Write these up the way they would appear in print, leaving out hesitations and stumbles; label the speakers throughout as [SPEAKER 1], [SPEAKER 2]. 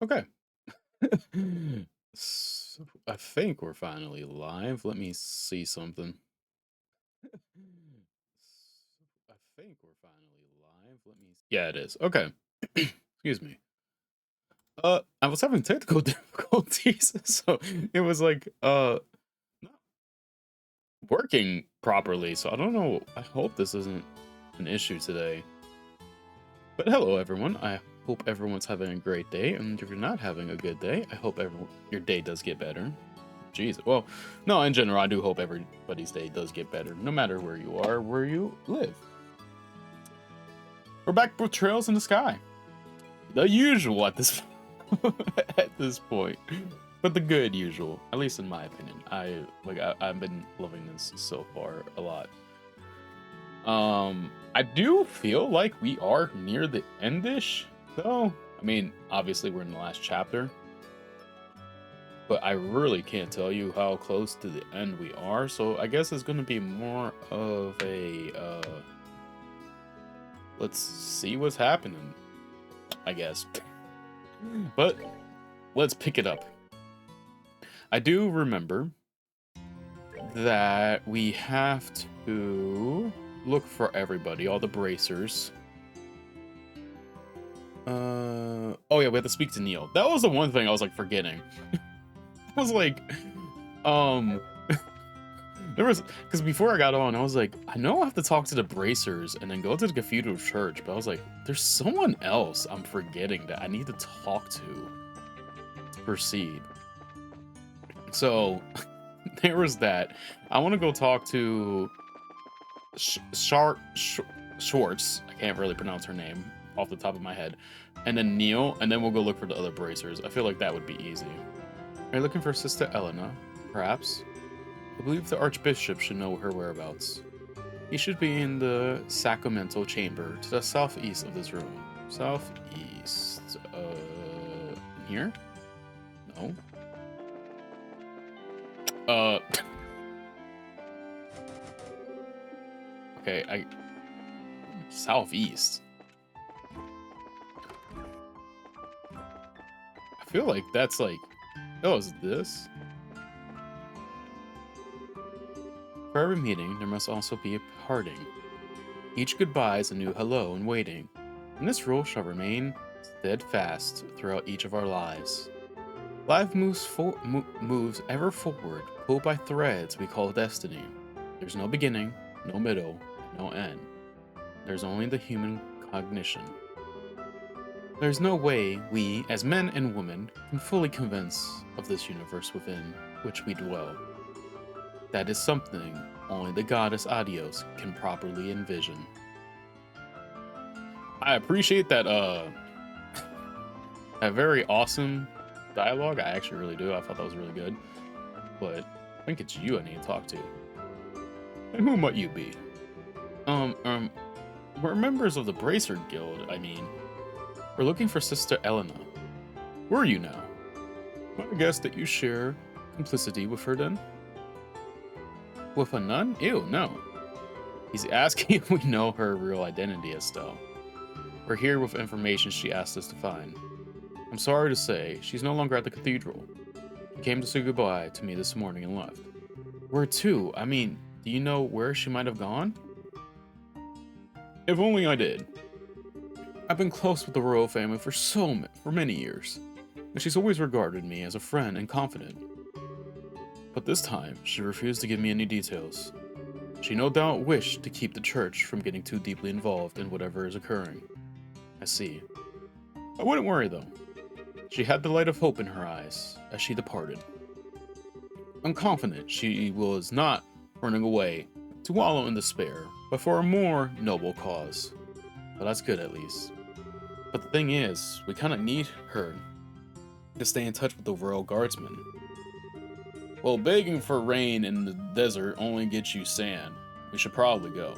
[SPEAKER 1] Okay. I think we're finally live. Let me see something. I think we're finally live. Yeah, it is. Okay. Excuse me. I was having technical difficulties, so it was like not working properly. So I don't know. I hope this isn't an issue today. But hello, everyone. I hope everyone's having a great day, and if you're not having a good day, I hope your day does get better. Jesus. Well, no, in general, I do hope everybody's day does get better, no matter where you are, where you live. We're back with Trails in the Sky. The usual at this at this point. But the good usual, at least in my opinion. I've been loving this so far a lot. I do feel like we are near the endish, though. I mean, obviously we're in the last chapter, but I really can't tell you how close to the end we are. So I guess it's going to be more of a let's see what's happening, I guess. But let's pick it up. I do remember that we have to look for everybody, all the bracers. Oh yeah, we have to speak to Neil. That was the one thing I was like forgetting. I was like, um, there was, because before I got on, I was like, I know I have to talk to the bracers and then go to the cathedral church, but I was like, there's someone else I'm forgetting that I need to talk to proceed. So there was that. I want to go talk to Schwartz. I can't really pronounce her name off the top of my head. And then Neil, and then we'll go look for the other bracers. I feel like that would be easy. Are you looking for Sister Elena? Perhaps? I believe the Archbishop should know her whereabouts. He should be in the sacramental chamber to the southeast of this room. Southeast. Here? No. Okay, southeast. I feel like that's like, oh, is this? For every meeting, there must also be a parting. Each goodbye is a new hello in waiting, and this rule shall remain steadfast throughout each of our lives. Life moves ever forward, pulled by threads we call destiny. There's no beginning, no middle, no end. There's only the human cognition. There's no way we, as men and women, can fully convince of this universe within which we dwell. That is something only the goddess Adios can properly envision. I appreciate that that very awesome dialogue. I actually really do. I thought that was really good. But I think it's you I need to talk to. And who might you be? We're members of the Bracer Guild, I mean. We're looking for Sister Elena. Where are you now? I guess that you share complicity with her then? With a nun? Ew, no. He's asking if we know her real identity, Estelle. We're here with information she asked us to find. I'm sorry to say, she's no longer at the cathedral. She came to say goodbye to me this morning and left. Where to? I mean, do you know where she might have gone? If only I did. I've been close with the royal family for many years, and she's always regarded me as a friend and confidant. But this time, she refused to give me any details. She no doubt wished to keep the church from getting too deeply involved in whatever is occurring. I see. I wouldn't worry though. She had the light of hope in her eyes as she departed. I'm confident she was not running away to wallow in despair, but for a more noble cause. Well, that's good at least. But the thing is, we kind of need her to stay in touch with the royal guardsmen. Well, begging for rain in the desert only gets you sand. We should probably go.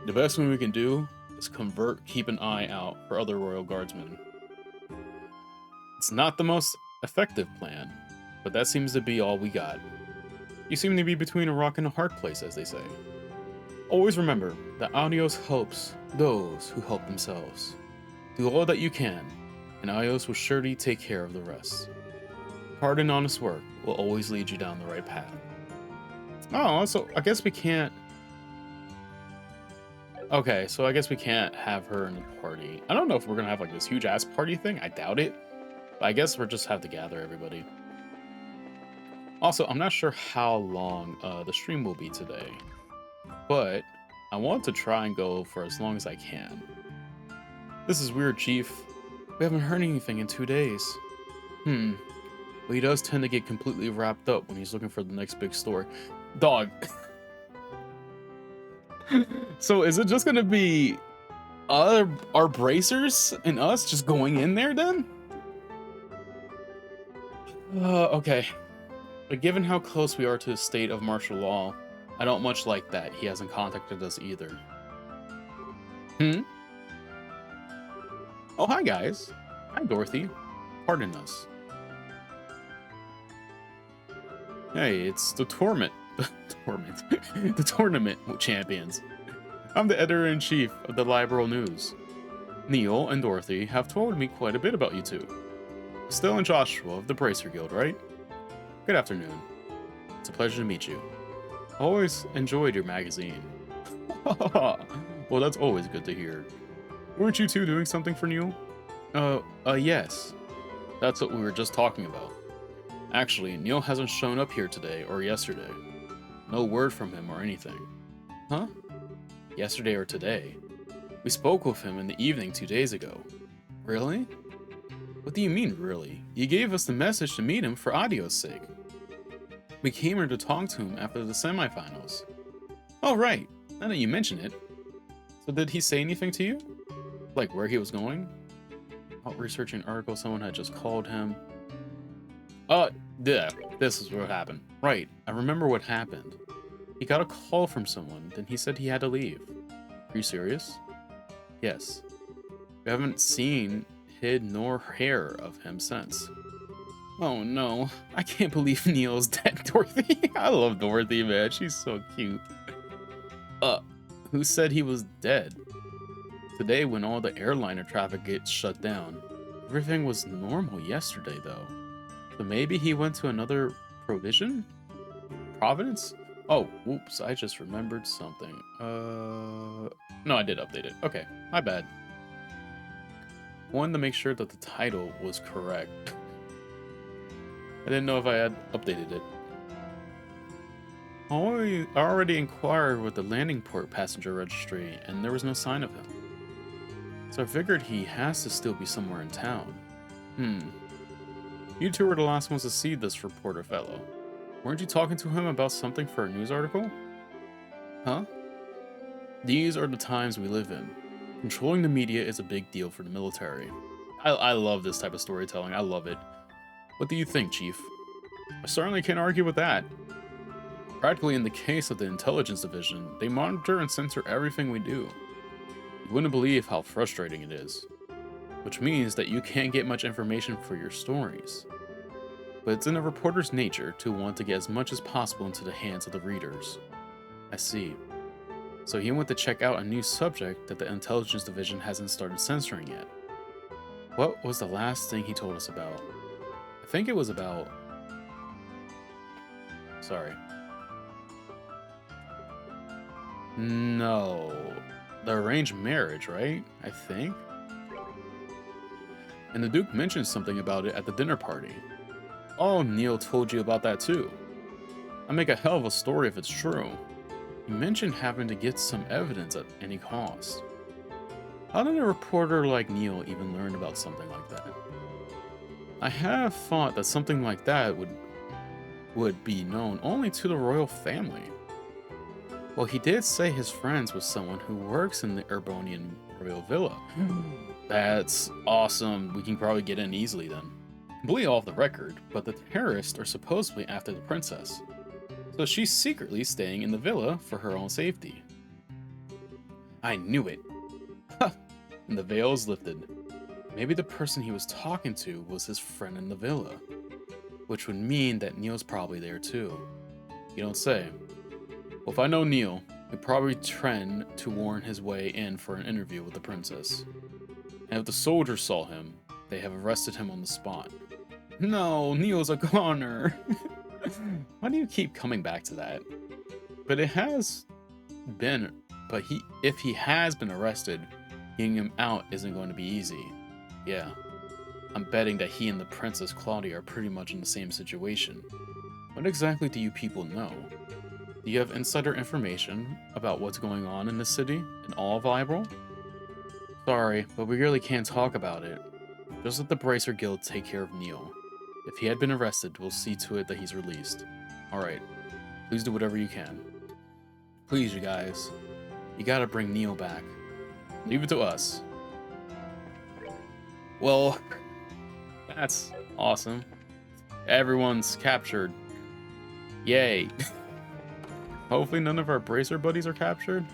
[SPEAKER 1] The best thing we can do is keep an eye out for other royal guardsmen. It's not the most effective plan, but that seems to be all we got. You seem to be between a rock and a hard place, as they say. Always remember that Adios helps those who help themselves. Do all that you can, and Ios will surely take care of the rest. Hard and honest work will always lead you down the right path. Oh, so I guess we can't... Okay, so I guess we can't have her in the party. I don't know if we're gonna have like this huge ass party thing. I doubt it. But I guess we'll just have to gather everybody. Also, I'm not sure how long the stream will be today, but I want to try and go for as long as I can. This is weird, Chief. We haven't heard anything in 2 days. But he does tend to get completely wrapped up when he's looking for the next big story. Dog. So is it just gonna be our bracers and us just going in there then? Okay. But given how close we are to a state of martial law, I don't much like that he hasn't contacted us either. Oh, hi guys. Hi, Dorothy. Pardon us. Hey, it's the tournament. The tournament champions. I'm the editor-in-chief of the Liberal News. Neil and Dorothy have told me quite a bit about you two. Estelle and Joshua of the Bracer Guild, right? Good afternoon. It's a pleasure to meet you. Always enjoyed your magazine. Well, that's always good to hear. Weren't you two doing something for Neil? Yes. That's what we were just talking about. Actually, Neil hasn't shown up here today or yesterday. No word from him or anything. Huh? Yesterday or today? We spoke with him in the evening 2 days ago. Really? What do you mean, really? You gave us the message to meet him for audio's sake. We came here to talk to him after the semifinals. Oh, right. Now that you mention it. So did he say anything to you? Like where he was going? While researching an article, someone had just called him. Yeah, this is what happened. Right, I remember what happened. He got a call from someone, then he said he had to leave. Are you serious? Yes. We haven't seen hid nor hair of him since. Oh no, I can't believe Neil's dead, Dorothy. I love Dorothy, man. She's so cute. Who said he was dead? Today, when all the airliner traffic gets shut down. Everything was normal yesterday, though. So maybe he went to another Providence? Oh, whoops, I just remembered something. No, I did update it. Okay, my bad. Wanted to make sure that the title was correct. I didn't know if I had updated it. I already inquired with the landing port passenger registry, and there was no sign of him. So I figured he has to still be somewhere in town. You two were the last ones to see this reporter fellow. Weren't you talking to him about something for a news article? Huh? These are the times we live in. Controlling the media is a big deal for the military. I love this type of storytelling. I love it. What do you think, Chief? I certainly can't argue with that. Practically in the case of the intelligence division, they monitor and censor everything we do. You wouldn't believe how frustrating it is. Which means that you can't get much information for your stories. But it's in a reporter's nature to want to get as much as possible into the hands of the readers. I see. So he went to check out a new subject that the intelligence division hasn't started censoring yet. What was the last thing he told us about? I think it was about... Sorry. No. The arranged marriage, right? I think? And the Duke mentioned something about it at the dinner party. Oh, Neil told you about that too. I make a hell of a story if it's true. He mentioned having to get some evidence at any cost. How did a reporter like Neil even learn about something like that? I have thought that something like that would be known only to the royal family. Well, he did say his friends was someone who works in the Urbonian royal villa. That's awesome. We can probably get in easily then. Completely off the record, but the terrorists are supposedly after the princess. So she's secretly staying in the villa for her own safety. I knew it. Ha! And the veil's lifted. Maybe the person he was talking to was his friend in the villa. Which would mean that Neil's probably there too. You don't say. Well, if I know Neil, he'd probably trend to warn his way in for an interview with the princess. And if the soldiers saw him, They have arrested him on the spot. No, Neo's a goner. Why do you keep coming back to that? But it has been, if he has been arrested, getting him out isn't going to be easy. Yeah, I'm betting that he and the Princess Claudia are pretty much in the same situation. What exactly do you people know? Do you have insider information about what's going on in the city and all of Hyrule? Sorry, but we really can't talk about it. Just let the Bracer Guild take care of Neo. If he had been arrested, we'll see to it that he's released. Alright, please do whatever you can. Please, you guys. You gotta bring Neo back. Leave it to us. Well, that's awesome. Everyone's captured. Yay. Hopefully none of our Bracer buddies are captured.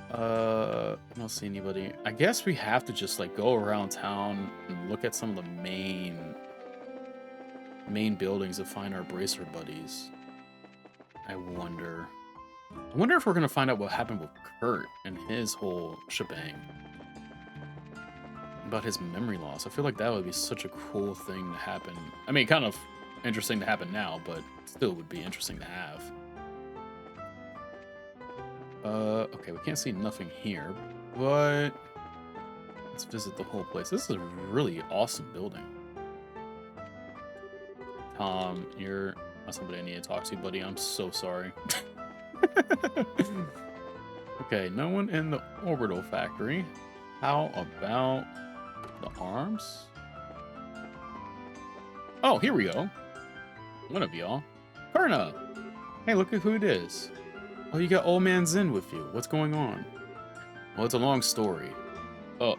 [SPEAKER 1] I don't see anybody. I guess we have to just like go around town and look at some of the main buildings to find our Bracer buddies. I wonder if we're gonna find out what happened with Kurt and his whole shebang about his memory loss. I feel like that would be such a cool thing to happen. I mean, kind of interesting to happen now, but still would be interesting to have. Okay, we can't see nothing here, but let's visit the whole place. This is a really awesome building. Tom, you're not somebody I need to talk to, buddy. I'm so sorry. Okay, no one in the orbital factory. How about the arms? Oh, here we go. One of y'all. Karna! Hey, look at who it is. Oh, you got Old Man Zen with you. What's going on? Well, it's a long story. Oh,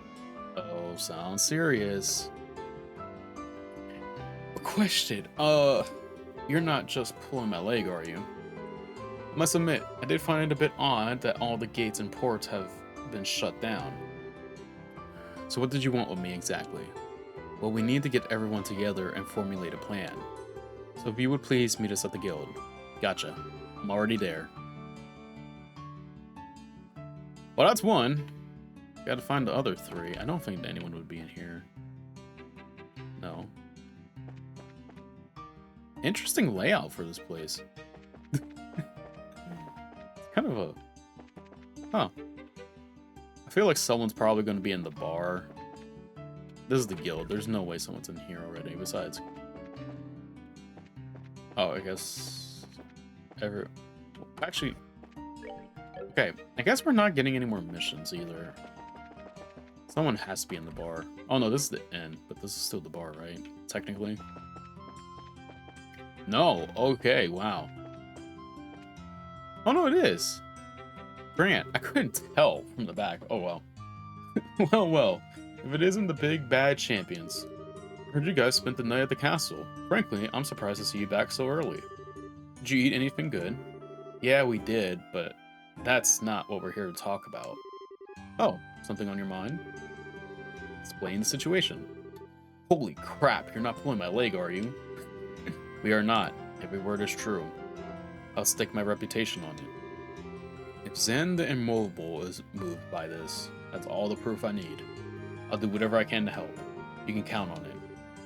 [SPEAKER 1] sounds serious. A question. You're not just pulling my leg, are you? I must admit, I did find it a bit odd that all the gates and ports have been shut down. So what did you want with me exactly? Well, we need to get everyone together and formulate a plan. So if you would please meet us at the guild. Gotcha. I'm already there. Well, that's one. Gotta find the other three. I don't think anyone would be in here. No. Interesting layout for this place. It's kind of a... Huh. I feel like someone's probably going to be in the bar. This is the guild. There's no way someone's in here already. Besides... Oh, I guess... Actually... Okay, I guess we're not getting any more missions either. Someone has to be in the bar. Oh no, this is the end, but this is still the bar, right? Technically. No, okay, wow. Oh no, it is. Grant, I couldn't tell from the back. Oh well. Well, if it isn't the big bad champions. I heard you guys spent the night at the castle. Frankly, I'm surprised to see you back so early. Did you eat anything good? Yeah, we did, but that's not what we're here to talk about. Oh, something on your mind? Explain the situation. Holy crap, you're not pulling my leg, are you? We are not. Every word is true. I'll stake my reputation on it. If Zen the Immovable is moved by this, that's all the proof I need. I'll do whatever I can to help. You can count on it.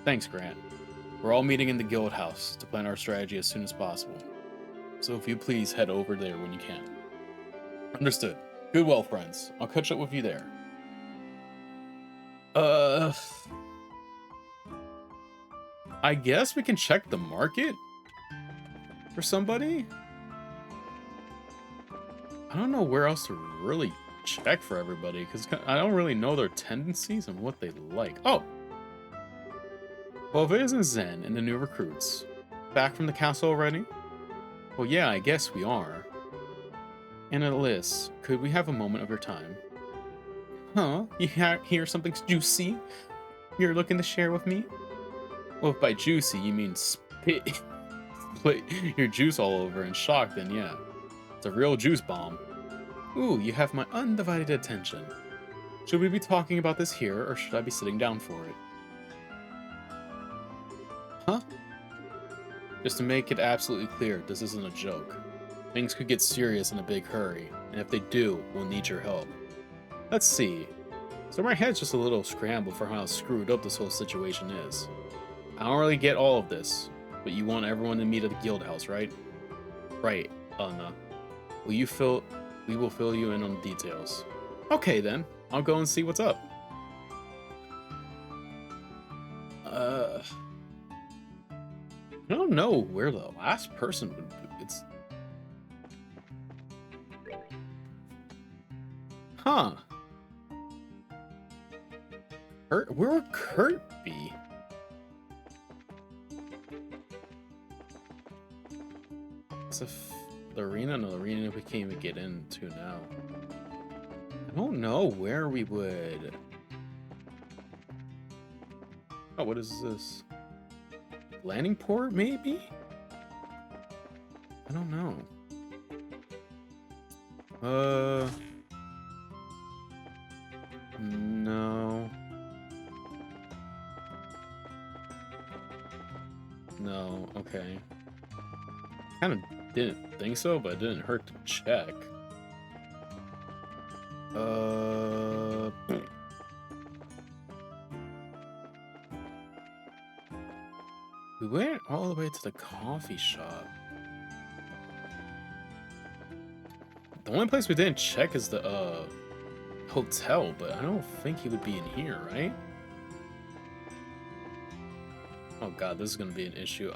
[SPEAKER 1] Thanks, Grant. We're all meeting in the guild house to plan our strategy as soon as possible. So if you please head over there when you can. Understood. Good well, friends. I'll catch up with you there. I guess we can check the market for somebody. I don't know where else to really check for everybody because I don't really know their tendencies and what they like. Oh! Well, if it isn't Zen and the new recruits, back from the castle already? Well, yeah, I guess we are. And Liz, could we have a moment of your time? Huh? You hear something juicy you're looking to share with me? Well, if by juicy you mean spit your juice all over in shock, then yeah. It's a real juice bomb. Ooh, you have my undivided attention. Should we be talking about this here, or should I be sitting down for it? Huh? Just to make it absolutely clear, this isn't a joke. Things could get serious in a big hurry, and if they do, we'll need your help. Let's see. So my head's just a little scrambled for how screwed up this whole situation is. I don't really get all of this, but you want everyone to meet at the guild house, right? Right, Anna. We will fill you in on the details. Okay then, I'll go and see what's up. I don't know where the last person would be. It's... Huh. Kurt, where would Kurt be? It's the arena? No, the arena we can't even get into now. I don't know where we would... Oh, what is this? Landing port, maybe? I don't know. No. No, okay. Kind of didn't think so, but it didn't hurt to check. We went all the way to the coffee shop. The only place we didn't check is the hotel, but I don't think he would be in here, right? Oh god, this is gonna be an issue.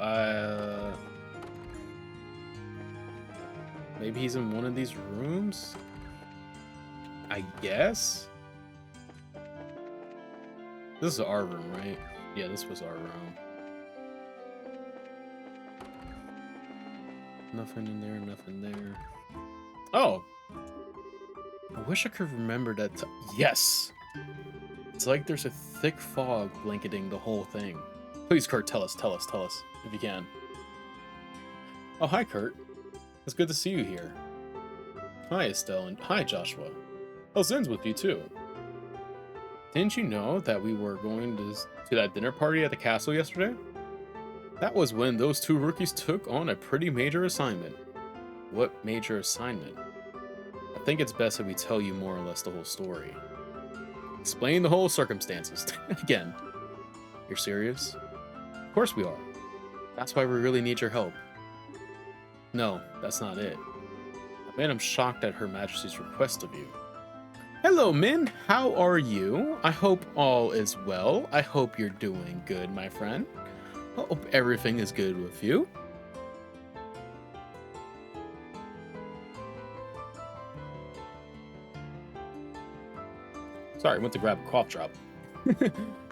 [SPEAKER 1] Maybe he's in one of these rooms? I guess? This is our room, right? Yeah, this was our room. Nothing in there, nothing there. Oh! I wish I could remember that. Yes! It's like there's a thick fog blanketing the whole thing. Please, Kurt, tell us, if you can. Oh, hi, Kurt. It's good to see you here. Hi, Estelle, and hi, Joshua. Oh, Zen's with you, too. Didn't you know that we were going to that dinner party at the castle yesterday? That was when those two rookies took on a pretty major assignment. What major assignment? I think it's best that we tell you more or less the whole story. Explain the whole circumstances. Again. You're serious? Of course we are. That's why we really need your help. No, that's not it. I made him shocked at Her Majesty's request of you. Hello, Min. How are you? I hope all is well. I hope you're doing good, my friend. I hope everything is good with you. Sorry, I went to grab a cough drop.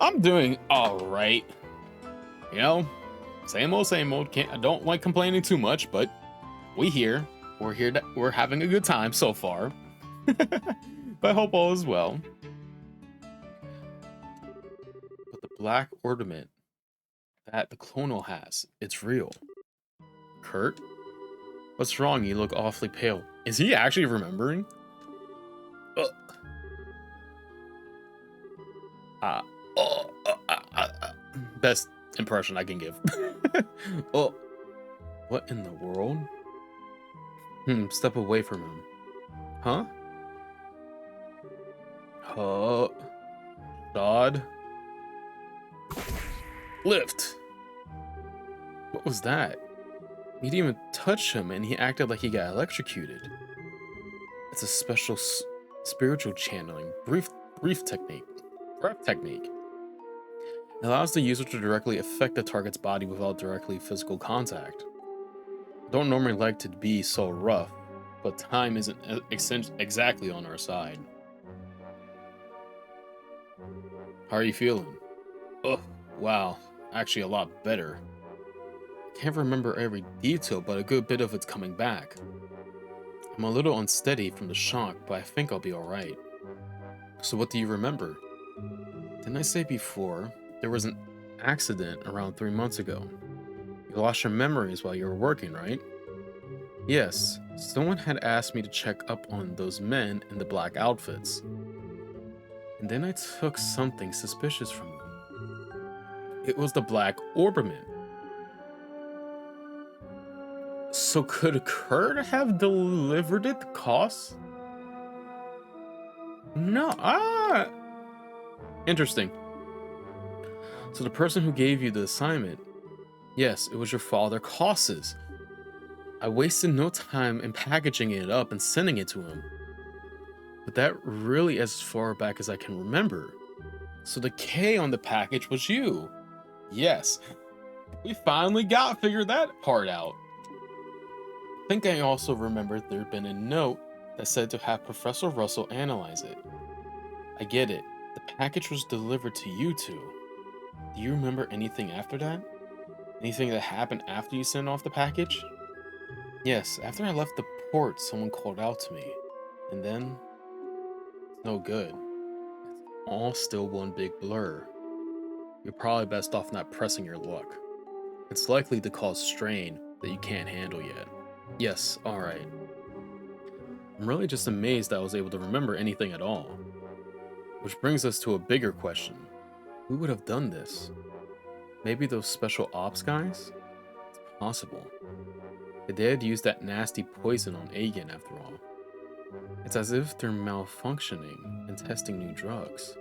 [SPEAKER 1] I'm doing all right. You know, same old, same old. I don't like complaining too much, but we're here. We're having a good time so far. But I hope all is well. But the black ornament that the clonal has, it's real. Kurt? What's wrong? You look awfully pale. Is he actually remembering? Best impression I can give. Oh, what in the world? Step away from him. Huh? God. Lift. What was that? You didn't even touch him, and he acted like he got electrocuted. It's a special spiritual channeling, brief technique. Breath technique. It allows the user to directly affect the target's body without directly physical contact. I don't normally like to be so rough, but time isn't exactly on our side. How are you feeling? Oh, wow. Actually, a lot better. I can't remember every detail, but a good bit of it's coming back. I'm a little unsteady from the shock, but I think I'll be alright. So what do you remember? Didn't I say before, there was an accident around 3 months ago? You lost your memories while you were working, right? Yes, someone had asked me to check up on those men in the black outfits. And then I took something suspicious from them. It was the black ornament. So could Kurt have delivered it the cost? No, Interesting. So the person who gave you the assignment, yes, it was your father, Cosses. I wasted no time in packaging it up and sending it to him. But that really as far back as I can remember. So the K on the package was you. Yes, we finally figured that part out. I think I also remembered there had been a note that said to have Professor Russell analyze it. I get it. The package was delivered to you two. Do you remember anything after that? Anything that happened after you sent off the package? Yes, after I left the port, someone called out to me. And then, it's no good. It's all still one big blur. You're probably best off not pressing your luck. It's likely to cause strain that you can't handle yet. Yes, alright. I'm really just amazed that I was able to remember anything at all. Which brings us to a bigger question. Who would have done this? Maybe those special ops guys? It's possible. They had used that nasty poison on Agen after all. It's as if they're malfunctioning and testing new drugs.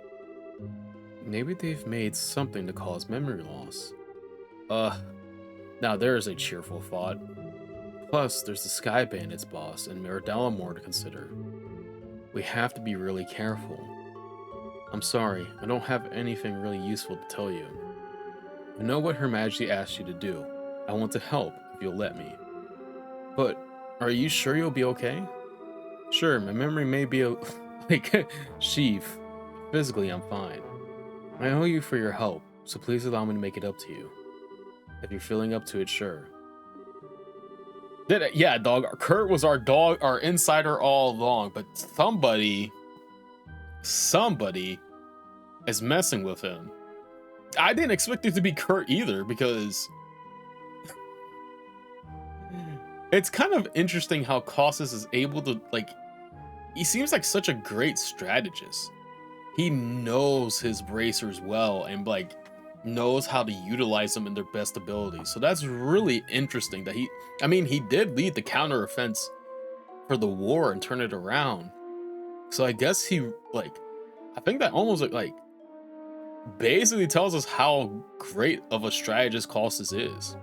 [SPEAKER 1] Maybe they've made something to cause memory loss. Now there's a cheerful thought. Plus, there's the Sky Bandits boss and Meridalamore to consider. We have to be really careful. I'm sorry, I don't have anything really useful to tell you. I know what Her Majesty asked you to do. I want to help, if you'll let me. But, are you sure you'll be okay? Sure, my memory may be like sheath. Physically, I'm fine. I owe you for your help, so please allow me to make it up to you. If you're feeling up to it, sure. Yeah, dog. Kurt was our dog, our insider all along, but somebody is messing with him. I didn't expect it to be Kurt either, because it's kind of interesting how Cossus is able to, like, he seems like such a great strategist. He knows his bracers well and, like, knows how to utilize them in their best ability. So that's really interesting that he did lead the counter offense for the war and turn it around. So I guess he, like, I think that almost like basically tells us how great of a strategist Cossus is.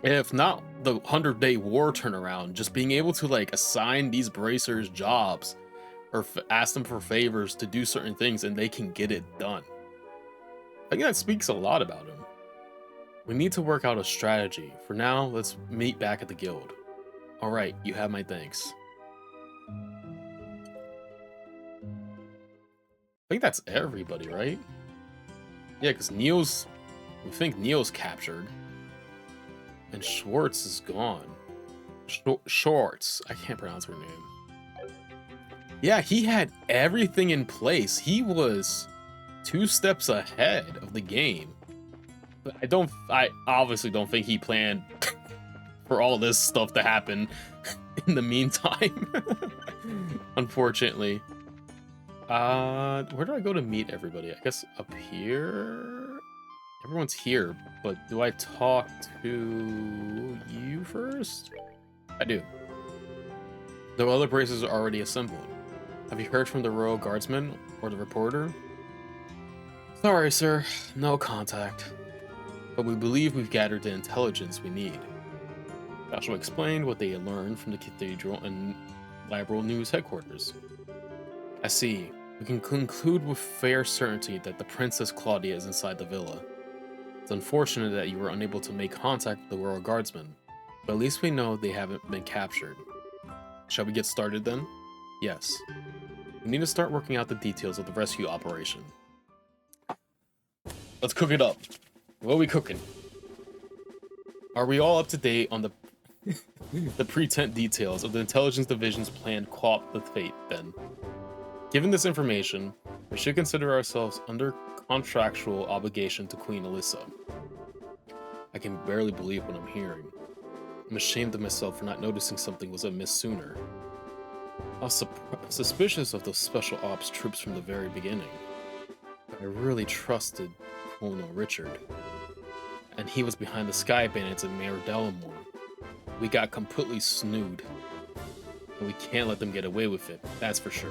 [SPEAKER 1] And if not the 100-day war turnaround, just being able to, like, assign these bracers jobs or ask them for favors to do certain things and they can get it done. I think that speaks a lot about him. We need to work out a strategy. For now, let's meet back at the guild. Alright, you have my thanks. I think that's everybody, right? Yeah, because we think Neil's captured. And Schwartz is gone. Schwartz, I can't pronounce her name. Yeah, he had everything in place. He was 2 steps ahead of the game. But I obviously don't think he planned for all this stuff to happen in the meantime. Unfortunately. Where do I go to meet everybody? I guess up here? Everyone's here, but do I talk to you first? I do. The other braces are already assembled. Have you heard from the Royal Guardsman or the reporter? Sorry, sir. No contact. But we believe we've gathered the intelligence we need. Joshua explained what they had learned from the Cathedral and Liberal News headquarters. I see. We can conclude with fair certainty that the Princess Claudia is inside the villa. It's unfortunate that you were unable to make contact with the Royal Guardsmen, but at least we know they haven't been captured. Shall we get started then? Yes. We need to start working out the details of the rescue operation. Let's cook it up. What are we cooking? Are we all up to date on the the pretent details of the Intelligence Division's planned co-op with Fate, then? Given this information, we should consider ourselves under contractual obligation to Queen Alyssa. I can barely believe what I'm hearing. I'm ashamed of myself for not noticing something was amiss sooner. I was suspicious of those special ops troops from the very beginning. But I really trusted Colonel Richard. And he was behind the Sky Bandits and Mayor Delamore. We got completely snood. And we can't let them get away with it, that's for sure.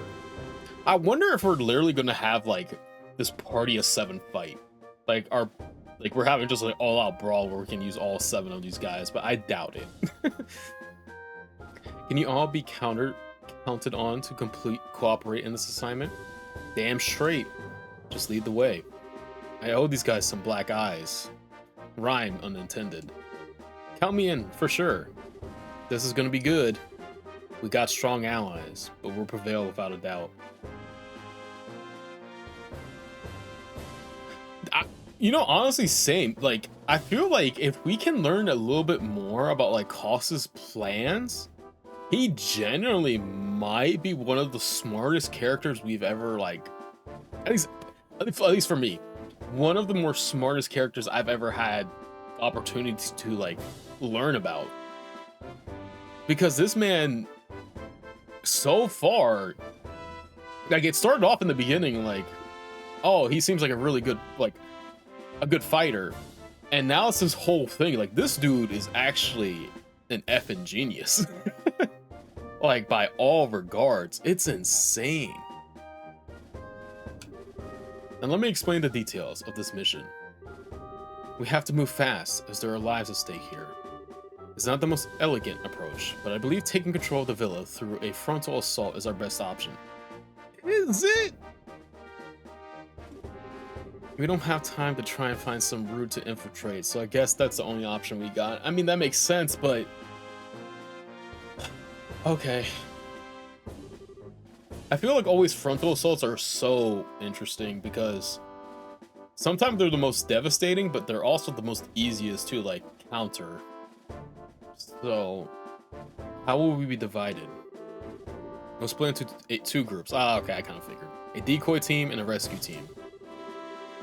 [SPEAKER 1] I wonder if we're literally going to have, like, this party of 7 fight. Like we're having just like all-out brawl where we can use all 7 of these guys, but I doubt it. Can you all be counted on to cooperate in this assignment? Damn straight. Just lead the way. I owe these guys some black eyes. Rhyme unintended. Count me in, for sure. This is gonna be good. We got strong allies, but we'll prevail without a doubt. You know, honestly, same. Like, I feel like if we can learn a little bit more about, like, Koss's plans, he genuinely might be one of the smartest characters we've ever, like, at least for me, one of the more smartest characters I've ever had opportunities to, like, learn about. Because this man, so far, like, it started off in the beginning, like, oh, he seems like a really good, like, a good fighter, and now it's this whole thing. Like, this dude is actually an effing genius. Like, by all regards, it's insane. And let me explain the details of this mission. We have to move fast, as there are lives at stake here. It's not the most elegant approach, but I believe taking control of the villa through a frontal assault is our best option. Is it? We don't have time to try and find some route to infiltrate, so I guess that's the only option we got. I mean, that makes sense, but... okay. I feel like always frontal assaults are so interesting because sometimes they're the most devastating, but they're also the most easiest to, like, counter. So, how will we be divided? We'll split into 2 groups. Ah, okay, I kind of figured. A decoy team and a rescue team.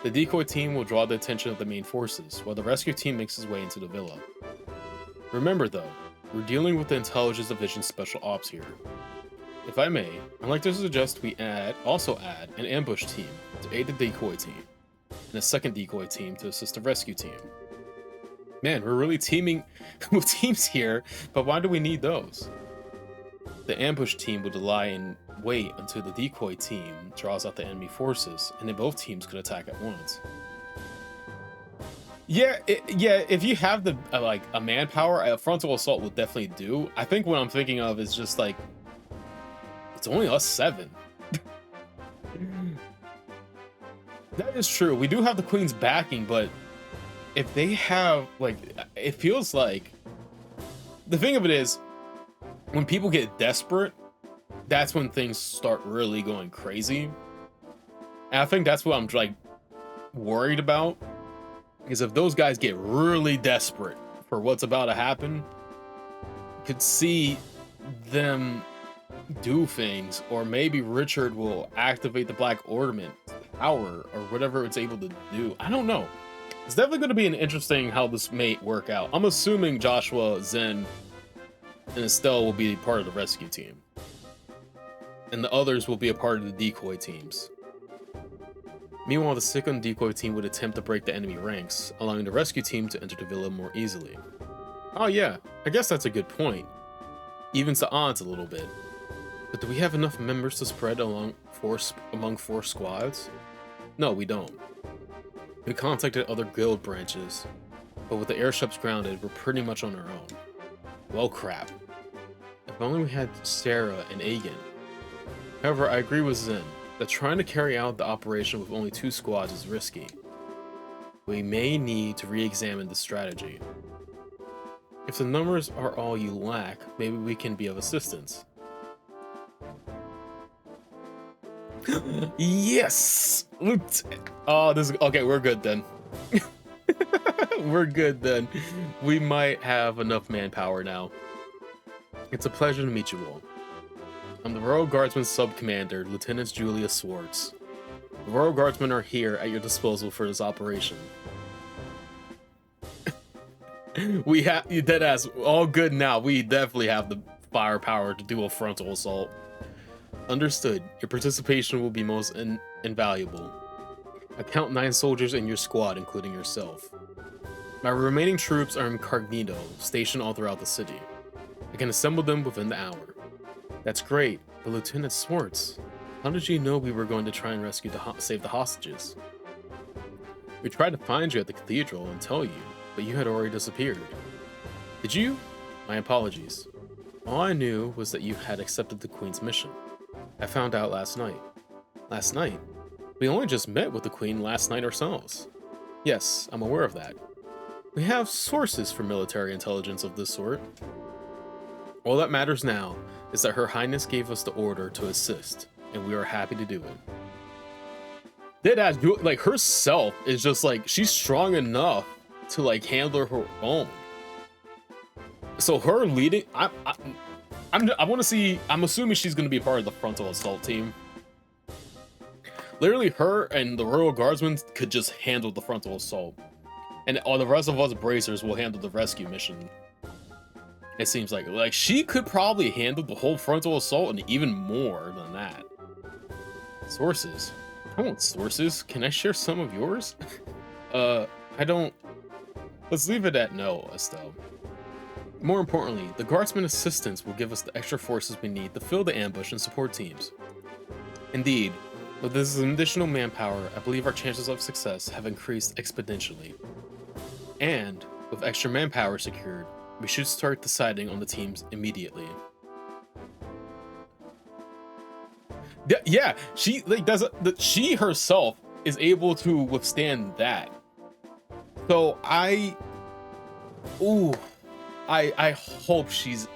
[SPEAKER 1] The decoy team will draw the attention of the main forces, while the rescue team makes its way into the villa. Remember though, we're dealing with the Intelligence Division Special Ops here. If I may, I'd like to suggest we also add an ambush team to aid the decoy team, and a second decoy team to assist the rescue team. Man, we're really teaming with teams here, but why do we need those? The ambush team would lie in wait until the decoy team draws out the enemy forces, and then both teams could attack at once. Yeah, if you have the like a manpower, a frontal assault will definitely do. I think what I'm thinking of is just like, it's only us 7. That is true. We do have the Queen's backing, but if they have, like, it feels like, the thing of it is, when people get desperate, that's when things start really going crazy. And I think that's what I'm, like, worried about, is if those guys get really desperate for what's about to happen, you could see them do things, or maybe Richard will activate the Black Ornament power, or whatever it's able to do. I don't know. It's definitely going to be an interesting how this may work out. I'm assuming Joshua, Zen, and Estelle will be part of the rescue team, and the others will be a part of the decoy teams. Meanwhile, the second decoy team would attempt to break the enemy ranks, allowing the rescue team to enter the villa more easily. Oh yeah, I guess that's a good point. Evens the odds a little bit. But do we have enough members to spread among 4 squads? No, we don't. We contacted other guild branches, but with the airships grounded, we're pretty much on our own. Well, crap. If only we had Sarah and Agen. However, I agree with Zen that trying to carry out the operation with only 2 squads is risky. We may need to re-examine the strategy. If the numbers are all you lack, maybe we can be of assistance. Yes! Oh, this is okay. We're good then. We're good then. We might have enough manpower now. It's a pleasure to meet you all. I'm the Royal Guardsman Sub-Commander, Lieutenant Julia Swartz. The Royal Guardsmen are here at your disposal for this operation. We have you dead ass all good now. We definitely have the firepower to do a frontal assault. Understood. Your participation will be most invaluable. I count 9 soldiers in your squad, including yourself. My remaining troops are incognito, stationed all throughout the city. I can assemble them within the hour. That's great, but Lieutenant Swartz,
[SPEAKER 2] How did you know we were going to try and save the hostages? We tried to find you at the cathedral and tell you, but you had already disappeared. Did you? My apologies. All I knew was that you had accepted the Queen's mission. I found out last night. Last night? We only just met with the Queen last night ourselves. Yes, I'm aware of that. We have sources for military intelligence of this sort. All that matters now is that Her Highness gave us the order to assist, and we are happy to do it. Deadass, like, herself is just like, she's strong enough to like handle her own. So her leading, I want to see. I'm assuming she's going to be part of the frontal assault team. Literally, her and the Royal Guardsmen could just handle the frontal assault, and all the rest of us bracers will handle the rescue mission. It seems like she could probably handle the whole frontal assault and even more than that. Sources. I want sources. Can I share some of yours? I don't. Let's leave it at no, Estelle. More importantly, the Guardsman assistance will give us the extra forces we need to fill the ambush and support teams. Indeed, with this additional manpower, I believe our chances of success have increased exponentially. And, with extra manpower secured, we should start deciding on the teams immediately. Yeah, she she herself is able to withstand that. So I hope she's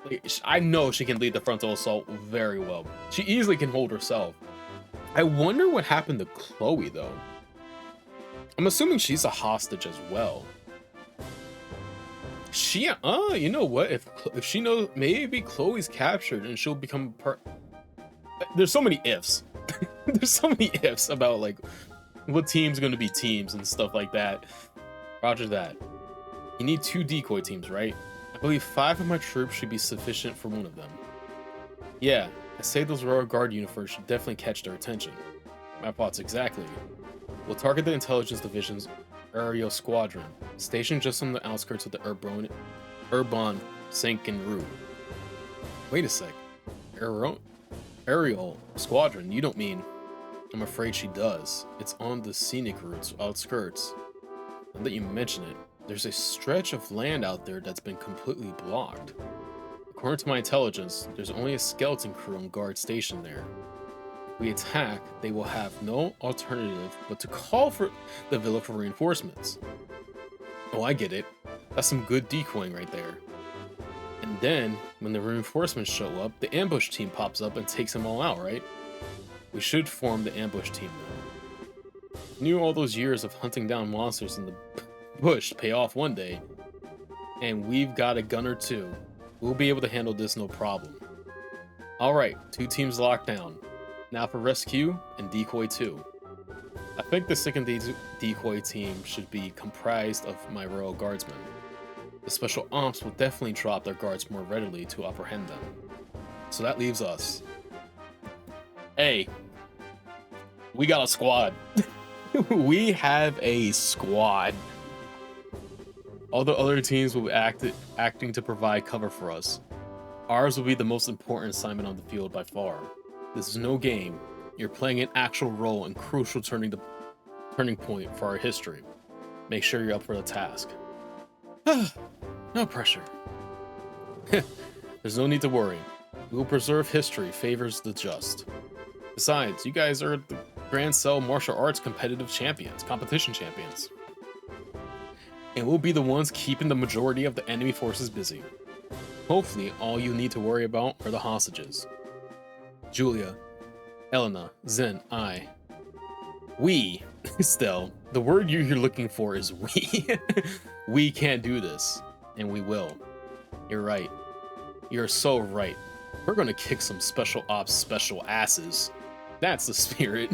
[SPEAKER 2] like, I know she can lead the frontal assault very well. She easily can hold herself. I wonder what happened to Chloe though. I'm assuming she's a hostage as well. She you know what, if she knows, maybe Chloe's captured and she'll become part. There's so many ifs. There's so many ifs about like what team's going to be teams and stuff like that. Roger that. You need 2 decoy teams, right? I believe 5 of my troops should be sufficient for one of them. Yeah, I say those Royal Guard uniforms should definitely catch their attention. My thoughts exactly. We'll target the Intelligence Division's aerial squadron, stationed just on the outskirts of the Urban Sinking route. Wait a sec. Aerial squadron? You don't mean... I'm afraid she does. It's on the scenic route's outskirts. Now that you mention it, there's a stretch of land out there that's been completely blocked. According to my intelligence, there's only a skeleton crew on guard stationed there. If we attack, they will have no alternative but to call for the villa for reinforcements. Oh, I get it. That's some good decoying right there. And then, when the reinforcements show up, the ambush team pops up and takes them all out, right? We should form the ambush team though. Knew all those years of hunting down monsters in the bush pay off one day. And we've got a gunner too. We'll be able to handle this no problem. Alright, 2 teams locked down. Now for rescue and decoy 2. I think the second decoy team should be comprised of my Royal Guardsmen. The special ops will definitely drop their guards more readily to apprehend them. So that leaves us. Hey, we got a squad. We have a squad. All the other teams will be acting to provide cover for us. Ours will be the most important assignment on the field by far. This is no game. You're playing an actual role and crucial turning point for our history. Make sure you're up for the task. No pressure. There's no need to worry. We will preserve history favors the just. Besides, you guys are the Grand Cell martial arts competition champions. And we'll be the ones keeping the majority of the enemy forces busy. Hopefully, all you need to worry about are the hostages. Julia, Elena, Zen, we, Estelle, the word you're looking for is we. We can't do this, and we will. You're right. You're so right. We're gonna kick some special ops special asses. That's the spirit,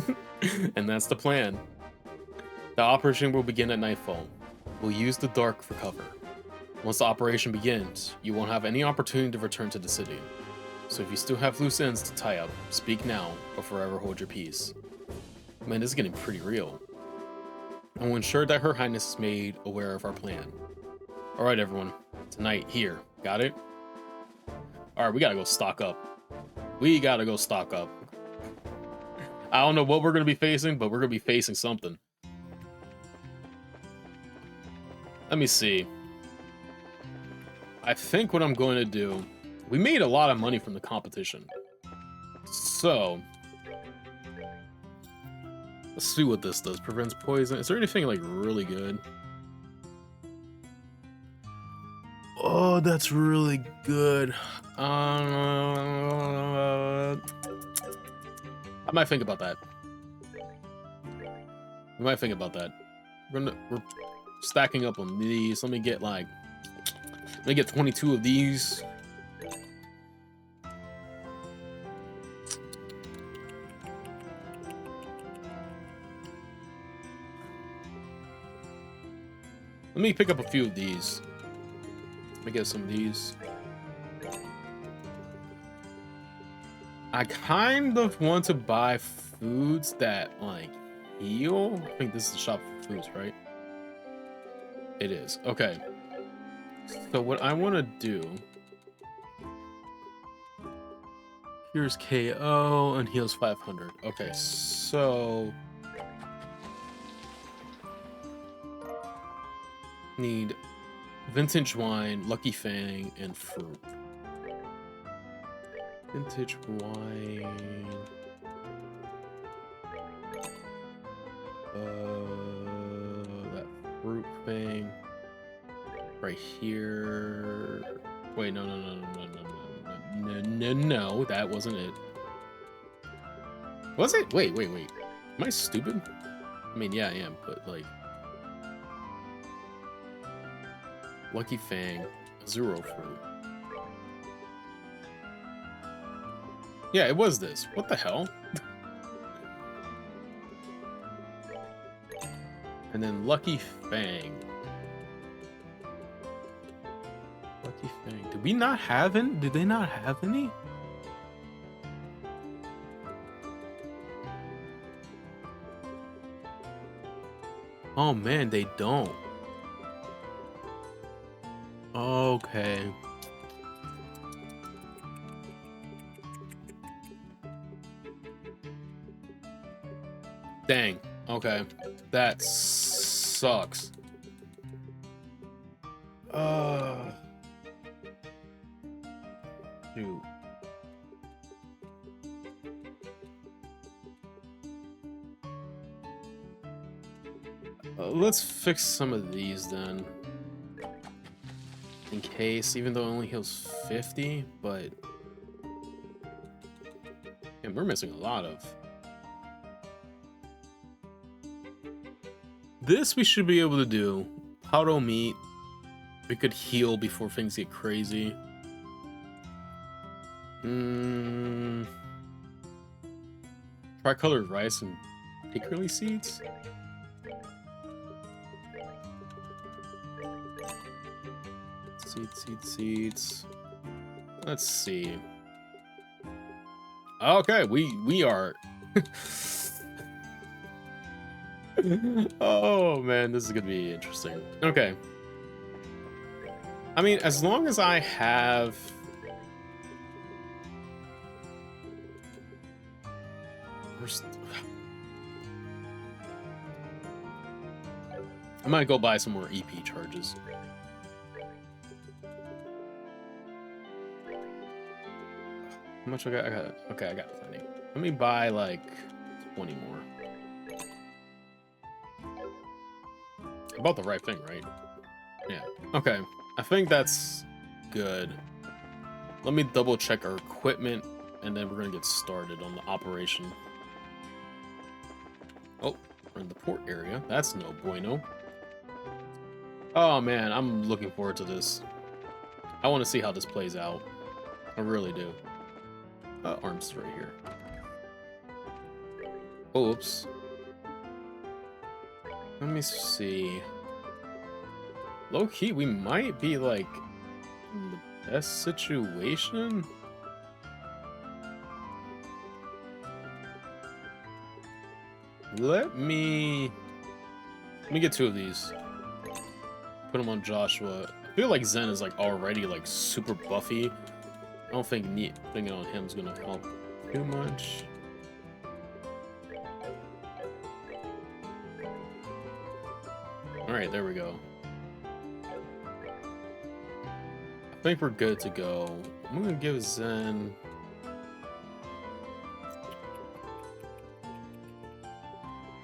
[SPEAKER 2] and that's the plan. The operation will begin at nightfall. We'll use the dark for cover. Once the operation begins, you won't have any opportunity to return to the city. So if you still have loose ends to tie up, speak now or forever hold your peace. Man, this is getting pretty real. I will ensure that Her Highness is made aware of our plan. Alright everyone, tonight, here, got it? Alright, we gotta go stock up. We gotta go stock up. I don't know what we're gonna be facing, but we're gonna be facing something. Let me see. I think what I'm going to do... We made a lot of money from the competition. So... Let's see what this does. Prevents poison. Is there anything, like, really good? Oh, that's really good. I might think about that. We might think about that. We're stacking up on these. Let me get 22 of these. Let me pick up a few of these. Let me get some of these. I kind of want to buy foods that, like, heal. I think this is the shop for foods, right? It is. Okay. So what I want to do... Here's KO and heals 500. Okay, so... Need vintage wine, Lucky Fang, and fruit. Vintage wine. That fruit thing. Right here. Wait, no, that wasn't it. Was it? Wait. Am I stupid? I mean, yeah, I am, but like... Lucky Fang, Zero Fruit. Yeah, it was this. What the hell? And then Lucky Fang. Lucky Fang. Did we not have any? Did they not have any? Oh man, they don't. Okay. Dang. Okay. That sucks. Dude. Let's fix some of these then. In case, even though it only heals 50, but... And we're missing a lot of. This we should be able to do. Powder meat. We could heal before things get crazy. Tricolored rice and hickory seeds? Seeds. Let's see. Okay, we are. Oh man, this is gonna be interesting. Okay. I mean, as long as I have I might go buy some more EP charges. How much I got? Okay, I got plenty. Let me buy like 20 more. I bought the right thing, right? Yeah. Okay. I think that's good. Let me double check our equipment, and then we're gonna get started on the operation. Oh, we're in the port area. That's no bueno. Oh man, I'm looking forward to this. I want to see how this plays out. I really do. Arms right here. Oops. Let me see. Low key, we might be like in the best situation. Let me get 2 of these. Put them on Joshua. I feel like Zen is like already like super buffy. I don't think putting it on him is gonna help too much. All right, there we go. I think we're good to go. I'm gonna give Zen.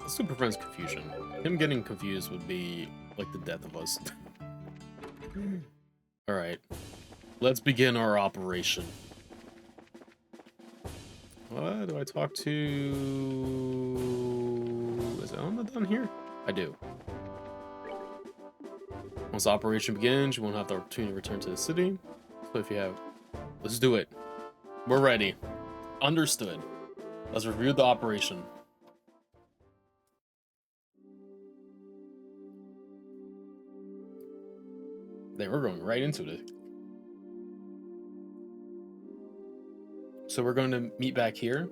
[SPEAKER 2] This still prevents confusion. Him getting confused would be like the death of us. All right, let's begin our operation. What do I talk to? Is Elma done here? I do. Once the operation begins, you won't have the opportunity to return to the city. So if you have, let's do it. We're ready. Understood. Let's review the operation. Then we're going right into it. So we're going to meet back here.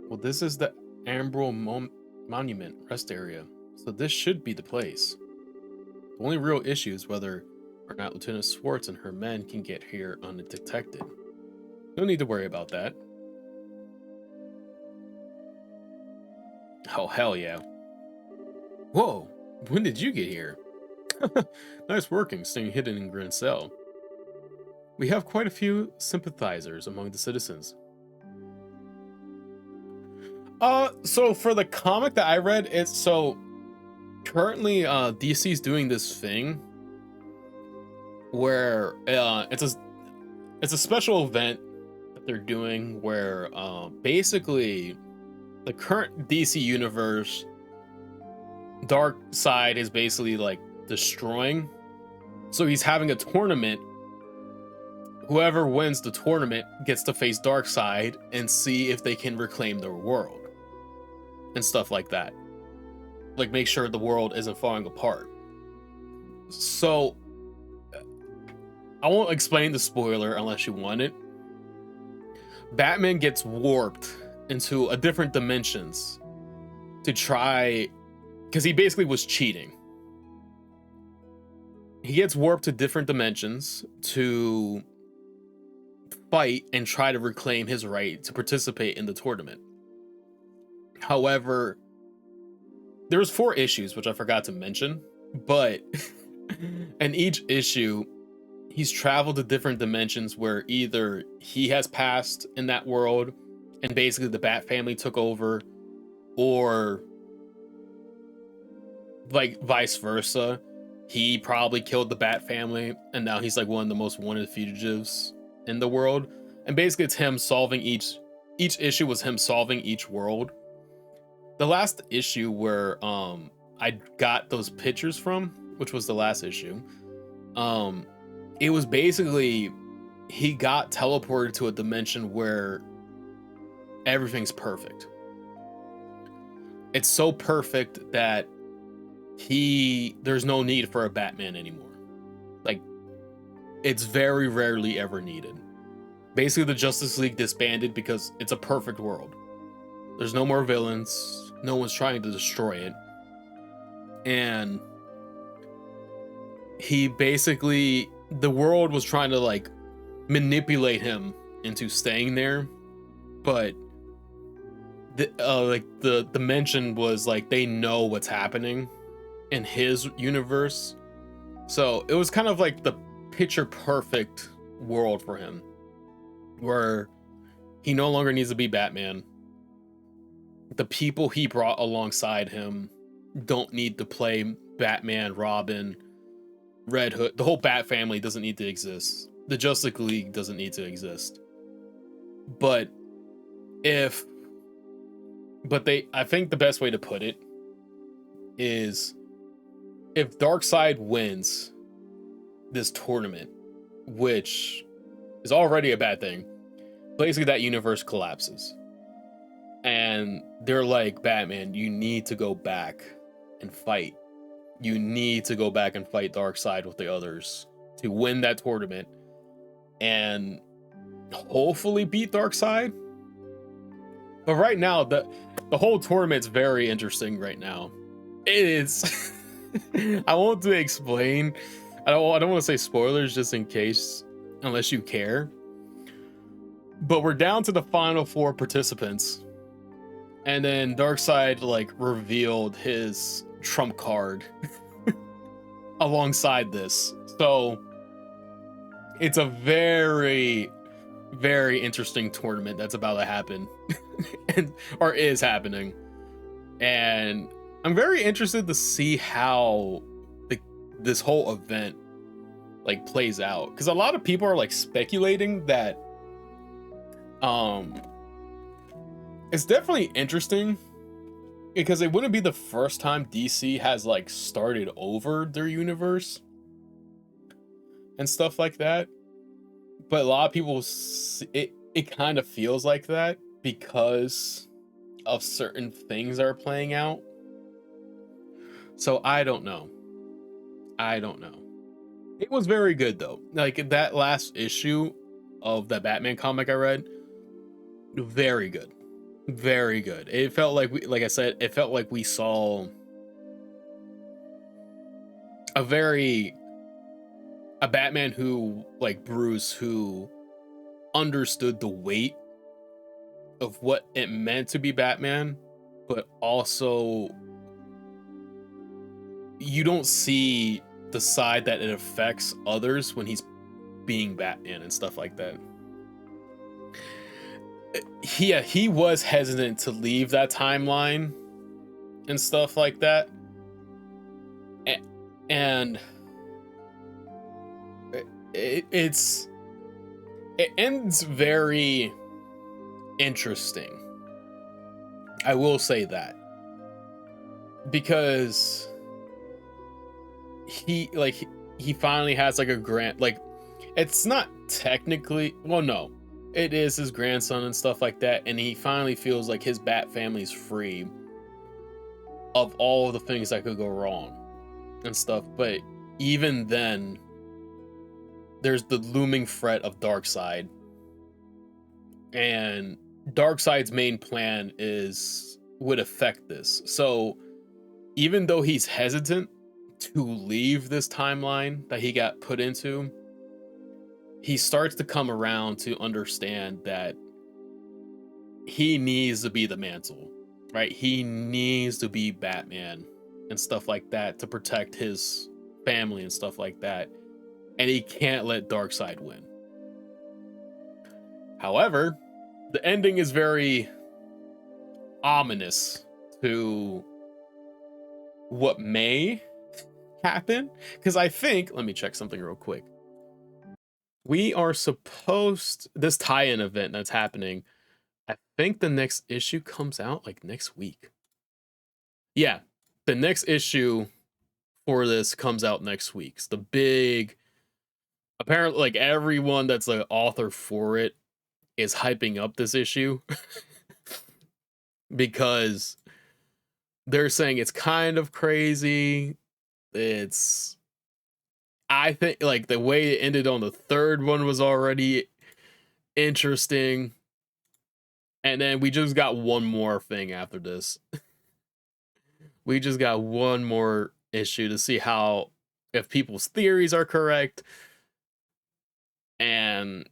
[SPEAKER 2] Well, this is the Ambral Monument rest area. So this should be the place. The only real issue is whether or not Lieutenant Swartz and her men can get here undetected. No need to worry about that. Oh, hell yeah. Whoa, when did you get here? Nice working, staying hidden in Grand Cell. We have quite a few sympathizers among the citizens. So for the comic that I read, it's so currently DC's doing this thing where it's a special event that they're doing where basically the current DC universe, Darkseid is basically like destroying. So he's having a tournament. Whoever wins the tournament gets to face Darkseid and see if they can reclaim their world and stuff like that. Like make sure the world isn't falling apart. So I won't explain the spoiler unless you want it. Batman gets warped into a different dimensions to try, because he basically was cheating. He gets warped to different dimensions to fight and try to reclaim his right to participate in the tournament. However, there's 4 issues, which I forgot to mention, but in each issue, he's traveled to different dimensions where either he has passed in that world and basically the Bat family took over, or like vice versa. He probably killed the Bat family and now he's like one of the most wanted fugitives in the world. And basically it's him solving each issue was him solving each world. The last issue where I got those pictures from, which was the last issue, it was basically he got teleported to a dimension where everything's perfect. It's so perfect that there's no need for a Batman anymore. Like, it's very rarely ever needed. Basically, the Justice League disbanded because it's a perfect world. There's no more villains. No one's trying to destroy it. And he basically, the world was trying to like manipulate him into staying there, but the dimension was like they know what's happening in his universe, so it was kind of like the picture perfect world for him, where he no longer needs to be Batman. The people he brought alongside him don't need to play Batman, Robin, Red Hood. The whole Bat family doesn't need to exist. The Justice League doesn't need to exist. I think the best way to put it is, if Darkseid wins this tournament, which is already a bad thing, basically that universe collapses. And they're like, Batman, you need to go back and fight. You need to go back and fight Darkseid with the others to win that tournament and hopefully beat Darkseid. But right now, the whole tournament's very interesting right now. It is. I won't explain. I don't want to say spoilers just in case, unless you care. But we're down to the final 4 participants. And then Darkseid like revealed his trump card alongside this. So it's a very, very interesting tournament that's about to happen, and or is happening, and I'm very interested to see how this whole event like plays out, because a lot of people are like speculating that um it's definitely interesting because it wouldn't be the first time DC has like started over their universe and stuff like that. But a lot of people, it kind of feels like that because of certain things that are playing out. So I don't know. I don't know. It was very good though. Like that last issue of the Batman comic I read, very good. Very good. It felt like like I said, it felt like we saw a very a Batman who, like Bruce, who understood the weight of what it meant to be Batman, but also you don't see the side that it affects others when he's being Batman and stuff like that. He was hesitant to leave that timeline and stuff like that. And it ends very interesting. I will say that. Because he finally has like a it's not technically, well, no, it is his grandson and stuff like that, and he finally feels like his Bat family's free of all of the things that could go wrong and stuff. But even then, there's the looming threat of Darkseid, and Darkseid's main plan would affect this. So even though he's hesitant to leave this timeline that he got put into, he starts to come around to understand that he needs to be the mantle, right? He needs to be Batman and stuff like that to protect his family and stuff like that. And he can't let Darkseid win. However, the ending is very ominous to what may happen, because I think, let me check something real quick. We are supposed, this tie-in event that's happening, I think the next issue comes out like next week. Yeah, the next issue for this comes out next week. It's the big, apparently, like everyone that's the author for it is hyping up this issue because they're saying it's kind of crazy. I think like the way it ended on the third one was already interesting. And then we just got one more thing after this. We just got one more issue to see if people's theories are correct. And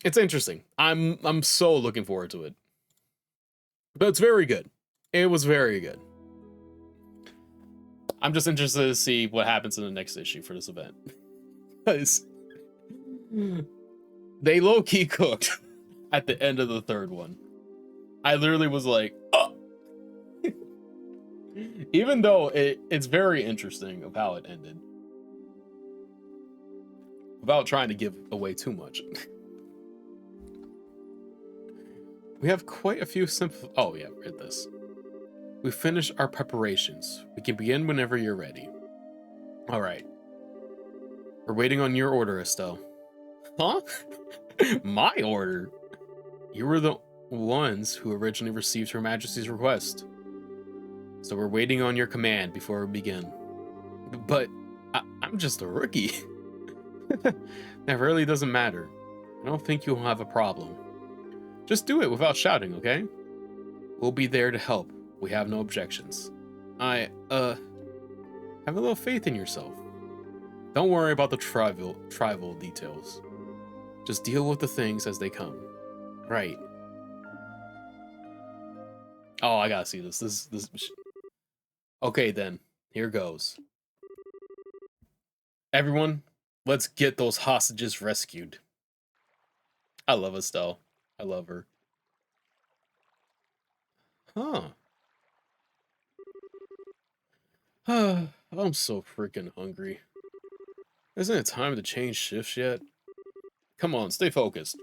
[SPEAKER 2] it's interesting. I'm so looking forward to it. But it's very good. It was very good. I'm just interested to see what happens in the next issue for this event. Because they low-key cooked at the end of the third one. I literally was like, oh! Even though it's very interesting of how it ended. Without trying to give away too much. We have quite a few simple... Oh, yeah, read this. We finished our preparations. We can begin whenever you're ready. All right. We're waiting on your order, Estelle. Huh? My order? You were the ones who originally received Her Majesty's request. So we're waiting on your command before we begin. But I'm just a rookie. That really doesn't matter. I don't think you'll have a problem. Just do it without shouting, okay? We'll be there to help. We have no objections. I, have a little faith in yourself. Don't worry about the trivial details. Just deal with the things as they come. Right. Oh, I gotta see this. This. Okay, then. Here goes. Everyone, let's get those hostages rescued. I love Estelle. I love her. Huh. I'm so freaking hungry. Isn't it time to change shifts yet? Come on, stay focused.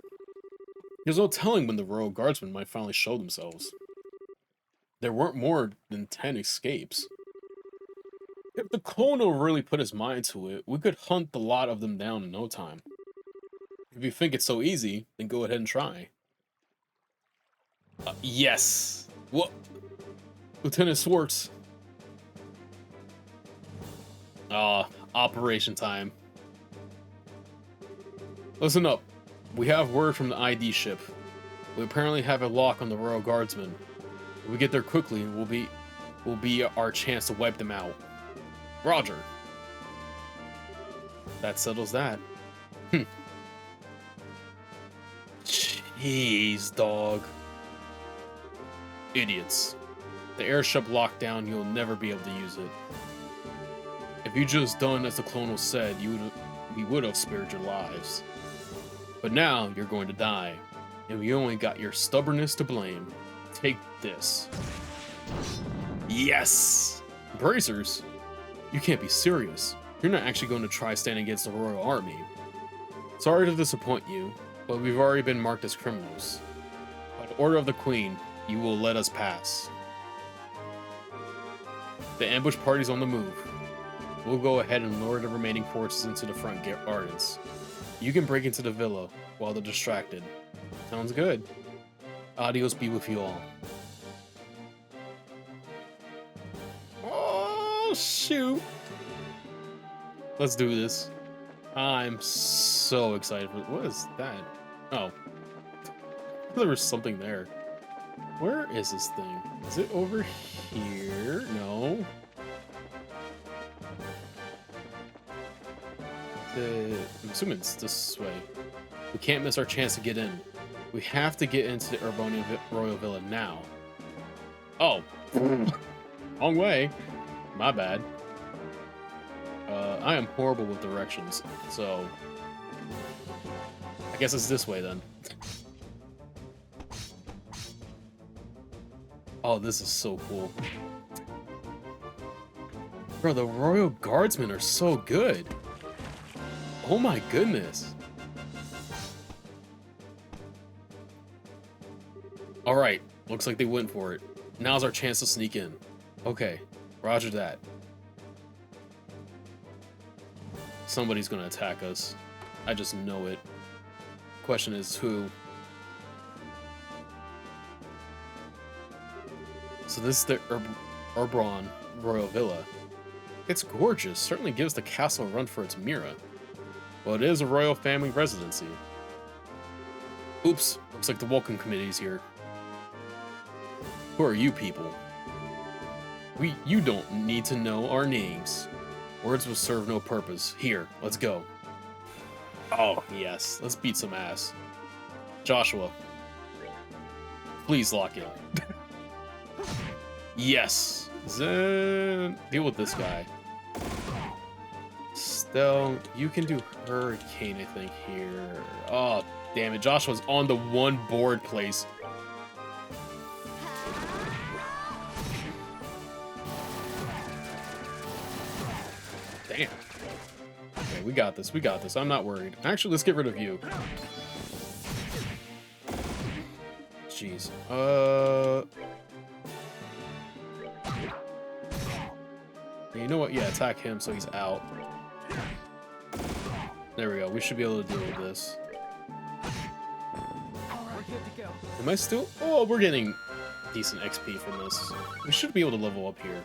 [SPEAKER 2] There's no telling when the Royal Guardsmen might finally show themselves. There weren't more than 10 escapes. If the Colonel really put his mind to it, we could hunt the lot of them down in no time. If you think it's so easy, then go ahead and try. Yes! What? Lieutenant Swartz. Operation time. Listen up. We have word from the ID ship. We apparently have a lock on the Royal Guardsmen. If we get there quickly, will be our chance to wipe them out. Roger. That settles that. Jeez, dog. Idiots. The airship locked down, you'll never be able to use it. If you just done as the Colonel said, we would have spared your lives. But now you're going to die, and we only got your stubbornness to blame. Take this. Yes! Bracers? You can't be serious. You're not actually going to try standing against the Royal Army. Sorry to disappoint you, but we've already been marked as criminals. By the order of the Queen, you will let us pass. The ambush party's on the move. We'll go ahead and lure the remaining forces into the front gardens. You can break into the villa while they're distracted. Sounds good. Adios be with you all. Oh, shoot. Let's do this. I'm so excited for what is that? Oh. There was something there. Where is this thing? Is it over here? No. I'm assuming it's this way. We can't miss our chance to get in. We have to get into the Urbonian Royal Villa now. Oh. Wrong way. My bad. I am horrible with directions, so I guess it's this way then. Oh, this is so cool. Bro, the Royal Guardsmen are so good. Oh my goodness. Alright, looks like they went for it. Now's our chance to sneak in. Okay, roger that. Somebody's gonna attack us. I just know it. Question is who? So this is the Urbron Royal Villa. It's gorgeous. Certainly gives the castle a run for its Mira. Well, it is a royal family residency. Oops, looks like the welcome committee's here. Who are you people? You don't need to know our names. Words will serve no purpose. Here, let's go. Oh, yes. Let's beat some ass. Joshua. Please lock in. Yes. Zen. Deal with this guy. Estelle, you can do Hurricane, I think, here. Oh, damn it. Joshua's on the one board place. Damn. Okay, we got this. We got this. I'm not worried. Actually, let's get rid of you. Jeez. You know what? Yeah, attack him so he's out. There we go. We should be able to deal with this. Am I still? Oh, we're getting decent XP from this. We should be able to level up here.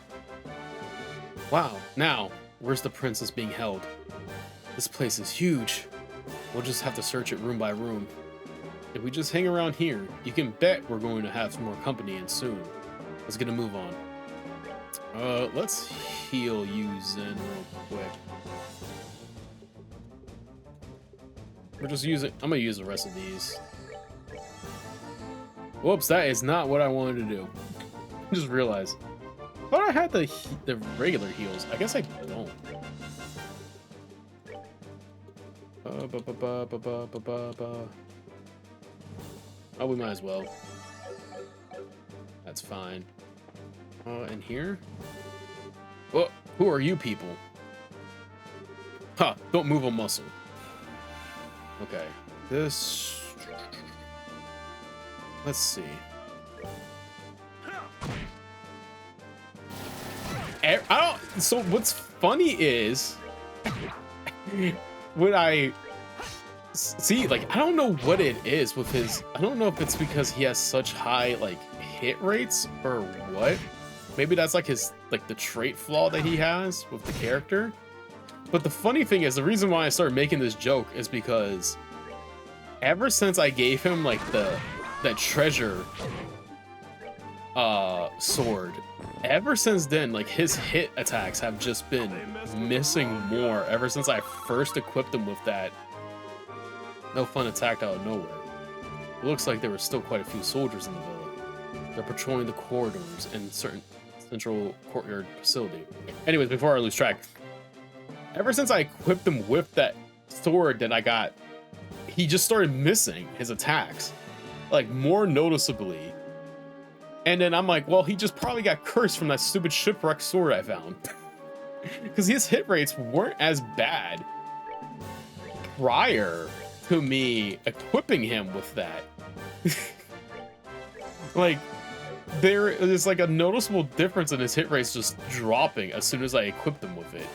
[SPEAKER 2] Wow. Now, where's the princess being held? This place is huge. We'll just have to search it room by room. If we just hang around here, you can bet we're going to have some more company and soon. Let's get a move on. Let's heal you, Zen, real quick. We're just using... I'm gonna use the rest of these. Whoops, that is not what I wanted to do. I just realized. I thought I had the regular heals. I guess I don't. Ba, ba, ba, ba, ba, ba, ba, ba. Oh, we might as well. That's fine. In here? Oh, who are you people? Ha! Don't move a muscle. Okay. This... Let's see. I don't... So what's funny is... when I... See, like, I don't know what it is with his... I don't know if it's because he has such high, like, hit rates or what. Maybe that's, like, his... Like, the trait flaw that he has with the character. But the funny thing is, the reason why I started making this joke is because... Ever since I gave him, like, that treasure... sword... Ever since then, like, his hit attacks have just been missing more ever since I first equipped him with that no fun attack out of nowhere. It looks like there were still quite a few soldiers in the village. They're patrolling the corridors and certain central courtyard facility. Anyways, before I lose track, ever since I equipped him with that sword that I got, he just started missing his attacks, like, more noticeably. And then I'm like, well, he just probably got cursed from that stupid shipwreck sword I found. Because his hit rates weren't as bad prior to me equipping him with that. Like, there is like a noticeable difference in his hit rates just dropping as soon as I equipped him with it.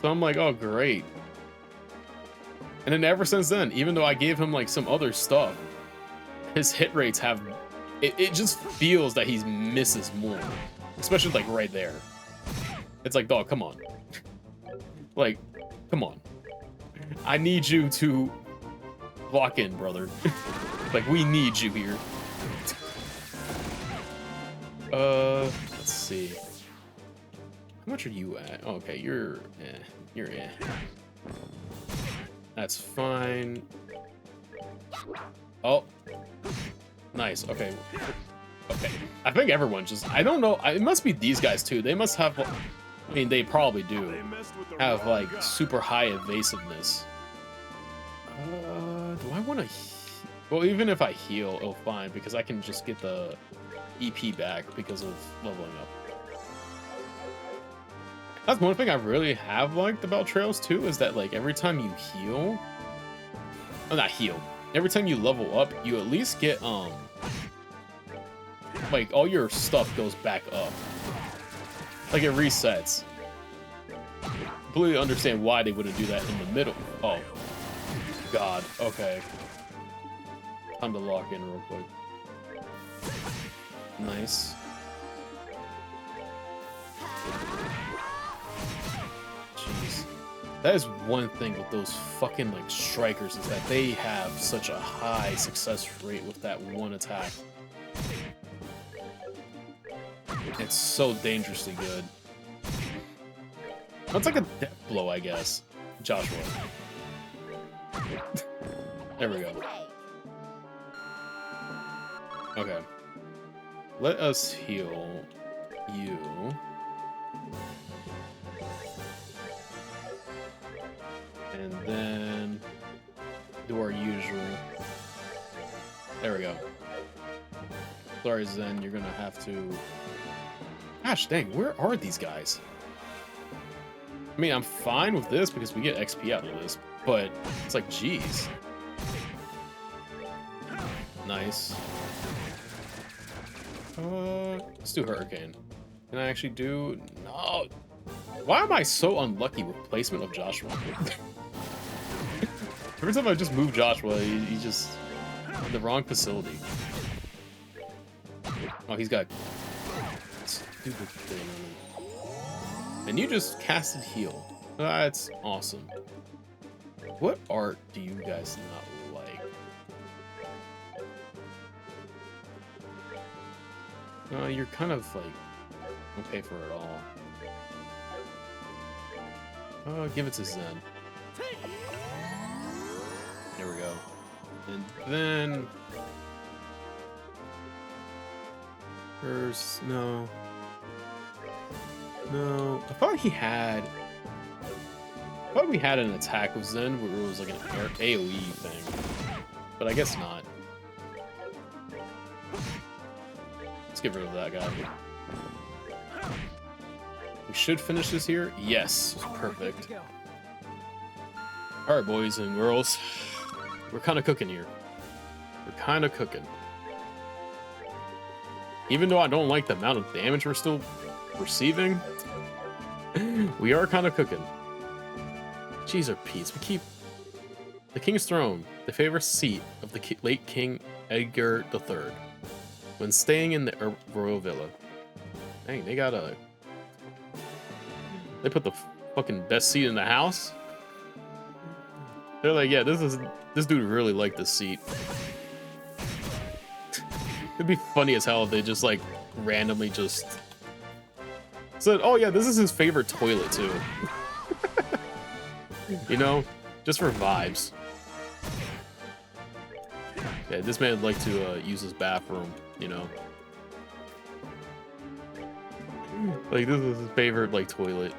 [SPEAKER 2] So I'm like, oh, great. And then ever since then, even though I gave him like some other stuff, his hit rates have... It just feels that he misses more, especially like right there. It's like, dog, come on. Like, come on. I need you to lock in, brother. Like, we need you here. Let's see. How much are you at? Oh, okay, you're That's fine. Oh. Nice, okay. Okay. I think everyone just... I don't know. It must be these guys, too. They must have... I mean, they probably do have, like, super high evasiveness. Do I want to... Well, even if I heal, it'll fine, because I can just get the EP back because of leveling up. That's one thing I really have liked about Trails, too, is that, like, every time you heal... Oh, not heal. Every time you level up, you at least get, like, all your stuff goes back up. Like, it resets. Completely understand why they wouldn't do that in the middle. Oh. God. Okay. Time to lock in real quick. Nice. Jeez. That is one thing with those fucking, like, strikers, is that they have such a high success rate with that one attack. It's so dangerously good. That's like a death blow, I guess. Joshua. There we go. Okay. Let us heal you. And then do our usual. There we go. Sorry, Zen, you're gonna have to... Gosh dang, where are these guys? I mean, I'm fine with this because we get XP out of this, but it's like, geez. Nice. Let's do Hurricane. Can I actually do... No. Why am I so unlucky with placement of Joshua? Every time I just move Joshua, he just... in the wrong facility. Oh, he's got... stupid thing on him. And you just casted heal. That's awesome. What art do you guys not like? You're kind of like okay for it all. Give it to Zen. There we go. And then first, no. No, I thought he had... Thought we had an attack with Zen where it was like an AoE thing, but I guess not. Let's get rid of that guy. We should finish this here. Yes, perfect. All right, boys and girls, we're kind of cooking here. We're kind of cooking. Even though I don't like the amount of damage we're still receiving, we are kind of cooking. Jeez, our Pete's. We keep the King's Throne, the favorite seat of the late King Edgar III, when staying in the royal villa. Dang, they got a. They put the fucking best seat in the house. They're like, yeah, this dude really liked this seat. It'd be funny as hell if they just like randomly just said, oh yeah, this is his favorite toilet too. You know, just for vibes. Yeah, this man would like to use his bathroom, you know. Like, this is his favorite, like, toilet.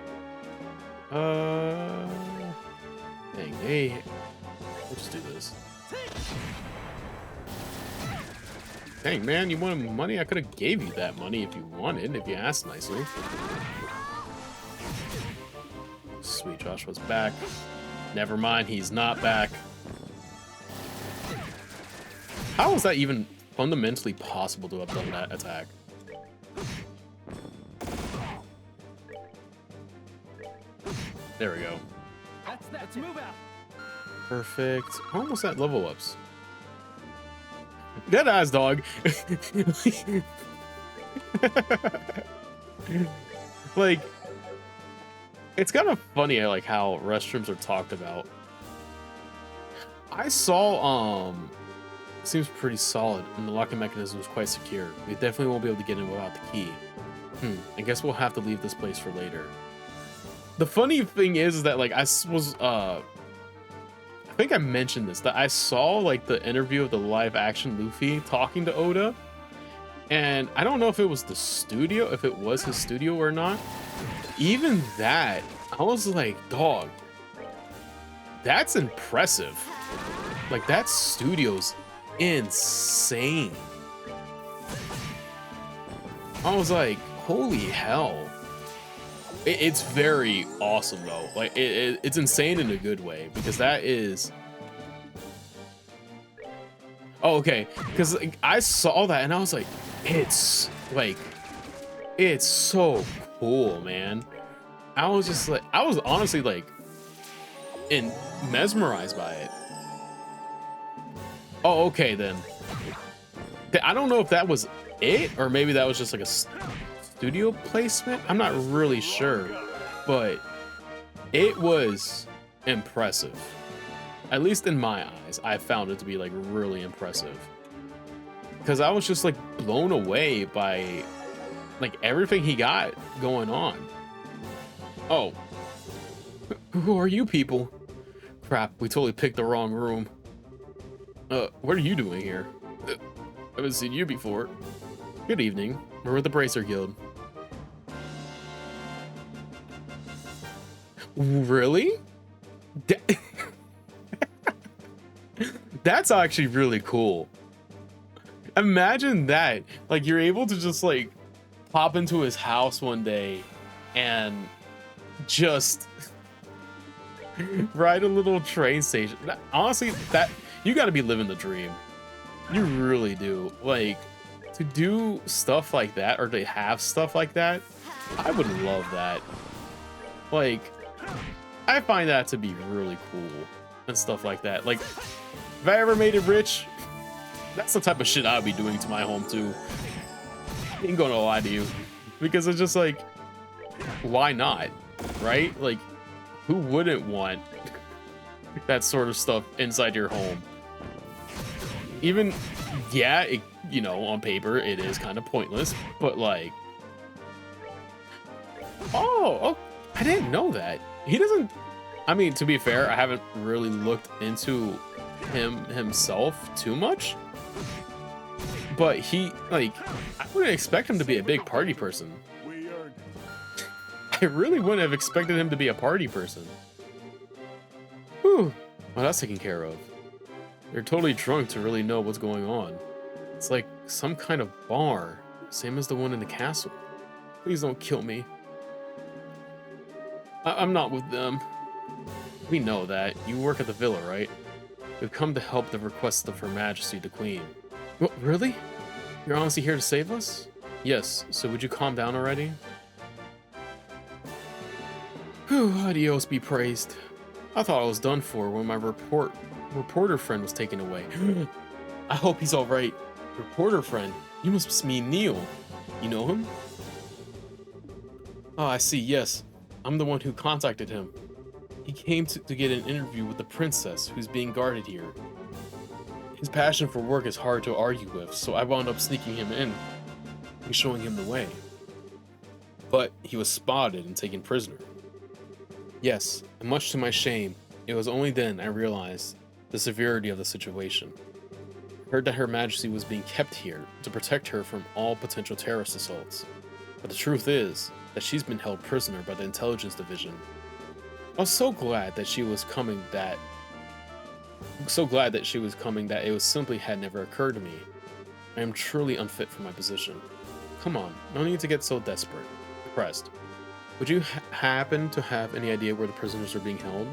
[SPEAKER 2] Dang, hey. Let's do this. Dang, man, you wanted money? I could have gave you that money if you wanted, if you asked nicely. Sweet, Joshua's back. Never mind, he's not back. How is that even fundamentally possible to have done that attack? There we go.
[SPEAKER 3] Let's move out.
[SPEAKER 2] Perfect. Almost at level ups. Dead eyes, dog. Like, it's kind of funny, like, how restrooms are talked about. I saw, seems pretty solid, and the locking mechanism was quite secure. We definitely won't be able to get in without the key. I guess we'll have to leave this place for later. The funny thing is that, like, I think I mentioned this, that I saw, like, the interview of the live action Luffy talking to Oda, and I don't know if it was the studio, if it was his studio or not. Even that, I was like, dog, that's impressive. Like, that studio's insane. I was like, holy hell. It's very awesome though. Like, it's insane in a good way, because that is. Oh, okay. Because like, I saw that and I was like, it's so cool, man. I was just like, I was honestly like, mesmerized by it. Oh, okay then. I don't know if that was it, or maybe that was just like a studio placement. I'm not really sure, but it was impressive. At least in my eyes, I found it to be like really impressive, because I was just like blown away by like everything he got going on. Oh, who are you people? Crap, we totally picked the wrong room. What are you doing here? I haven't seen you before. Good evening. We're with the Bracer Guild. Really? That's actually really cool. Imagine that. Like, you're able to just like pop into his house one day and just ride a little train station. Honestly, that you got to be living the dream. You really do. Like, to do stuff like that, or to have stuff like that, I would love that. Like, I find that to be really cool and stuff like that. Like, if I ever made it rich, that's the type of shit I'd be doing to my home too. I ain't gonna lie to you, because it's just like, why not, right? Like, who wouldn't want that sort of stuff inside your home? Even, yeah, it, you know, on paper it is kind of pointless, but like, oh, I didn't know that. He doesn't, I mean, to be fair, I haven't really looked into himself too much, but he, like, I wouldn't expect him to be a big party person. I really wouldn't have expected him to be a party person. Whew. Well, that's taken care of. They're totally drunk to really know what's going on. It's like some kind of bar, same as the one in the castle. Please don't kill me. I'm not with them. We know that. You work at the villa, right? We've come to help the request of Her Majesty the Queen. What, really? You're honestly here to save us? Yes, so would you calm down already? Whew, adios be praised. I thought I was done for when my reporter friend was taken away. I hope he's alright. Reporter friend? You must mean Neil. You know him? Oh, I see, yes. I'm the one who contacted him. He came to get an interview with the princess who's being guarded here. His passion for work is hard to argue with, so I wound up sneaking him in and showing him the way. But he was spotted and taken prisoner. Yes, and much to my shame, it was only then I realized the severity of the situation. I heard that Her Majesty was being kept here to protect her from all potential terrorist assaults. But the truth is that she's been held prisoner by the intelligence division. I was so glad that she was coming that it was simply had never occurred to me. I am truly unfit for my position. Come on, no need to get so depressed. Would you happen to have any idea where the prisoners are being held?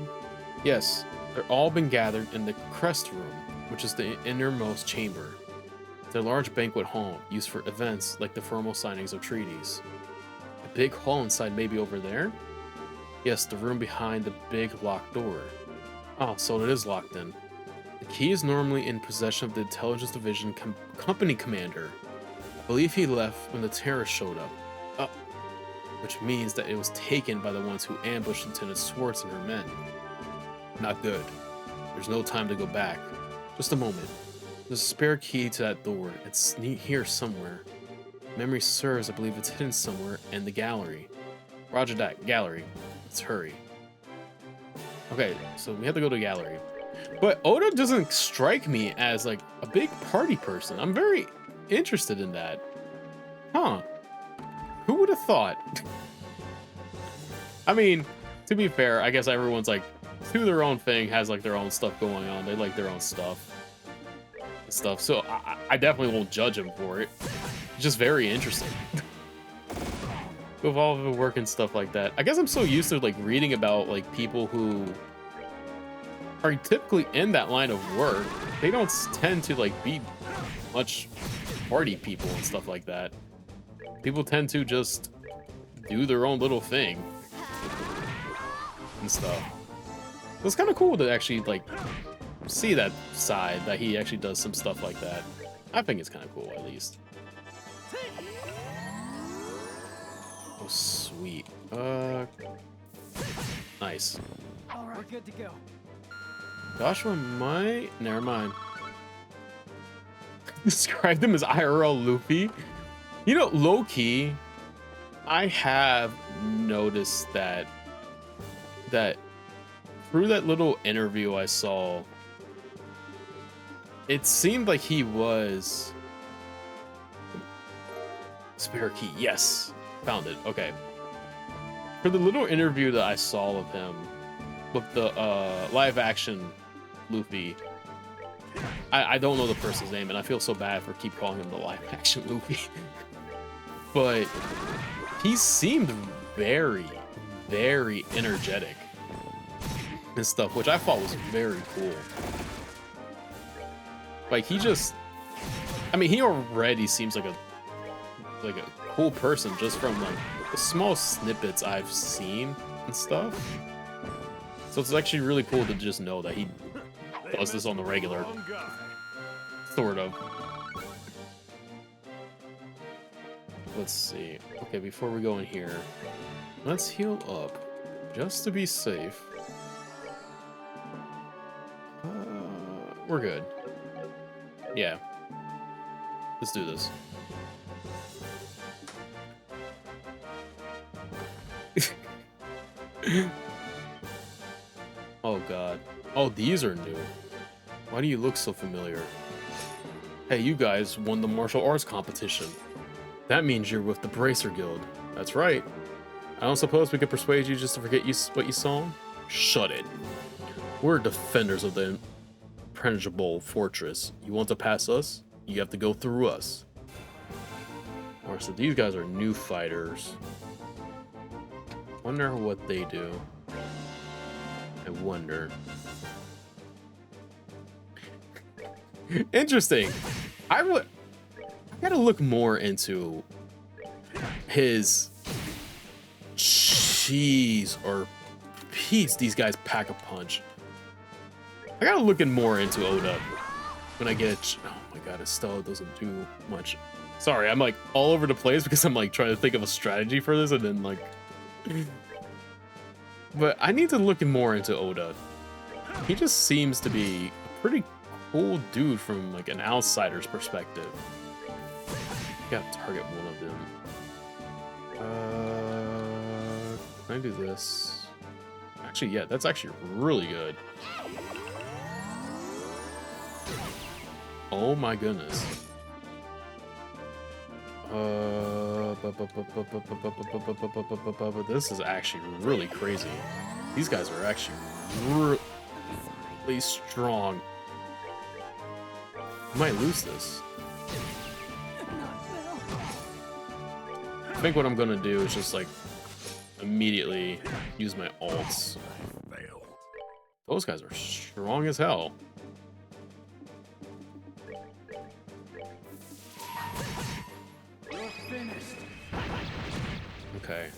[SPEAKER 2] Yes, they're all been gathered in the crest room, which is the innermost chamber. It's a large banquet hall used for events like the formal signings of treaties. A big hall inside maybe over there? Yes, the room behind the big locked door. Oh, so it is locked in. The key is normally in possession of the intelligence division company commander. I believe he left when the terrorists showed up. Which means that it was taken by the ones who ambushed Lieutenant Swartz and her men. Not good. There's no time to go back. Just a moment. There's a spare key to that door. It's here somewhere. Memory serves, I believe it's hidden somewhere in the gallery. Roger that, gallery. Let's hurry. Okay, so we have to go to the gallery. But Oda doesn't strike me as like a big party person. I'm very interested in that. Huh. Who would have thought? I mean, to be fair, I guess everyone's like to their own thing, has like their own stuff going on. They like their own stuff. So I definitely won't judge him for it. It's just very interesting. With all of the work and stuff like that. I guess I'm so used to like reading about like people who are typically in that line of work. They don't tend to like be much party people and stuff like that. People tend to just do their own little thing and stuff. So it's kind of cool to actually like see that side, that he actually does some stuff like that. I think it's kind of cool, at least. Oh, sweet. Nice.
[SPEAKER 3] All right, we're good to go.
[SPEAKER 2] Joshua might... Never mind. Describe them as IRL Luffy. You know, low-key, I have noticed that through that little interview I saw, it seemed like he was... Spare key, yes. Found it, okay. For the little interview that I saw of him with the live-action Luffy, I don't know the person's name, and I feel so bad for keep calling him the live-action Luffy. But he seemed very, very energetic and stuff, which I thought was very cool. Like, he just... I mean, he already seems like a cool person just from, like, the small snippets I've seen and stuff. So it's actually really cool to just know that he does this on the regular. Sort of. Let's see. Okay, before we go in here, let's heal up, just to be safe. We're good. Yeah. Let's do this. Oh god. Oh, these are new. Why do you look so familiar? Hey, you guys won the martial arts competition. That means you're with the Bracer Guild. That's right. I don't suppose we could persuade you just to forget what you saw? Shut it. We're defenders of the impenetrable fortress. You want to pass us? You have to go through us. Alright, so these guys are new fighters. Wonder what they do. I wonder. Interesting. I gotta look more into his cheese or Pete's. These guys pack a punch. I gotta look in more into Oda when I get it. Oh my god, Estelle doesn't do much. Sorry, I'm like all over the place because I'm like trying to think of a strategy for this and then like. But I need to look more into Oda. He just seems to be a pretty cool dude from like an outsider's perspective. Gotta target one of them. Can I do this? Actually, yeah, that's actually really good. Oh my goodness. This is actually really crazy. These guys are actually really strong. I might lose this. I think what I'm gonna do is just like immediately use my ults. Those guys are strong as hell. Okay.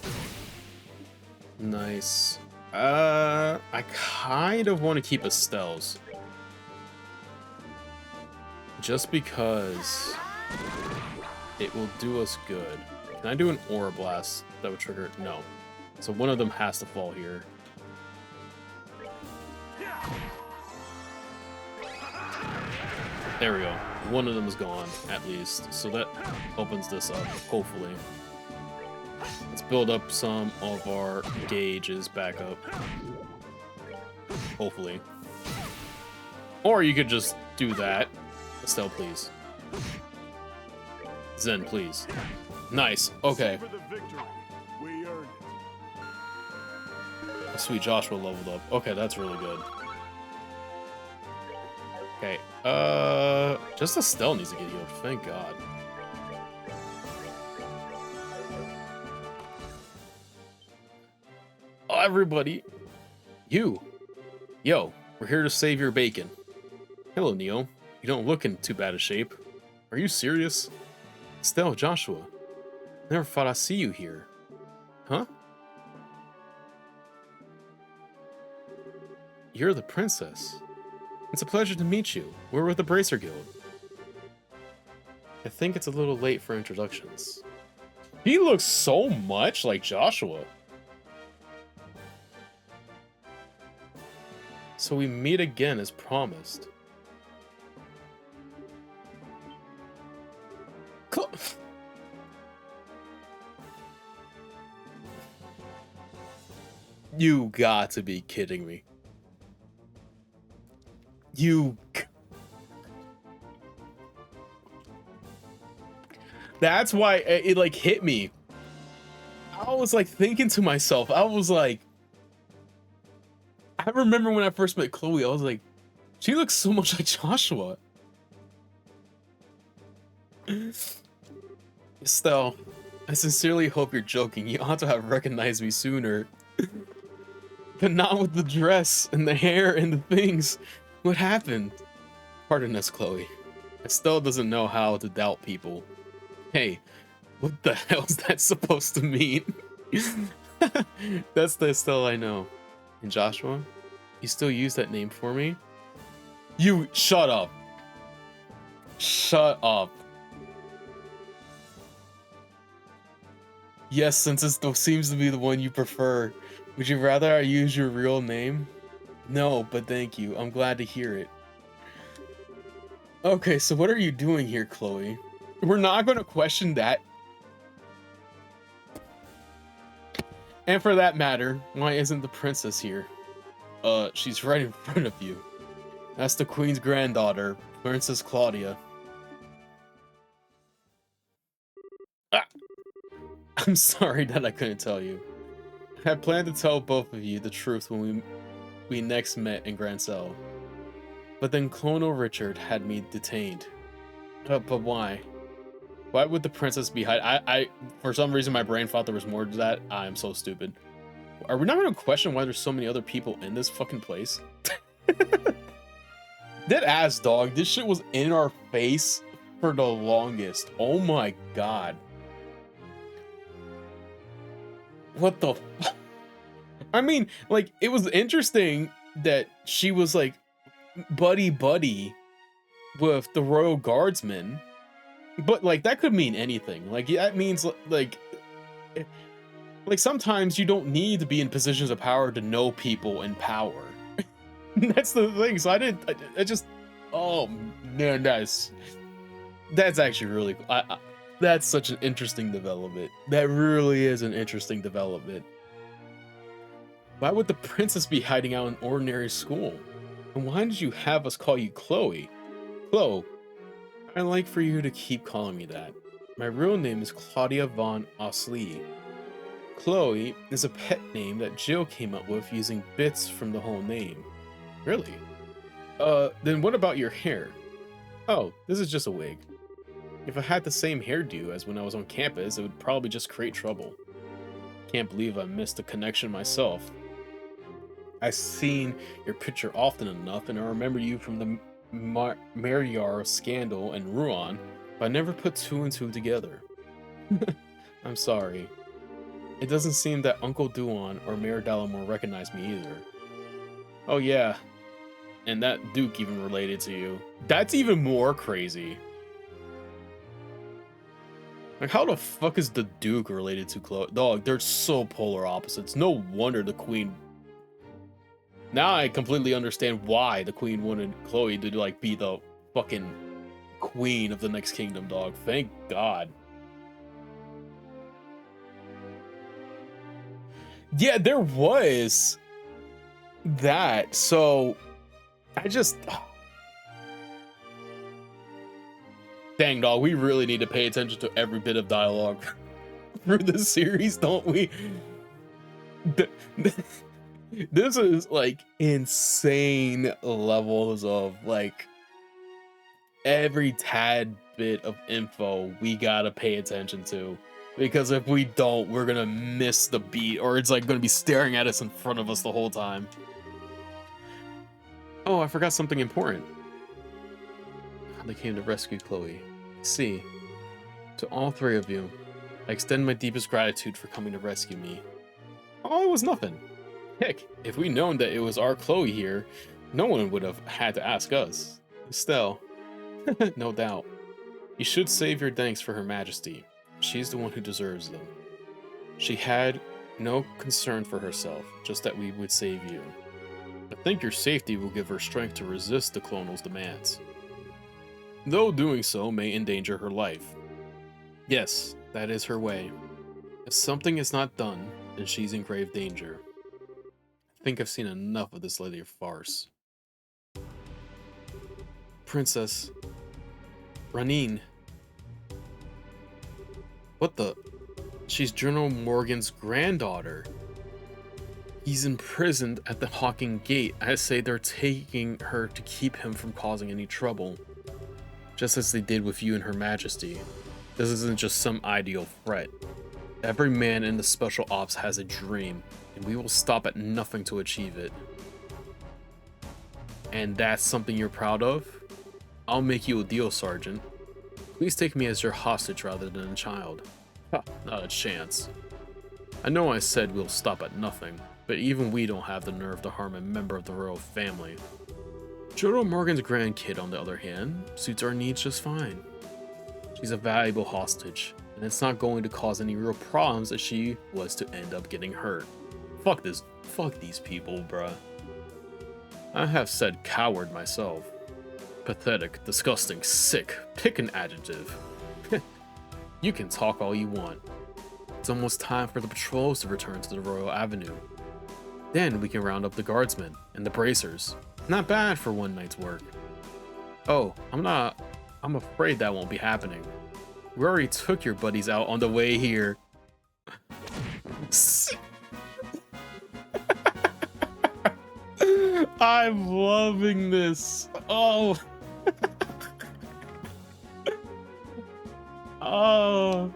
[SPEAKER 2] Nice. I kind of want to keep Estelle's. Just because it will do us good. Can I do an Aura Blast that would trigger? No. So one of them has to fall here. There we go. One of them is gone, at least. So that opens this up, hopefully. Let's build up some of our gauges back up. Hopefully. Or you could just do that. Estelle, please. Zen, please. Nice. Okay. Sweet, Joshua leveled up. Okay, that's really good. Okay. Just Estelle needs to get healed. Thank God. Oh, everybody. You. Yo, we're here to save your bacon. Hello, Neo. You don't look in too bad a shape. Are you serious? Estelle, Joshua. Never thought I'd see you here. Huh? You're the princess. It's a pleasure to meet you. We're with the Bracer Guild. I think it's a little late for introductions. He looks so much like Joshua. So we meet again as promised. You got to be kidding me. That's why it like hit me. I was like thinking to myself, I was like, I remember when I first met Chloe, I was like, she looks so much like Joshua. Estelle, I sincerely hope you're joking. You ought to have recognized me sooner. But not with the dress and the hair and the things. What happened? Pardon us, Chloe. Estelle doesn't know how to doubt people. Hey, what the hell is that supposed to mean? That's the Estelle I know. And Joshua, you still use that name for me? You shut up. Shut up. Yes, since it seems to be the one you prefer. Would you rather I use your real name? No, but thank you. I'm glad to hear it. Okay, so what are you doing here, Chloe? We're not going to question that. And for that matter, why isn't the princess here? She's right in front of you. That's the queen's granddaughter, Princess Claudia. Ah! I'm sorry that I couldn't tell you. I planned to tell both of you the truth when we next met in Grand Cell. But then Colonel Richard had me detained. But why? Why would the princess be I for some reason my brain thought there was more to that. I am so stupid. Are we not gonna question why there's so many other people in this fucking place? Dead ass, dog. This shit was in our face for the longest. Oh my god. What the fuck? I mean, like, it was interesting that she was like buddy with the royal guardsmen, but like that could mean anything. Like that means like sometimes you don't need to be in positions of power to know people in power. That's the thing. So I just, oh man, that's actually really cool. That's such an interesting development. That really is an interesting development. Why would the princess be hiding out in ordinary school? And why did you have us call you Chloe? Chloe, I'd like for you to keep calling me that. My real name is Claudia von Oslee. Chloe is a pet name that Jill came up with using bits from the whole name. Really? Then what about your hair? Oh, this is just a wig. If I had the same hairdo as when I was on campus, it would probably just create trouble. Can't believe I missed the connection myself. I've seen your picture often enough, and I remember you from the Mariar scandal and Ruan, but I never put two and two together. I'm sorry. It doesn't seem that Uncle Duan or Mayor Dalamore recognize me either. Oh yeah, and that Duke even related to you. That's even more crazy. Like, how the fuck is the Duke related to Chloe? Dog, they're so polar opposites. No wonder the Queen... Now I completely understand why the Queen wanted Chloe to, like, be the fucking queen of the next kingdom, dog. Thank God. Yeah, there was that. So, I just... Dang, dog, we really need to pay attention to every bit of dialogue through this series, don't we? This is, like, insane levels of, like, every tad bit of info we gotta pay attention to. Because if we don't, we're gonna miss the beat, or it's, like, gonna be staring at us in front of us the whole time. Oh, I forgot something important. They came to rescue Chloe. See, to all three of you, I extend my deepest gratitude for coming to rescue me. Oh, it was nothing. Heck, if we'd known that it was our Chloe here, no one would have had to ask us. Still, no doubt. You should save your thanks for Her Majesty. She's the one who deserves them. She had no concern for herself, just that we would save you. I think your safety will give her strength to resist the Colonel's demands. Though doing so may endanger her life. Yes, that is her way. If something is not done, then she's in grave danger. I think I've seen enough of this lady of farce. Princess Ranine. What the? She's General Morgan's granddaughter. He's imprisoned at the Hawking Gate. I say they're taking her to keep him from causing any trouble. Just as they did with you and Her Majesty. This isn't just some ideal threat. Every man in the Special Ops has a dream, and we will stop at nothing to achieve it. And that's something you're proud of? I'll make you a deal, Sergeant. Please take me as your hostage rather than a child. Huh, not a chance. I know I said we'll stop at nothing, but even we don't have the nerve to harm a member of the royal family. General Morgan's grandkid, on the other hand, suits our needs just fine. She's a valuable hostage, and it's not going to cause any real problems if she was to end up getting hurt. Fuck these people, bruh. I have said coward myself. Pathetic, disgusting, sick, pick an adjective. You can talk all you want. It's almost time for the patrols to return to the Royal Avenue. Then we can round up the guardsmen and the bracers. Not bad for one night's work. Oh, I'm afraid that won't be happening. We already took your buddies out on the way here.
[SPEAKER 1] I'm loving this. Oh. Oh.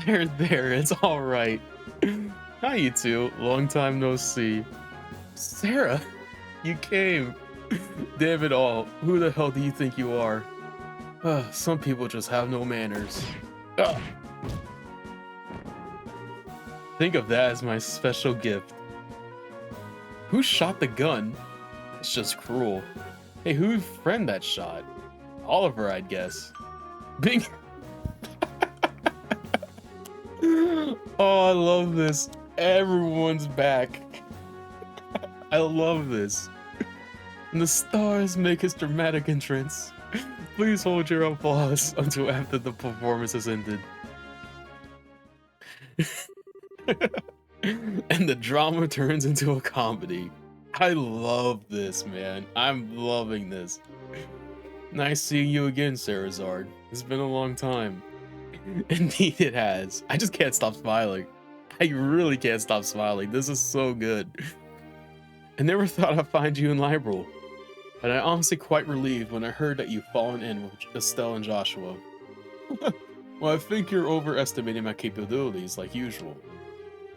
[SPEAKER 1] There, it's all right. Hi, you two. Long time no see. Sarah, you came. Damn it all. Who the hell do you think you are? Some people just have no manners. Ugh. Think of that as my special gift. Who shot the gun? It's just cruel. Hey, who's friend that shot? Oliver, I'd guess. Bing. Oh, I love this. Everyone's back. I love this. And the stars make his dramatic entrance. Please hold your applause until after the performance has ended. And the drama turns into a comedy. I love this, man. I'm loving this. Nice seeing you again, Sarazard. It's been a long time. Indeed it has. I just can't stop smiling. I really can't stop smiling. This is so good. I never thought I'd find you in Liberal, but I honestly quite relieved when I heard that you've fallen in with Estelle and Joshua. Well, I think you're overestimating my capabilities like usual.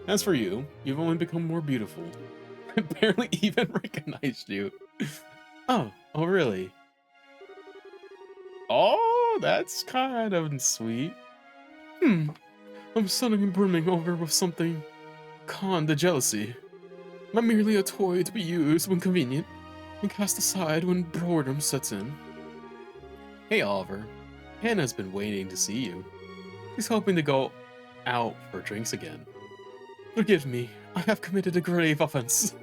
[SPEAKER 1] As for you, you've only become more beautiful. I barely even recognized you. Oh really? Oh, that's kind of sweet. I'm suddenly brimming over with something. The jealousy. Not merely a toy to be used when convenient, and cast aside when boredom sets in. Hey Oliver, Hannah's been waiting to see you. She's hoping to go out for drinks again. Forgive me, I have committed a grave offense.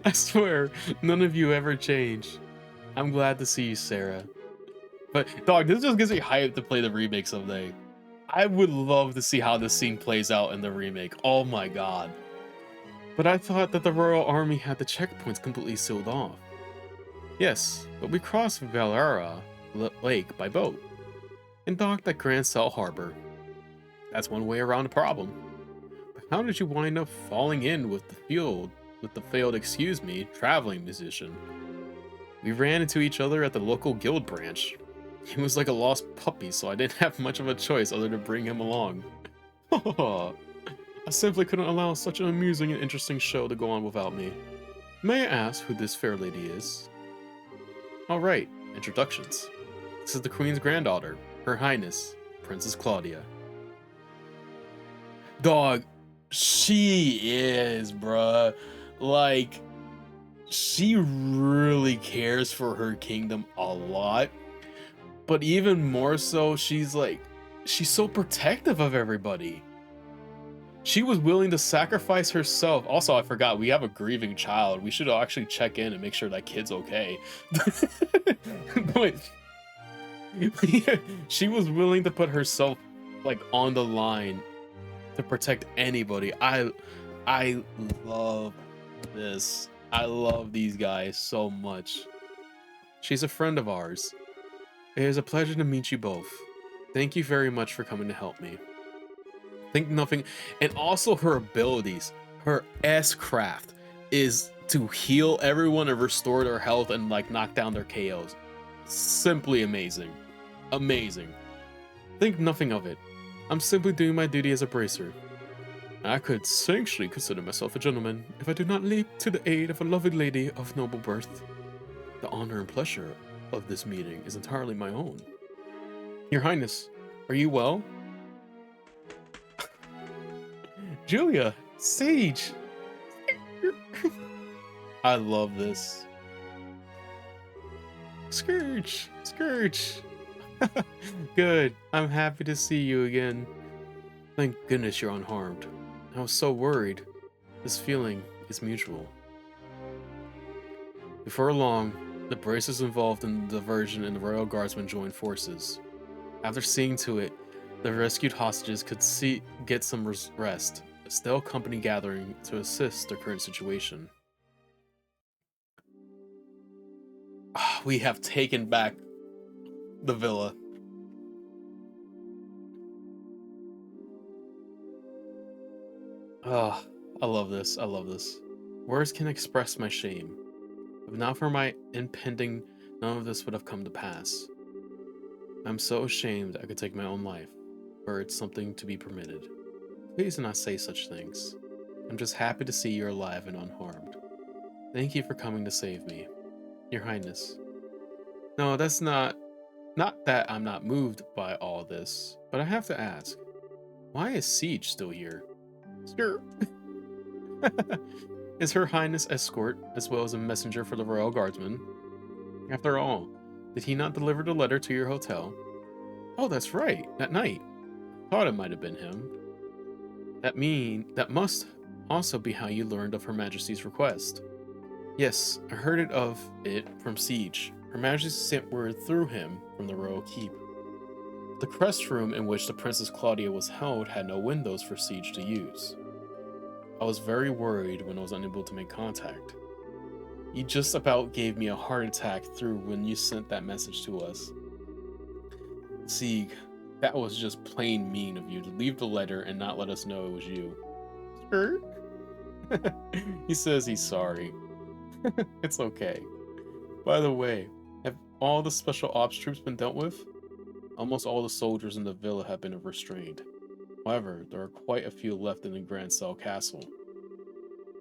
[SPEAKER 1] I swear, none of you ever change. I'm glad to see you, Sarah. But dog, this just gives me hype to play the remake someday. I would love to see how this scene plays out in the remake. Oh my god. But I thought that the Royal Army had the checkpoints completely sealed off. Yes, but we crossed Valera Lake by boat and docked at Grand Cell Harbor. That's one way around the problem. But how did you wind up falling in with the failed, excuse me, traveling musician? We ran into each other at the local guild branch. He was like a lost puppy, so I didn't have much of a choice other than to bring him along. I simply couldn't allow such an amusing and interesting show to go on without me. May I ask who this fair lady is? Alright, introductions. This is the Queen's granddaughter, Her Highness, Princess Claudia. Dog, she is, bruh. Like, she really cares for her kingdom a lot. But even more so, she's so protective of everybody. She was willing to sacrifice herself. Also, I forgot, we have a grieving child. We should actually check in and make sure that kid's okay. But she was willing to put herself like on the line to protect anybody. I love this. I love these guys so much. She's a friend of ours. It is a pleasure to meet you both. Thank you very much for coming to help me. Think nothing, and also her abilities, her S-craft is to heal everyone and restore their health and like knock down their KOs. Simply amazing. Amazing. Think nothing of it. I'm simply doing my duty as a bracer. I could sanctually consider myself a gentleman if I do not leap to the aid of a lovely lady of noble birth. The honor and pleasure of this meeting is entirely my own. Your Highness, are you well? Julia, Sage. I love this. Scourge. Good. I'm happy to see you again. Thank goodness you're unharmed. I was so worried. This feeling is mutual. Before long, the bracers involved in the diversion and the Royal Guardsmen joined forces. After seeing to it, the rescued hostages could get some rest. A stealth company gathering to assist the current situation. We have taken back the villa.
[SPEAKER 2] Ah, I love this. I love this. Words can express my shame. If not for my impending, none of this would have come to pass. I'm so ashamed I could take my own life, were it something to be permitted. Please do not say such things. I'm just happy to see you're alive and unharmed. Thank you for coming to save me, Your Highness. No, that's not that I'm not moved by all this, but I have to ask, why is Siege still here? Sure. Is Her Highness escort as well as a messenger for the Royal Guardsmen? After all, did he not deliver the letter to your hotel? Oh, that's right, that night. Thought it might have been him. That must also be how you learned of Her Majesty's request. Yes, I heard it from Siege. Her Majesty sent word through him from the royal keep. The crest room in which the Princess Claudia was held had no windows for Siege to use. I was very worried when I was unable to make contact. You just about gave me a heart attack through when you sent that message to us. Sieg, that was just plain mean of you to leave the letter and not let us know it was you. Sure. He says he's sorry. It's okay. By the way, have all the special ops troops been dealt with? Almost all the soldiers in the villa have been restrained. However, there are quite a few left in the Grand Cell Castle.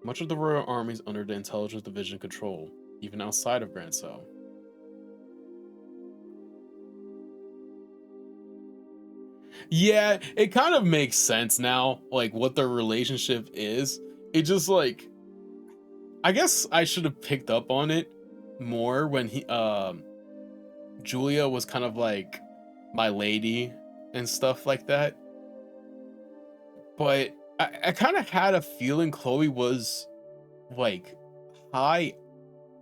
[SPEAKER 2] Much of the Royal Army is under the Intelligence Division control, even outside of Grand Cell. Yeah, it kind of makes sense now, like what their relationship is. It just like, I guess I should have picked up on it more when Julia was kind of like my lady and stuff like that. But I kind of had a feeling Chloe was like high,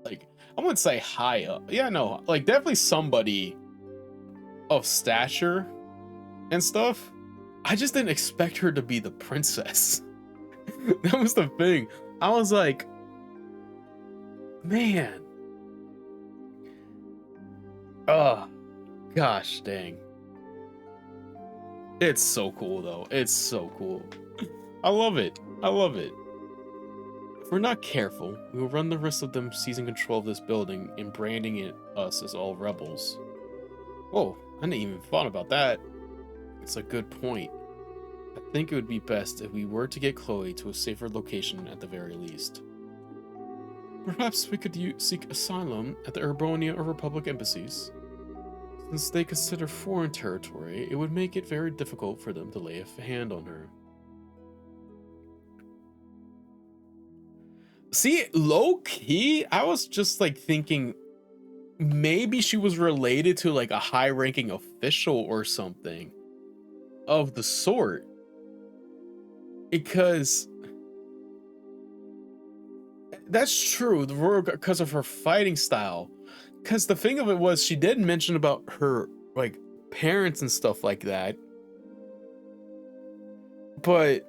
[SPEAKER 2] like I wouldn't say high up. Yeah, no, like definitely somebody of stature and stuff. I just didn't expect her to be the princess. That was the thing. I was like, man. Oh, gosh dang. It's so cool though. It's so cool. I love it. I love it. If we're not careful, we will run the risk of them seizing control of this building and branding us as all rebels. Whoa, I didn't even thought about that. It's a good point. I think it would be best if we were to get Chloe to a safer location at the very least. Perhaps we could seek asylum at the Urbonia or Republic embassies. Since they consider foreign territory, it would make it very difficult for them to lay a hand on her. See, low-key, I was just like thinking maybe she was related to like a high-ranking official or something of the sort. Because that's true, the royal, because of her fighting style. Because the thing of it was, she did mention about her like parents and stuff like that. But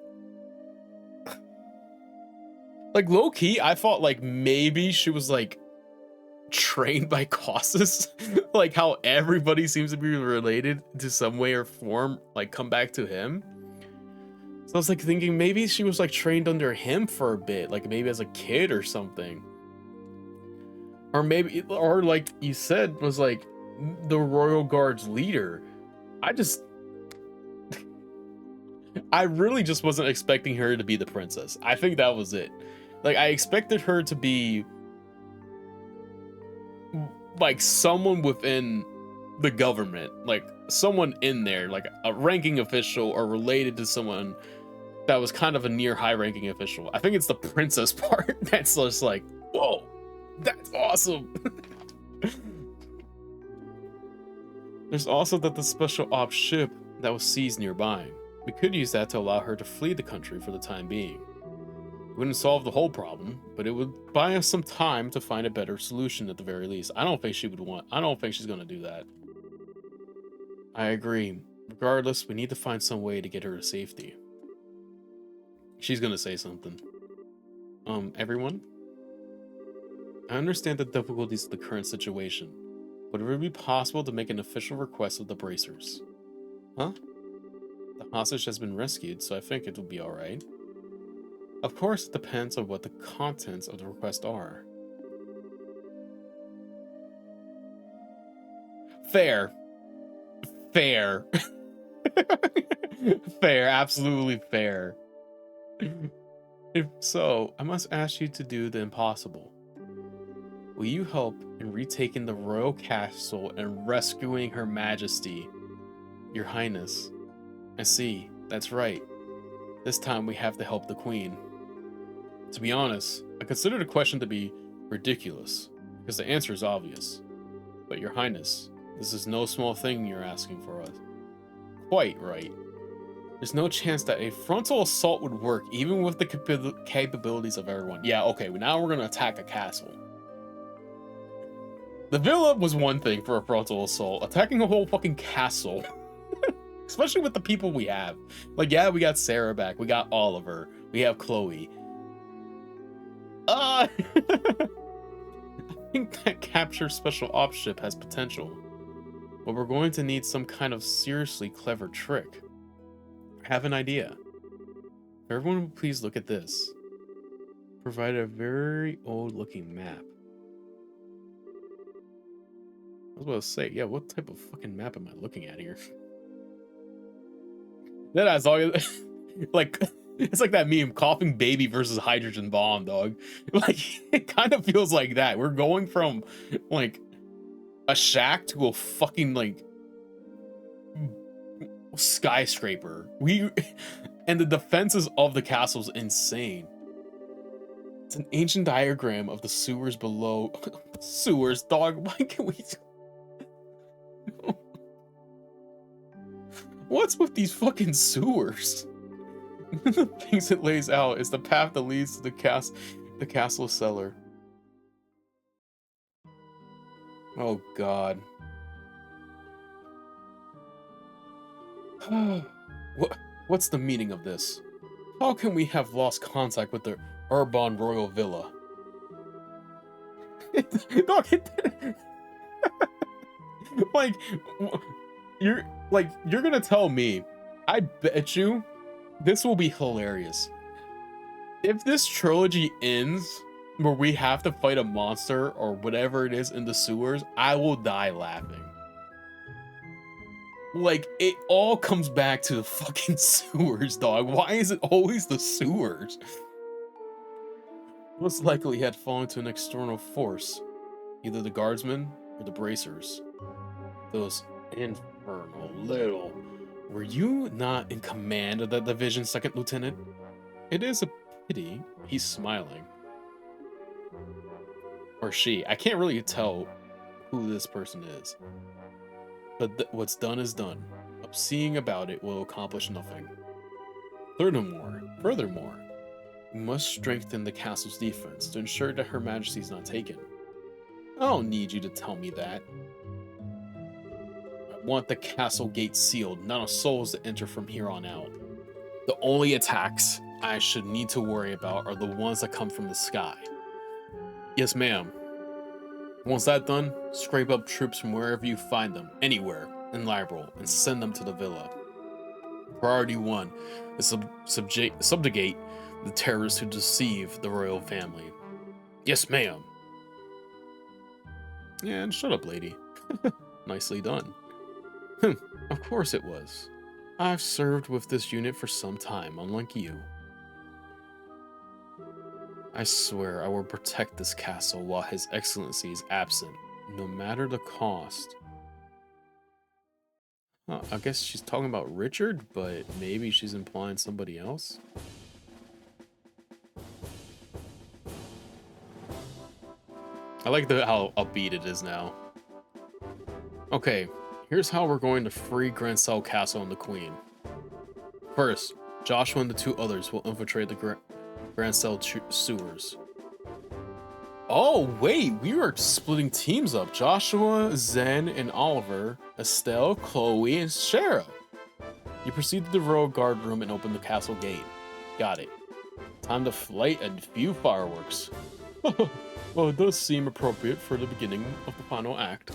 [SPEAKER 2] like low key, I thought like maybe she was like trained by Cossus, like how everybody seems to be related to some way or form, like come back to him. So I was like thinking maybe she was like trained under him for a bit, like maybe as a kid or something. Or maybe, or like you said, was like the Royal Guard's leader. I really just wasn't expecting her to be the princess. I think that was it. Like I expected her to be like someone within the government, like someone in there, like a ranking official or related to someone that was kind of a near high ranking official. I think it's the princess part that's just like, whoa, that's awesome. There's also the special ops ship that was seized nearby. We could use that to allow her to flee the country for the time being. It wouldn't solve the whole problem, but it would buy us some time to find a better solution at the very least. I don't think she's gonna do that. I agree. Regardless, we need to find some way to get her to safety. She's gonna say something. Everyone? I understand the difficulties of the current situation, but it would be possible to make an official request of the bracers. Huh? The hostage has been rescued, so I think it will be alright. Of course, it depends on what the contents of the request are. Fair. Fair. Fair, absolutely fair. If so, I must ask you to do the impossible. Will you help in retaking the royal castle and rescuing Her Majesty, Your Highness? I see, that's right. This time we have to help the Queen. To be honest, I consider the question to be ridiculous, because the answer is obvious. But Your Highness, this is no small thing you're asking for us. Quite right. There's no chance that a frontal assault would work even with the capabilities of everyone. Yeah, okay, now we're gonna attack a castle. The villa was one thing for a frontal assault. Attacking a whole fucking castle. Especially with the people we have. Like, yeah, we got Sarah back. We got Oliver. We have Chloe. I think that capture special ops ship has potential. But we're going to need some kind of seriously clever trick. I have an idea. Everyone will please look at this. Provide a very old looking map. I was about to say, yeah, what type of fucking map am I looking at here? That has all like it's like that meme, coughing baby versus hydrogen bomb, dog. Like it kind of feels like that. We're going from like a shack to a fucking like skyscraper. And the defenses of the castle is insane. It's an ancient diagram of the sewers below. Sewers, dog. Why can we? What's with these fucking sewers? The things it lays out is the path that leads to the castle cellar. Oh God. What's the meaning of this? How can we have lost contact with the Urban Royal Villa? Like, you're gonna tell me, I bet you this will be hilarious. If this trilogy ends where we have to fight a monster or whatever it is in the sewers, I will die laughing. Like, it all comes back to the fucking sewers, dog. Why is it always the sewers? Most likely he had fallen to an external force, either the guardsmen or the bracers. Those infernal little... Were you not in command of that division, Second Lieutenant? It is a pity he's smiling. Or she. I can't really tell who this person is. But what's done is done. Obscening about it will accomplish nothing. Furthermore, we must strengthen the castle's defense to ensure that Her Majesty is not taken. I don't need you to tell me that. I want the castle gate sealed, not a soul is to enter from here on out. The only attacks I should need to worry about are the ones that come from the sky. Yes, ma'am. Once that's done, scrape up troops from wherever you find them, anywhere in Liberal, and send them to the villa. Priority 1 is subjugate the terrorists who deceive the royal family. Yes, ma'am. Yeah, and shut up, lady. Nicely done. Of course it was. I've served with this unit for some time, unlike you. I swear I will protect this castle while His Excellency is absent, no matter the cost. Oh, I guess she's talking about Richard, but maybe she's implying somebody else? I like how upbeat it is now. Okay, here's how we're going to free Grancel Castle and the Queen. First, Joshua and the 2 others will infiltrate the Grancel sewers. Oh, wait, we are splitting teams up. Joshua, Zen, and Oliver, Estelle, Chloe, and Shara. You proceed to the royal guard room and open the castle gate. Got it. Time to light a few fireworks. Well, it does seem appropriate for the beginning of the final act.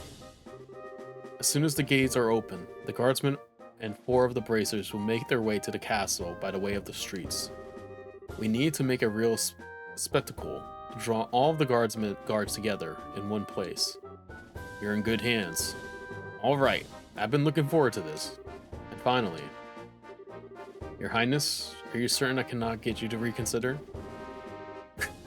[SPEAKER 2] As soon as the gates are open, the guardsmen and 4 of the bracers will make their way to the castle by the way of the streets. We need to make a real spectacle. Draw all of the guards together in one place. You're in good hands. All right, I've been looking forward to this. And finally, Your Highness, are you certain I cannot get you to reconsider?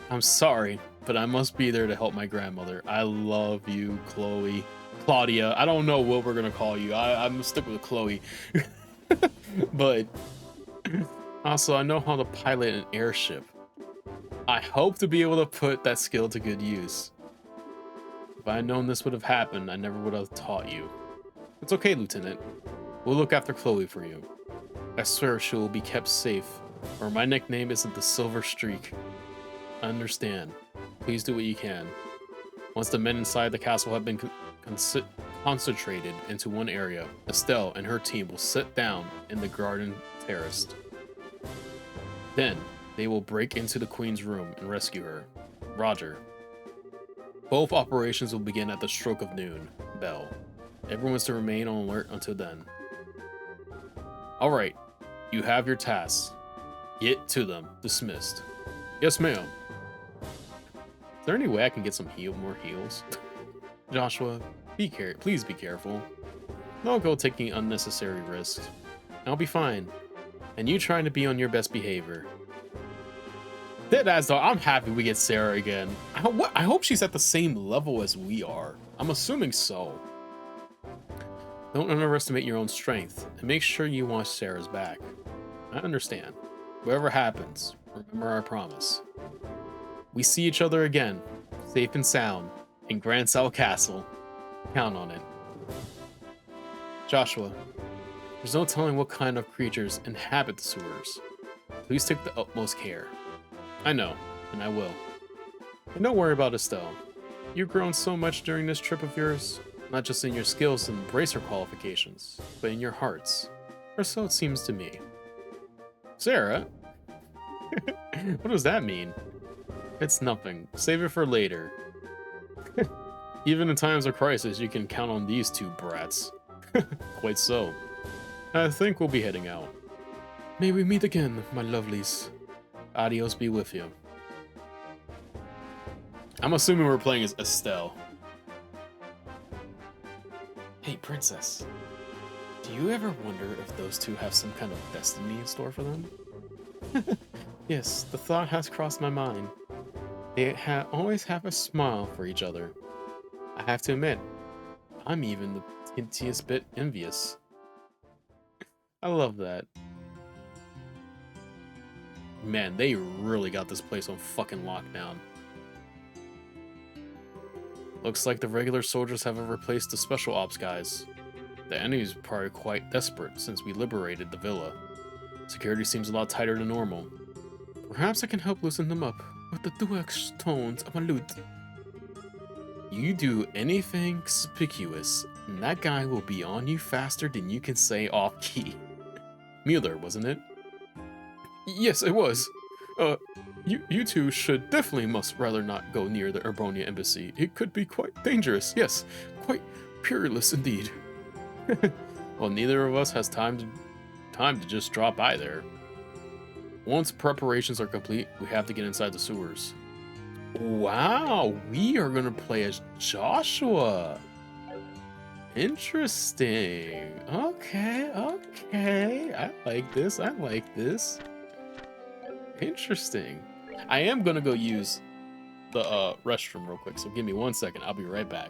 [SPEAKER 2] I'm sorry, but I must be there to help my grandmother. I love you, Chloe. Claudia, I don't know what we're gonna call you. I'm stuck with Chloe. But also, I know how to pilot an airship. I hope to be able to put that skill to good use. If I had known this would have happened, I never would have taught you. It's okay, Lieutenant. We'll look after Chloe for you. I swear she will be kept safe, or my nickname isn't the Silver Streak. I understand. Please do what you can. Once the men inside the castle have been concentrated into one area, Estelle and her team will sit down in the garden terrace. Then, they will break into the Queen's room and rescue her. Roger. Both operations will begin at the stroke of noon. Bell. Everyone's to remain on alert until then. Alright, you have your tasks. Get to them. Dismissed. Yes, ma'am. Is there any way I can get some more heals? Joshua, please be careful. Don't go taking unnecessary risks. I'll be fine. And you trying to be on your best behavior. Deadass though, I'm happy we get Sarah again. I hope she's at the same level as we are. I'm assuming so. Don't underestimate your own strength, and make sure you watch Sarah's back. I understand. Whatever happens, remember our promise. We see each other again, safe and sound, in Grand South Castle. Count on it. Joshua, there's no telling what kind of creatures inhabit the sewers. Please take the utmost care. I know, and I will. And don't worry about Estelle. You've grown so much during this trip of yours, not just in your skills and bracer qualifications, but in your hearts. Or so it seems to me. Sarah? What does that mean? It's nothing. Save it for later. Even in times of crisis, you can count on these two brats. Quite so. I think we'll be heading out. May we meet again, my lovelies. Adios be with you. I'm assuming we're playing as Estelle. Hey, princess. Do you ever wonder if those two have some kind of destiny in store for them? Yes, the thought has crossed my mind. They always have a smile for each other. I have to admit, I'm even the tintiest bit envious. I love that. Man, they really got this place on fucking lockdown. Looks like the regular soldiers haven't replaced the special ops guys. The enemy's probably quite desperate since we liberated the villa. Security seems a lot tighter than normal. Perhaps I can help loosen them up with the dual tones of my lute. You do anything conspicuous, and that guy will be on you faster than you can say off-key. Mueller, wasn't it? Yes, it was. You two should definitely must rather not go near the Urbonia embassy. It could be quite dangerous. Yes, quite peerless indeed. Well, neither of us has time to just drop by there. Once preparations are complete, we have to get inside the sewers. Wow, we are gonna play as Joshua. Interesting. Okay. I like this. Interesting. I am gonna go use the restroom real quick, so give me 1 second. I'll be right back.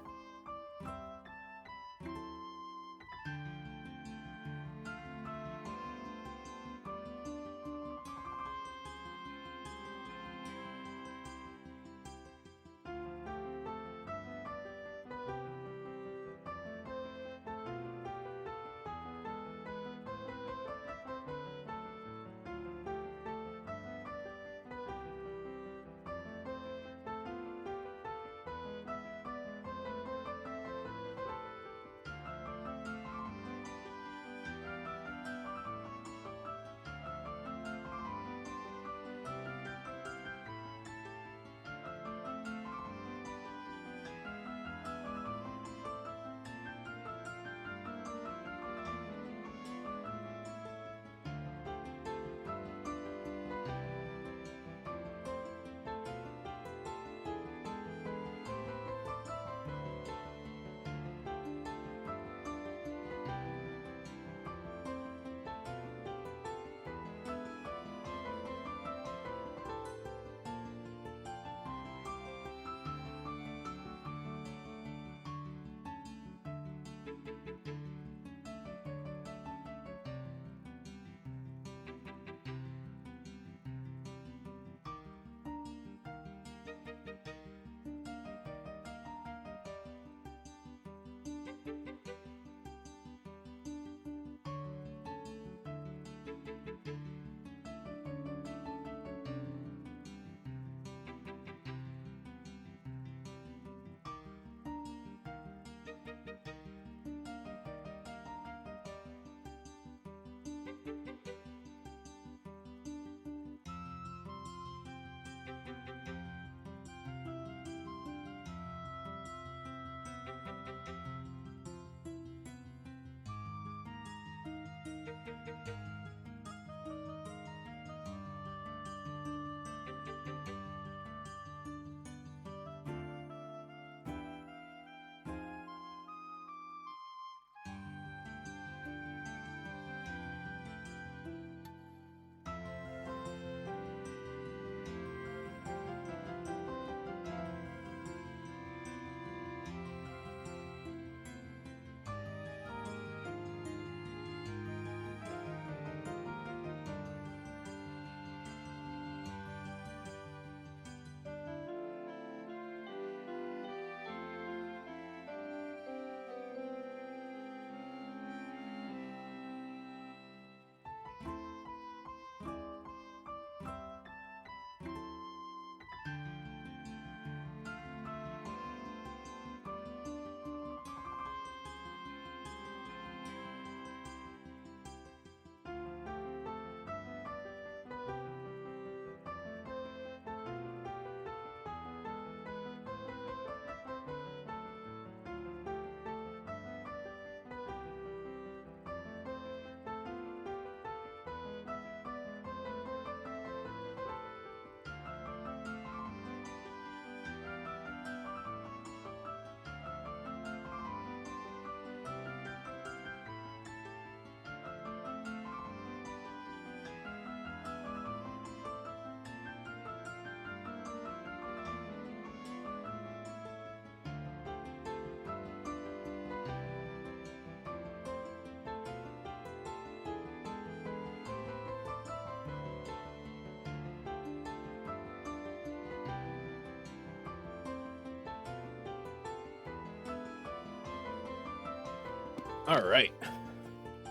[SPEAKER 2] All right.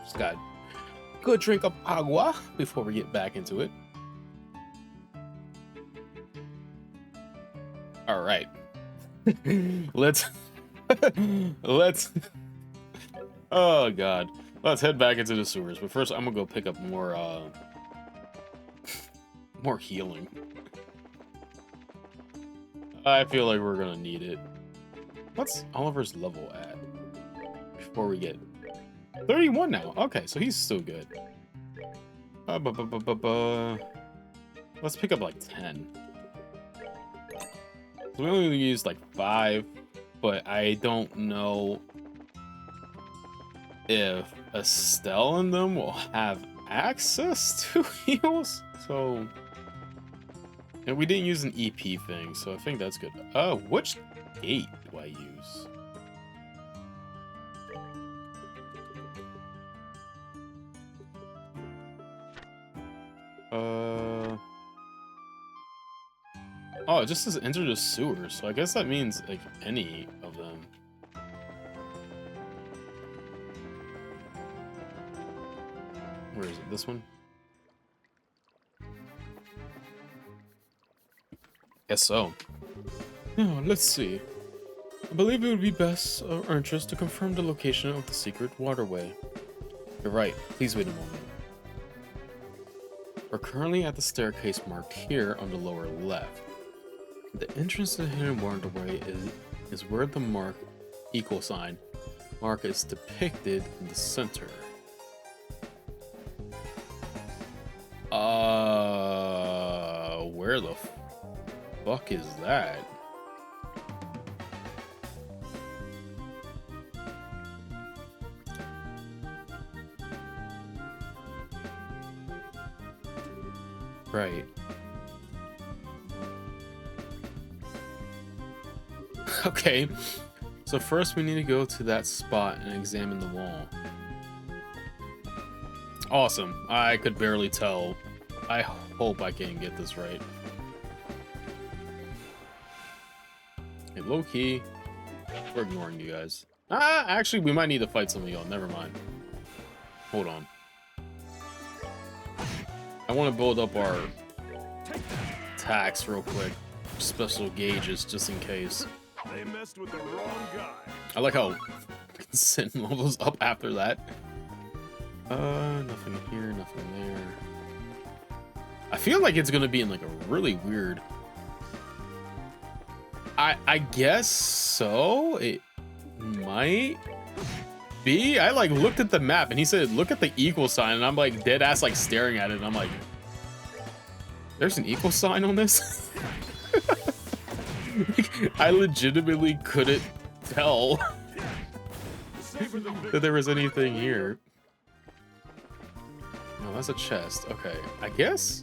[SPEAKER 2] Just got a good drink of agua before we get back into it. All right. let's oh god, let's head back into the sewers. But first, I'm gonna go pick up more more healing. I feel like we're gonna need it. What's Oliver's level at? Before we get 31 now. Okay, so he's still good. Let's pick up like 10. So we only used like 5, but I don't know if Estelle and them will have access to heals. So, and we didn't use an EP thing, so I think that's good. Which gate do I use? Oh, it just says enter the sewer, so I guess that means like any of them. Where is it? This one? Guess so. Now, let's see. I believe it would be best of our interest to confirm the location of the secret waterway. You're right. Please wait a moment. We're currently at the staircase marked here on the lower left. The entrance to the hidden waterway is where the mark is depicted in the center. Where the fuck is that? Right. Okay. So first we need to go to that spot and examine the wall. Awesome. I could barely tell. I hope I can get this right. Hey, low key, we're ignoring you guys. Actually, we might need to fight some of y'all. Never mind. Hold on. I want to build up our attacks real quick. Special gauges, just in case.
[SPEAKER 3] They messed with the wrong guy.
[SPEAKER 2] I like how we can send levels up after that. Nothing here, nothing there. I feel like it's gonna be in like a really weird. I guess so. It might be. I like looked at the map and he said, "Look at the equal sign," and I'm like dead ass like staring at it. And I'm like, "There's an equal sign on this." I legitimately couldn't tell that there was anything here. No, that's a chest. Okay, I guess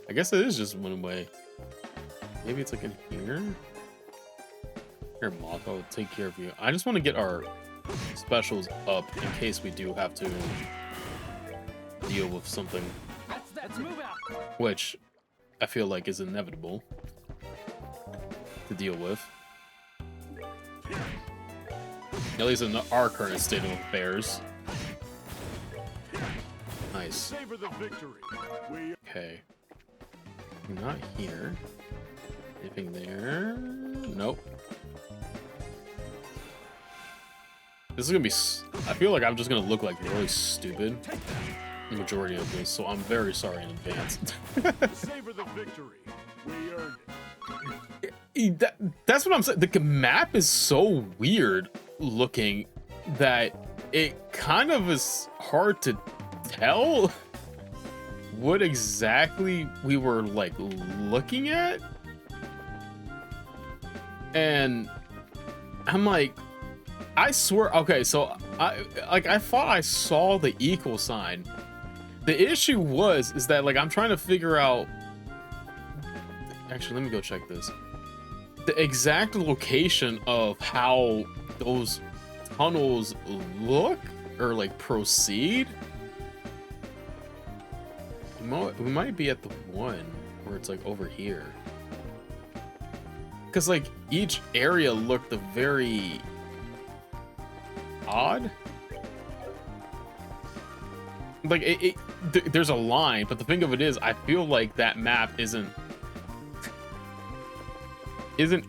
[SPEAKER 2] it is just one way. Maybe it's like in here. Here, Moth, I'll take care of you. I just want to get our specials up in case we do have to deal with something.
[SPEAKER 3] Let's move out.
[SPEAKER 2] Which I feel like is inevitable to deal with. At least in our current state of affairs. Nice.
[SPEAKER 3] Savor the victory.
[SPEAKER 2] Okay. Not here. Anything there? Nope. This is gonna be. I feel like I'm just gonna look like really stupid the majority of this, so I'm very sorry in advance.
[SPEAKER 3] Savor the victory. We earned
[SPEAKER 2] That's what I'm saying. The map is so weird looking that it kind of is hard to tell what exactly we were like looking at. And I'm like, I swear, okay, so I thought I saw the equal sign. The issue is that like I'm trying to figure out. Actually, let me go check this. The exact location of how those tunnels look or like proceed. We might be at the one where it's like over here. Because like each area looked very
[SPEAKER 1] odd. Like there's a line, but the thing of it is, I feel like that map isn't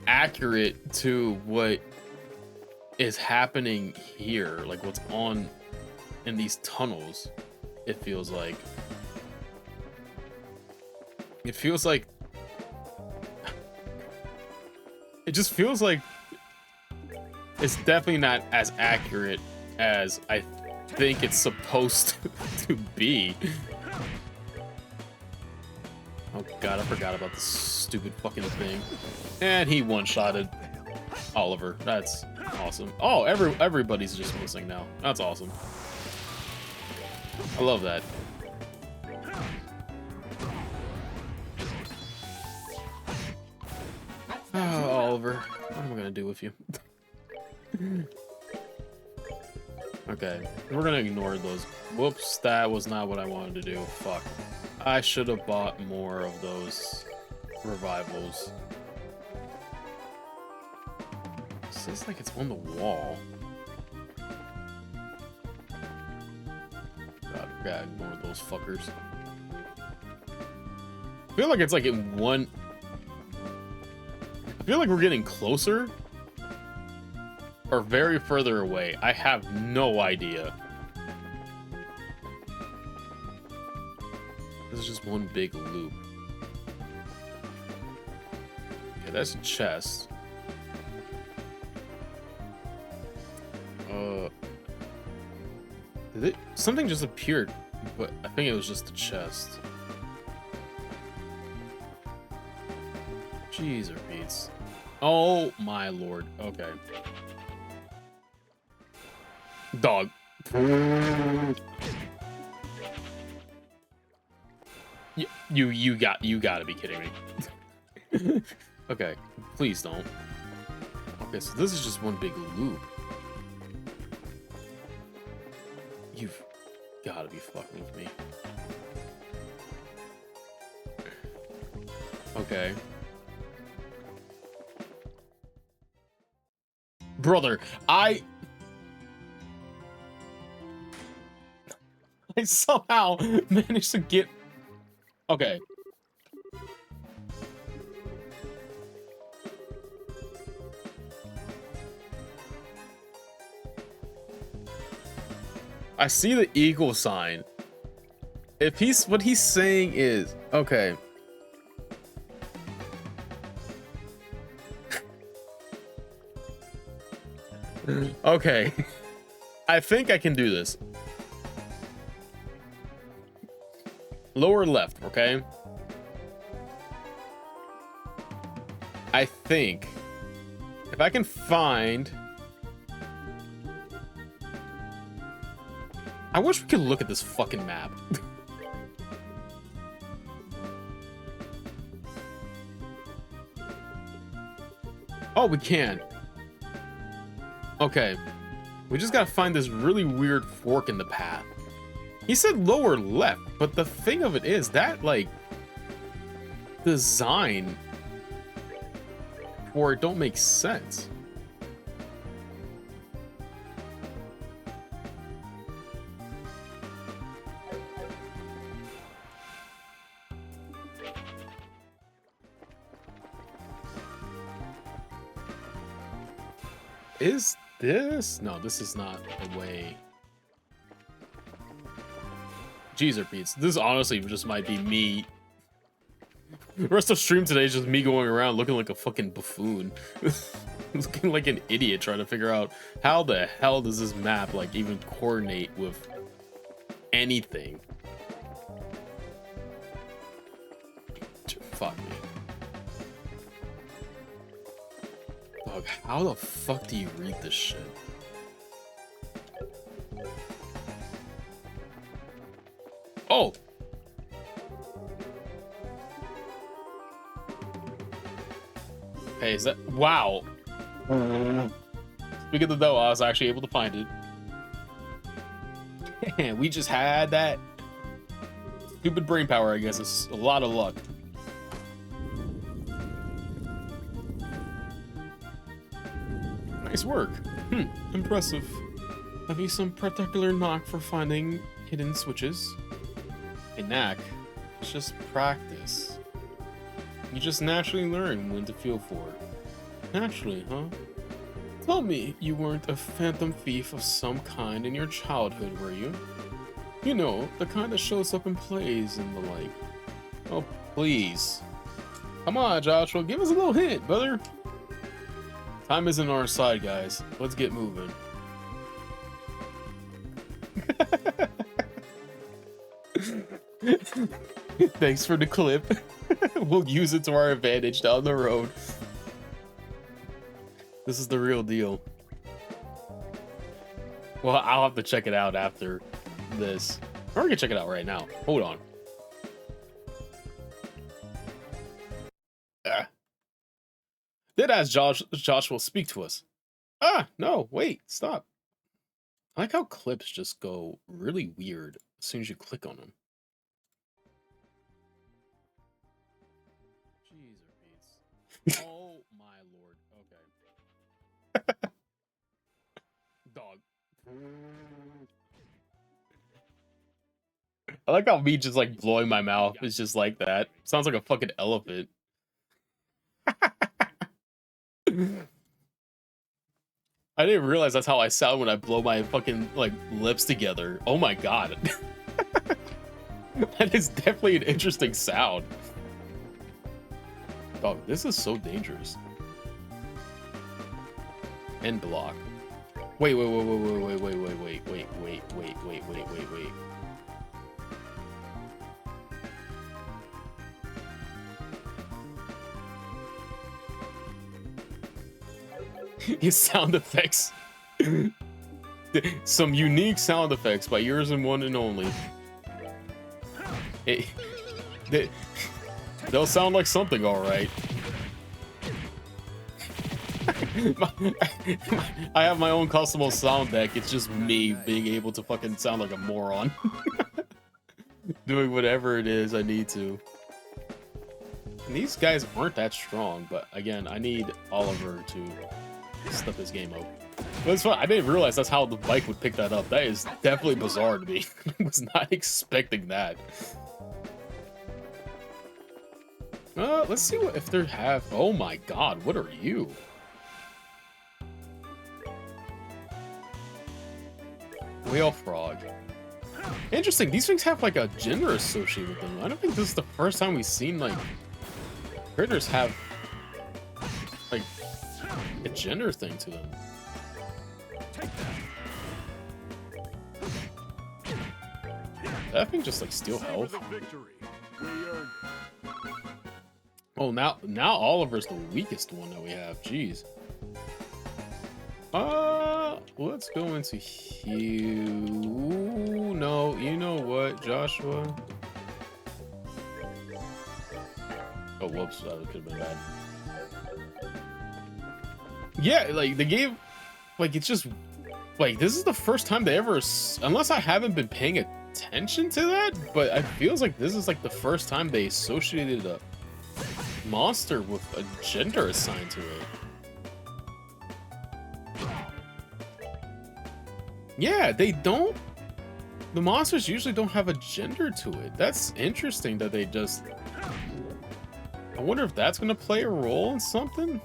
[SPEAKER 1] accurate to what is happening here, like what's on in these tunnels. It feels like it just feels like it's definitely not as accurate as I think it's supposed to be. Oh god, I forgot about this stupid fucking thing. And he one-shotted Oliver. That's awesome. Oh, everybody's just missing now. That's awesome. I love that. Oh, Oliver, what am I gonna do with you? Okay, we're gonna ignore those. Whoops, that was not what I wanted to do. Fuck. I should have bought more of those revivals. It says like it's on the wall. God, I gotta ignore those fuckers. I feel like it's like in one... I feel like we're getting closer or very further away. I have no idea. This is just one big loop. Okay, that's a chest. Something just appeared, but I think it was just a chest. Jeez, or beats. Oh my lord. Okay. Dog. You gotta be kidding me. Okay, please don't. Okay, so this is just one big loop. You've gotta be fucking with me. Okay. Brother, I somehow managed to get... Okay. I see the equal sign. If he's... What he's saying is... Okay. Okay. I think I can do this. Lower left, okay? I think if I can find... I wish we could look at this fucking map. Oh, we can. Okay. We just gotta find this really weird fork in the path. He said lower left, but the thing of it is that, like, design for it don't make sense. Is this? No, this is not the way. Jeez, or Pete's. This honestly just might be me. The rest of stream today is just me going around looking like a fucking buffoon. Looking like an idiot trying to figure out how the hell does this map like even coordinate with anything. Fuck me. Dog, how the fuck do you read this shit? Oh! Hey, is that... Wow! Speaking of the dough, I was actually able to find it. We just had that stupid brain power, I guess. It's a lot of luck. Nice work. Impressive.
[SPEAKER 2] Have you some particular knack for finding hidden switches? A knack? It's just practice. You just naturally learn when to feel for it. Naturally, huh? Tell me you weren't a phantom thief of some kind in your childhood, were you? You know, the kind that shows up in plays and the like. Oh, please. Come on, Joshua, give us a little hint, brother. Time isn't on our side, guys. Let's get moving. Thanks for the clip. We'll use it to our advantage down the road. This is the real deal. Well, I'll have to check it out after this. Or we can check it out right now. Hold on. Did ask Josh will speak to us. Ah, no, wait, stop. I like how clips just go really weird as soon as you click on them. Jeez, oh my lord. Okay. Dog. I like how me just like blowing my mouth is just like that. Sounds like a fucking elephant. I didn't realize that's how I sound when I blow my fucking like lips together. Oh my god. That is definitely an interesting sound. Dog, this is so dangerous. End block. Wait. His sound effects. Some unique sound effects by yours and one and only. They'll sound like something, all right. I have my own custom sound deck. It's just me being able to fucking sound like a moron. Doing whatever it is I need to. And these guys aren't that strong, but again, I need Oliver to step his game up. But it's fun. I didn't realize that's how the bike would pick that up. That is definitely bizarre to me. I was not expecting that. Let's see what if they have. Oh my god, what are you? Whale frog. Interesting. These things have like a gender associated with them. I don't think this is the first time we've seen like critters have like a gender thing to them. That thing just like steal health. Oh, now Oliver's the weakest one that we have. Jeez. Let's go into Hugh. No, you know what, Joshua? Oh, whoops, that could have been bad. Yeah, like the game, like it's just like this is the first time they ever, unless I haven't been paying attention to that, but it feels like this is like the first time they associated a monster with a gender assigned to it. Yeah, they don't. The monsters usually don't have a gender to it. That's interesting that they just. I wonder if that's gonna play a role in something.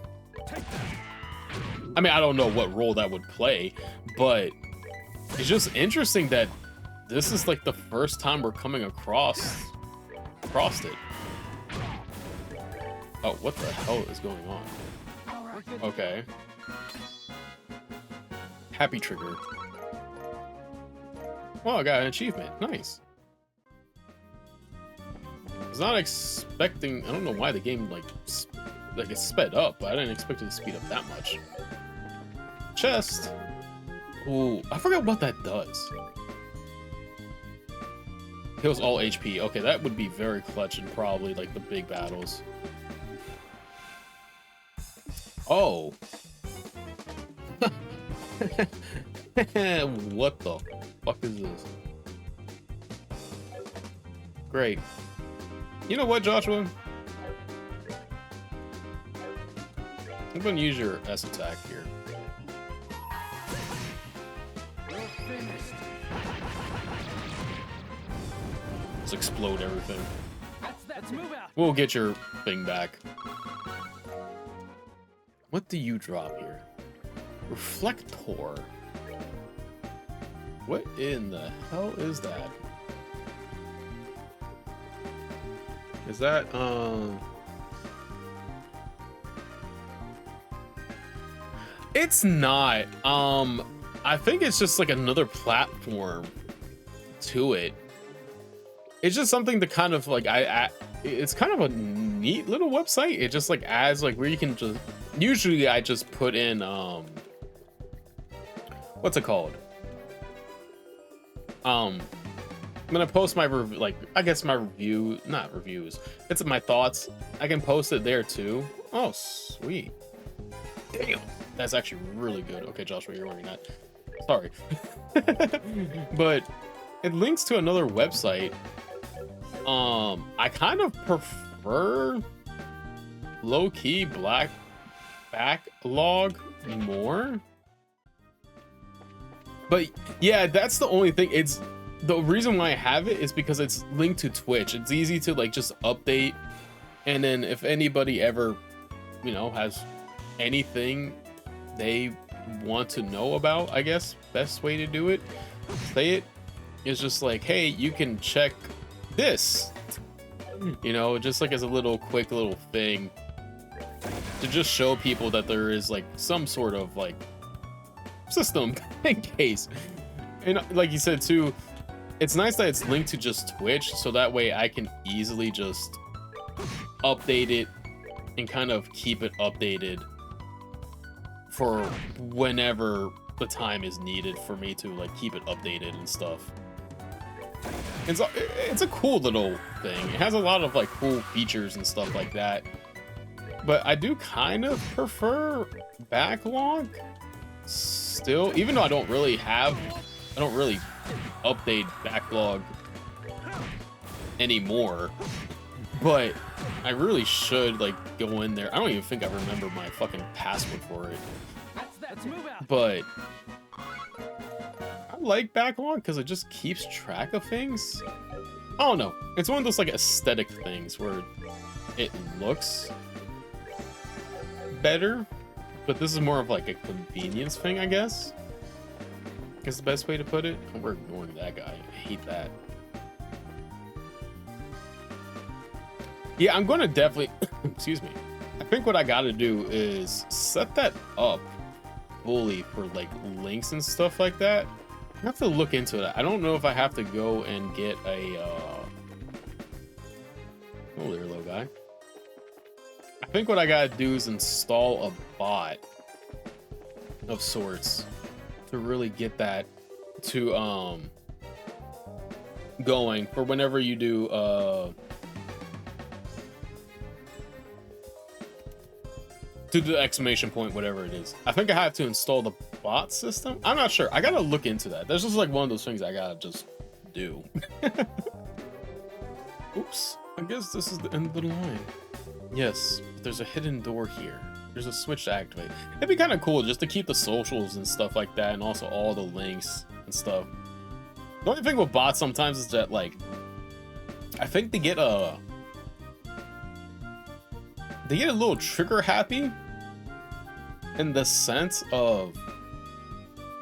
[SPEAKER 2] I mean, I don't know what role that would play, but it's just interesting that this is like the first time we're coming across it. Oh, what the hell is going on? Okay. Happy trigger. Oh, I got an achievement. Nice. I was not expecting. I don't know why the game like it's sped up, but I didn't expect it to speed up that much. Chest. Ooh, I forgot what that does. Heals all HP. Okay, that would be very clutch in probably like the big battles. Oh. What the fuck is this? Great. You know what, Joshua? I'm gonna use your S attack here.
[SPEAKER 3] finished.
[SPEAKER 2] Just explode everything.
[SPEAKER 3] Let's move out.
[SPEAKER 2] We'll get your thing back. What do you drop here? Reflector. What in the hell is that? Is that, It's not. I think it's just like another platform to it. It's just something to kind of like, it's kind of a neat little website. It just like adds like where you can just, usually I just put in, what's it called? I'm gonna post my I guess my review, not reviews. It's my thoughts. I can post it there too. Oh, sweet. Damn, that's actually really good. Okay, Joshua, you're wearing that. Sorry, but it links to another website. I kind of prefer low-key black backlog more. But yeah, that's the only thing. It's the reason why I have it is because it's linked to Twitch. It's easy to like just update, and then if anybody ever, you know, has anything they want to know about, I guess best way to do it, say it, is just like, hey, you can check this, you know, just like as a little quick little thing to just show people that there is like some sort of like system in case. And like you said too, it's nice that it's linked to just Twitch, so that way I can easily just update it and kind of keep it updated for whenever the time is needed for me to like keep it updated and stuff. It's a cool little thing. It has a lot of like cool features and stuff like that, but I do kind of prefer backlog still, even though I don't really update backlog anymore, but I really should like go in there. I don't even think I remember my fucking password for it,
[SPEAKER 3] Let's move out.
[SPEAKER 2] but I like backlog because it just keeps track of things. I don't know, it's one of those like aesthetic things where it looks better, but this is more of like a convenience thing, I guess. Is the best way to put it. We're ignoring that guy. I hate that. Yeah, I'm gonna definitely excuse me. I think what I gotta do is set that up fully for like links and stuff like that. I have to look into that. I don't know if I have to go and get a oh, there, little guy. I think what I gotta do is install a bot of sorts to really get that to going for whenever you do to the exclamation point, whatever it is. I think I have to install the bot system. I'm not sure. I gotta look into that. That's just like one of those things I gotta just do. Oops, I guess this is the end of the line. Yes, there's a hidden door here. There's a switch to activate. It'd be kind of cool just to keep the socials and stuff like that, and also all the links and stuff. The only thing with bots sometimes is that, like, I think they get a little trigger happy in the sense of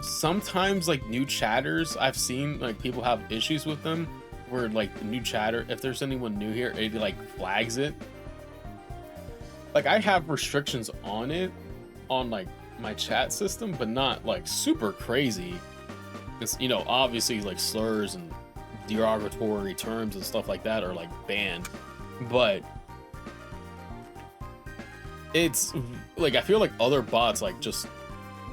[SPEAKER 2] sometimes like new chatters, I've seen like people have issues with them where like the new chatter, if there's anyone new here, it like flags it. Like I have restrictions on it on like my chat system, but not like super crazy. It's, you know, obviously like slurs and derogatory terms and stuff like that are like banned, but it's like I feel like other bots like just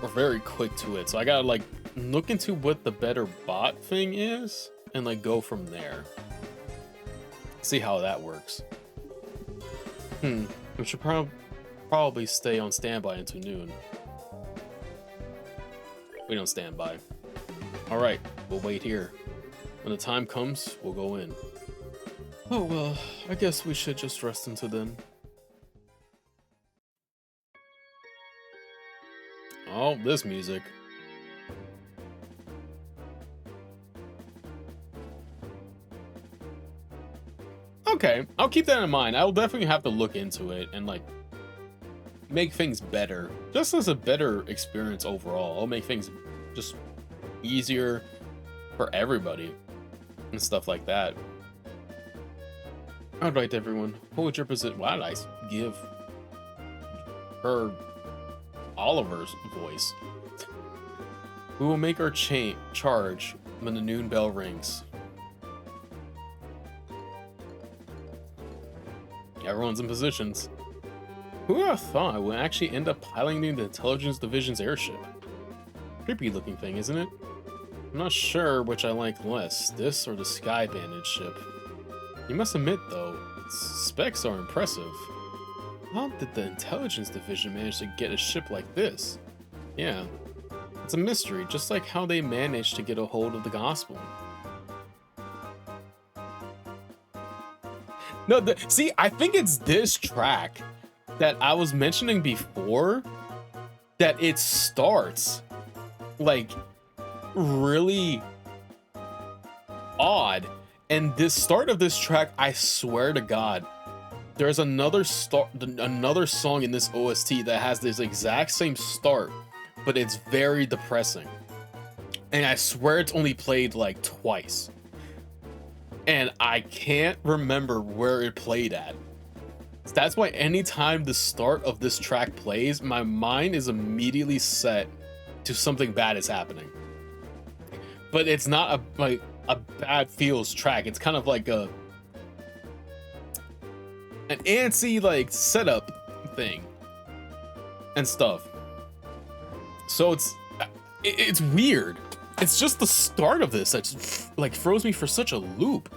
[SPEAKER 2] are very quick to it, so I gotta like look into what the better bot thing is and like go from there, see how that works. We should probably stay on standby until noon. We don't stand by. All right, we'll wait here. When the time comes, we'll go in. Oh well, I guess we should just rest until then. Oh, this music. Okay, I'll keep that in mind. I'll definitely have to look into it and like make things better, just as a better experience overall. I'll make things just easier for everybody and stuff like that. All right, everyone, hold your position. Why did I give her Oliver's voice? We will make our charge when the noon bell rings. Everyone's in positions. Who would have thought we'll actually end up piloting the Intelligence Division's airship? Creepy looking thing, isn't it? I'm not sure which I like less, this or the Sky Bandit ship. You must admit, though, its specs are impressive. How did the Intelligence Division manage to get a ship like this? Yeah, it's a mystery, just like how they managed to get a hold of the gospel. No, see, I think it's this track that I was mentioning before that it starts like really odd. And this start of this track, I swear to God, there's another song in this OST that has this exact same start, but it's very depressing. And I swear it's only played like twice. And I can't remember where it played at. That's why anytime the start of this track plays, my mind is immediately set to something bad is happening. But it's not a bad feels track. It's kind of like an antsy like setup thing and stuff. So it's weird. It's just the start of this that like throws me for such a loop.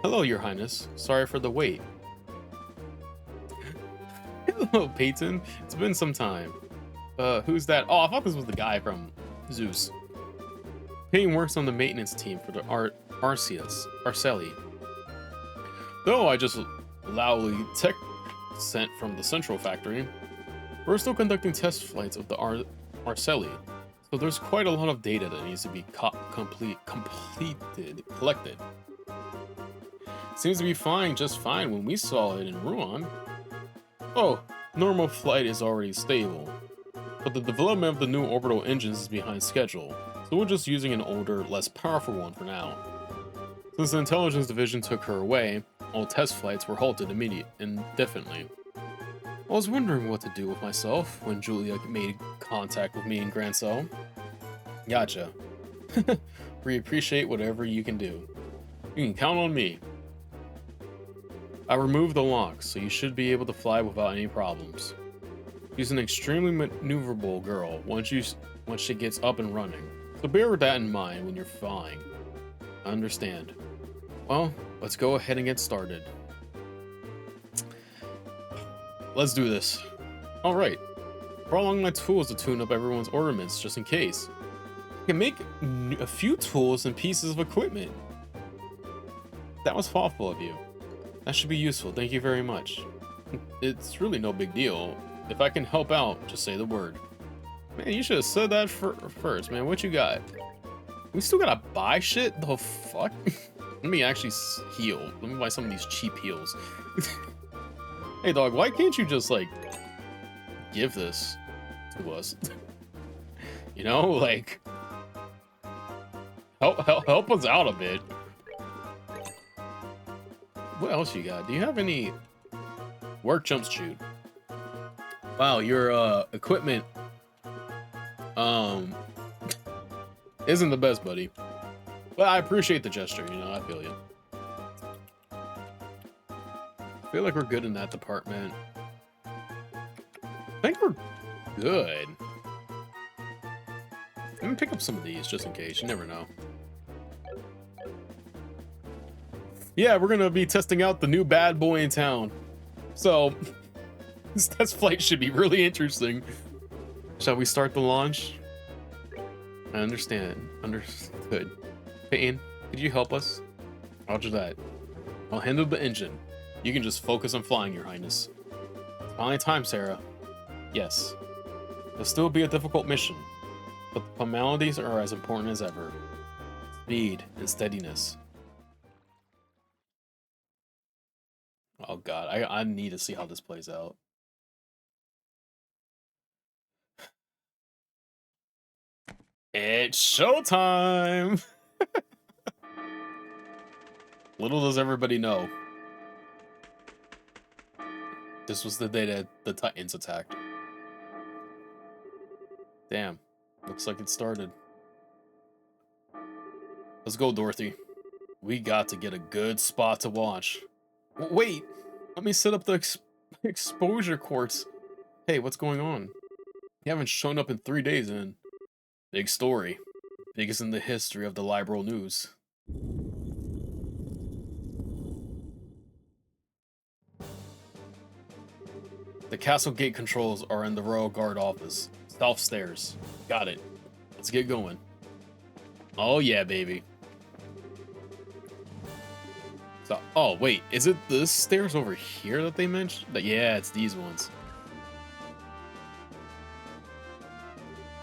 [SPEAKER 2] Hello, Your Highness. Sorry for the wait. Hello, Peyton. It's been some time. Who's that? Oh, I thought this was the guy from Zeus. Peyton works on the maintenance team for the Arceli. Though I just loudly tech sent from the central factory, we're still conducting test flights of the Arceli. So there's quite a lot of data that needs to be collected. Seems to be flying just fine when we saw it in Ruan. Oh, normal flight is already stable, but the development of the new orbital engines is behind schedule, so we're just using an older, less powerful one for now. Since the Intelligence Division took her away, all test flights were halted indefinitely. I was wondering what to do with myself when Julia made contact with me in Grand Cell. Gotcha. We appreciate whatever you can do. You can count on me. I removed the locks, so you should be able to fly without any problems. She's an extremely maneuverable girl once she gets up and running, so bear that in mind when you're flying. I understand. Well, let's go ahead and get started. Let's do this. Alright. Brought along my tools to tune up everyone's ornaments just in case. I can make a few tools and pieces of equipment. That was thoughtful of you. That should be useful, thank you very much. It's really no big deal. If I can help out, just say the word. Man, you should have said that first, man. What you got? We still gotta buy shit? The fuck? Let me actually heal. Let me buy some of these cheap heals. Hey dog, why can't you just like give this to us? You know, like help us out a bit. What else you got? Do you have any work jumps shoot? Wow, your equipment isn't the best, buddy. But I appreciate the gesture, you know, I feel you. I feel like we're good in that department. I think we're good. Let me pick up some of these just in case, you never know. Yeah, we're gonna be testing out the new bad boy in town. So, this test flight should be really interesting. Shall we start the launch? I understand. Understood. Peyton, could you help us? Roger that. I'll handle the engine. You can just focus on flying, Your Highness. Finally time, Sarah. Yes. It'll still be a difficult mission, but the formalities are as important as ever. Speed and steadiness. Oh god, I need to see how this plays out. It's showtime! Little does everybody know, this was the day that the Titans attacked. Damn, looks like it started. Let's go, Dorothy. We got to get a good spot to watch. Wait, let me set up the exposure courts. Hey, what's going on? You haven't shown up in 3 days, and big story. Biggest in the history of the liberal news. The castle gate controls are in the Royal Guard office. South stairs. Got it. Let's get going. Oh yeah, baby. So, oh wait, is it this stairs over here that they mentioned? Yeah, it's these ones.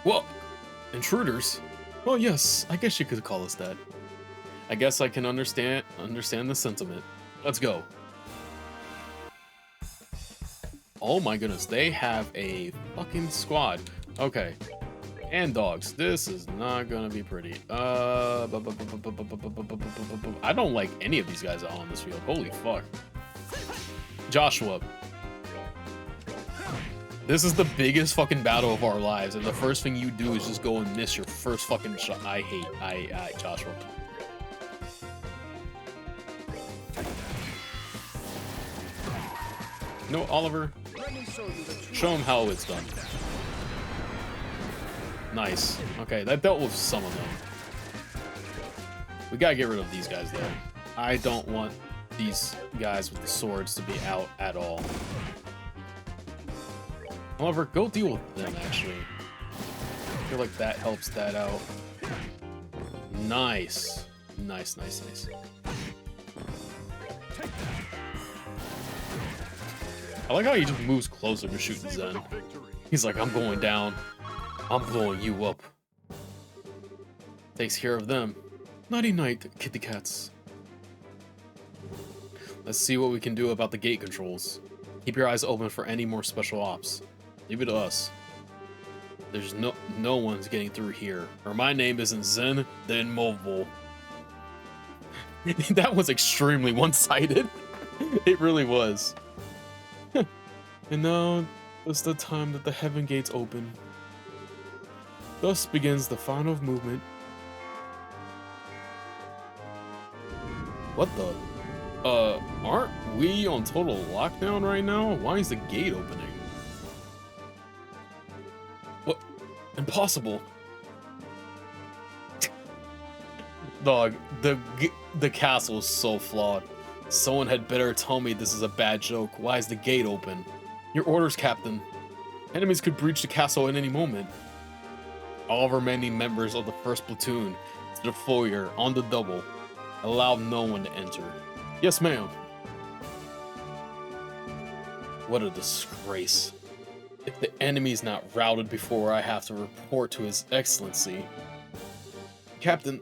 [SPEAKER 2] Whoa! Intruders? Well, yes, I guess you could call us that. I guess I can understand the sentiment. Let's go. Oh my goodness, they have a fucking squad. Okay. And dogs. This is not gonna be pretty. I don't like any of these guys on this field. Holy fuck. Joshua. This is the biggest fucking battle of our lives, and the first thing you do is just go and miss your first fucking shot. I hate Joshua. No, Oliver. Show him how it's done. Nice. Okay, that dealt with some of them. We gotta get rid of these guys, though. I don't want these guys with the swords to be out at all. However, go deal with them, actually. I feel like that helps that out. Nice. Nice, nice, nice. I like how he just moves closer to shoot Zen. He's like, I'm going down. I'm blowing you up. Takes care of them. Nighty night, kitty cats. Let's see what we can do about the gate controls. Keep your eyes open for any more special ops. Leave it to us. There's no one's getting through here. Or my name isn't Zen, then Mobile. That was extremely one-sided. It really was. And now is the time that the heaven gates open. Thus begins the final movement. What the? Aren't we on total lockdown right now? Why is the gate opening? What? Impossible. Dog, the castle is so flawed. Someone had better tell me this is a bad joke. Why is the gate open? Your orders, Captain. Enemies could breach the castle at any moment. All remaining members of the first platoon to the foyer on the double. Allow no one to enter. Yes, ma'am. What a disgrace. If the enemy's not routed before I have to report to His Excellency. Captain,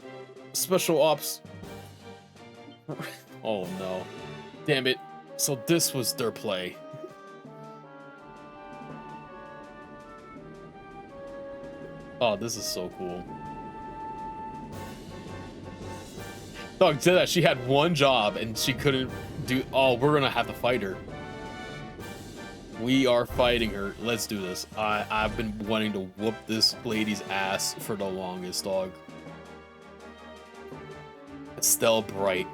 [SPEAKER 2] Special Ops. Oh no. Damn it. So this was their play. Oh, this is so cool. Dog said that she had one job and she couldn't do. Oh, we're gonna have to fight her. We are fighting her. Let's do this. I've been wanting to whoop this lady's ass for the longest, dog. Estelle Bright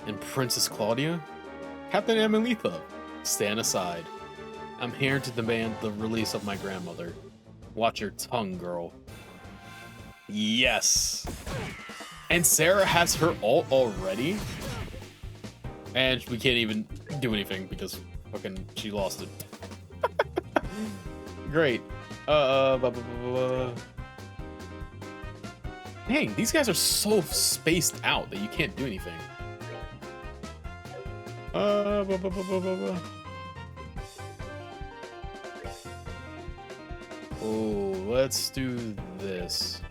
[SPEAKER 2] and Princess Claudia? Captain Amelitha, stand aside. I'm here to demand the release of my grandmother. Watch your tongue, girl. Yes. And Sarah has her ult already. And we can't even do anything because fucking she lost it. Great. Dang, these guys are so spaced out that you can't do anything. Oh, let's do this.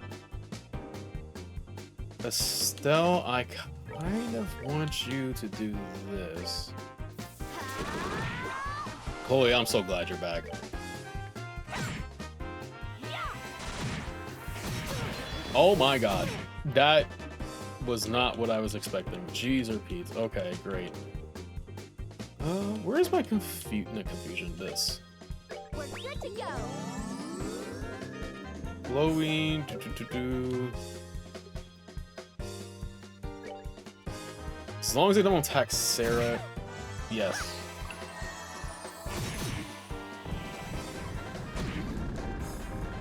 [SPEAKER 2] Estelle, I kind of want you to do this. Chloe, I'm so glad you're back. Oh my god. That was not what I was expecting. Jeez or Pete. Okay, great. Where's my confusion? This.
[SPEAKER 4] We're good to go.
[SPEAKER 2] Glowing. As long as they don't attack Sarah. Yes.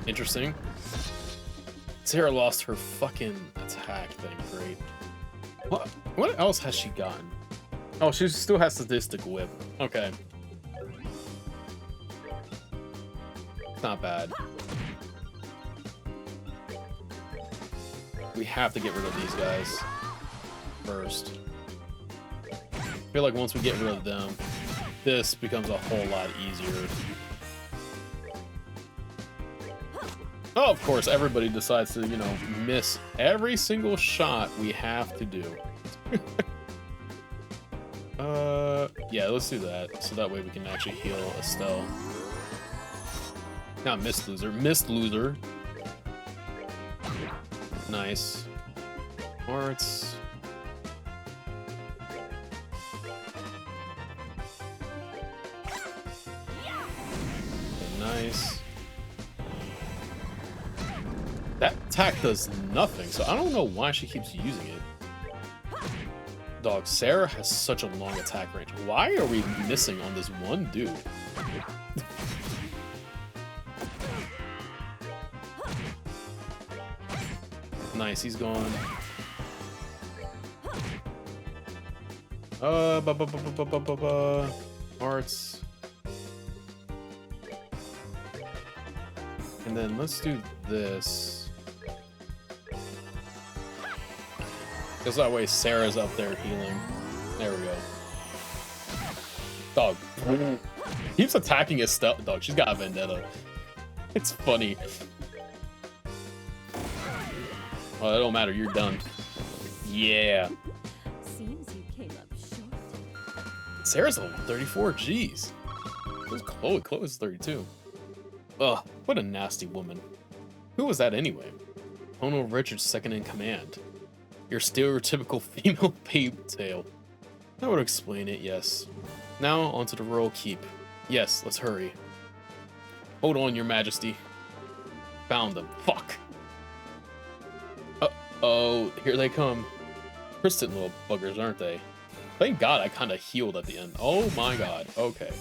[SPEAKER 2] Interesting. Sarah lost her fucking attack thing. Great. What else has she gotten? Oh, she still has Sadistic Whip. Okay. Not bad. We have to get rid of these guys first. I feel like once we get rid of them, this becomes a whole lot easier. Oh, of course, everybody decides to, you know, miss every single shot we have to do. Yeah, let's do that. So that way we can actually heal Estelle. Not Mist Loser, Mist Loser. Nice. Arts. Nice. That attack does nothing, so I don't know why she keeps using it. Dog, Sarah has such a long attack range. Why are we missing on this one dude? Nice, he's gone. Arts. And then let's do this. Because that way Sarah's up there healing. There we go. Dog. Keeps attacking his stuff. Dog, she's got a vendetta. It's funny. Oh, that don't matter. You're done. Yeah.
[SPEAKER 4] Seems you came up short.
[SPEAKER 2] Sarah's level 34. Jeez. Who's Chloe? Chloe's 32. Ugh, what a nasty woman. Who was that anyway? Ono Richards second in command. Your stereotypical female pigtail. That would explain it, yes. Now, onto the royal keep. Yes, let's hurry. Hold on, your majesty. Found them. Fuck. Uh-oh, here they come. Persistent little buggers, aren't they? Thank God I kind of healed at the end. Oh my god. Okay.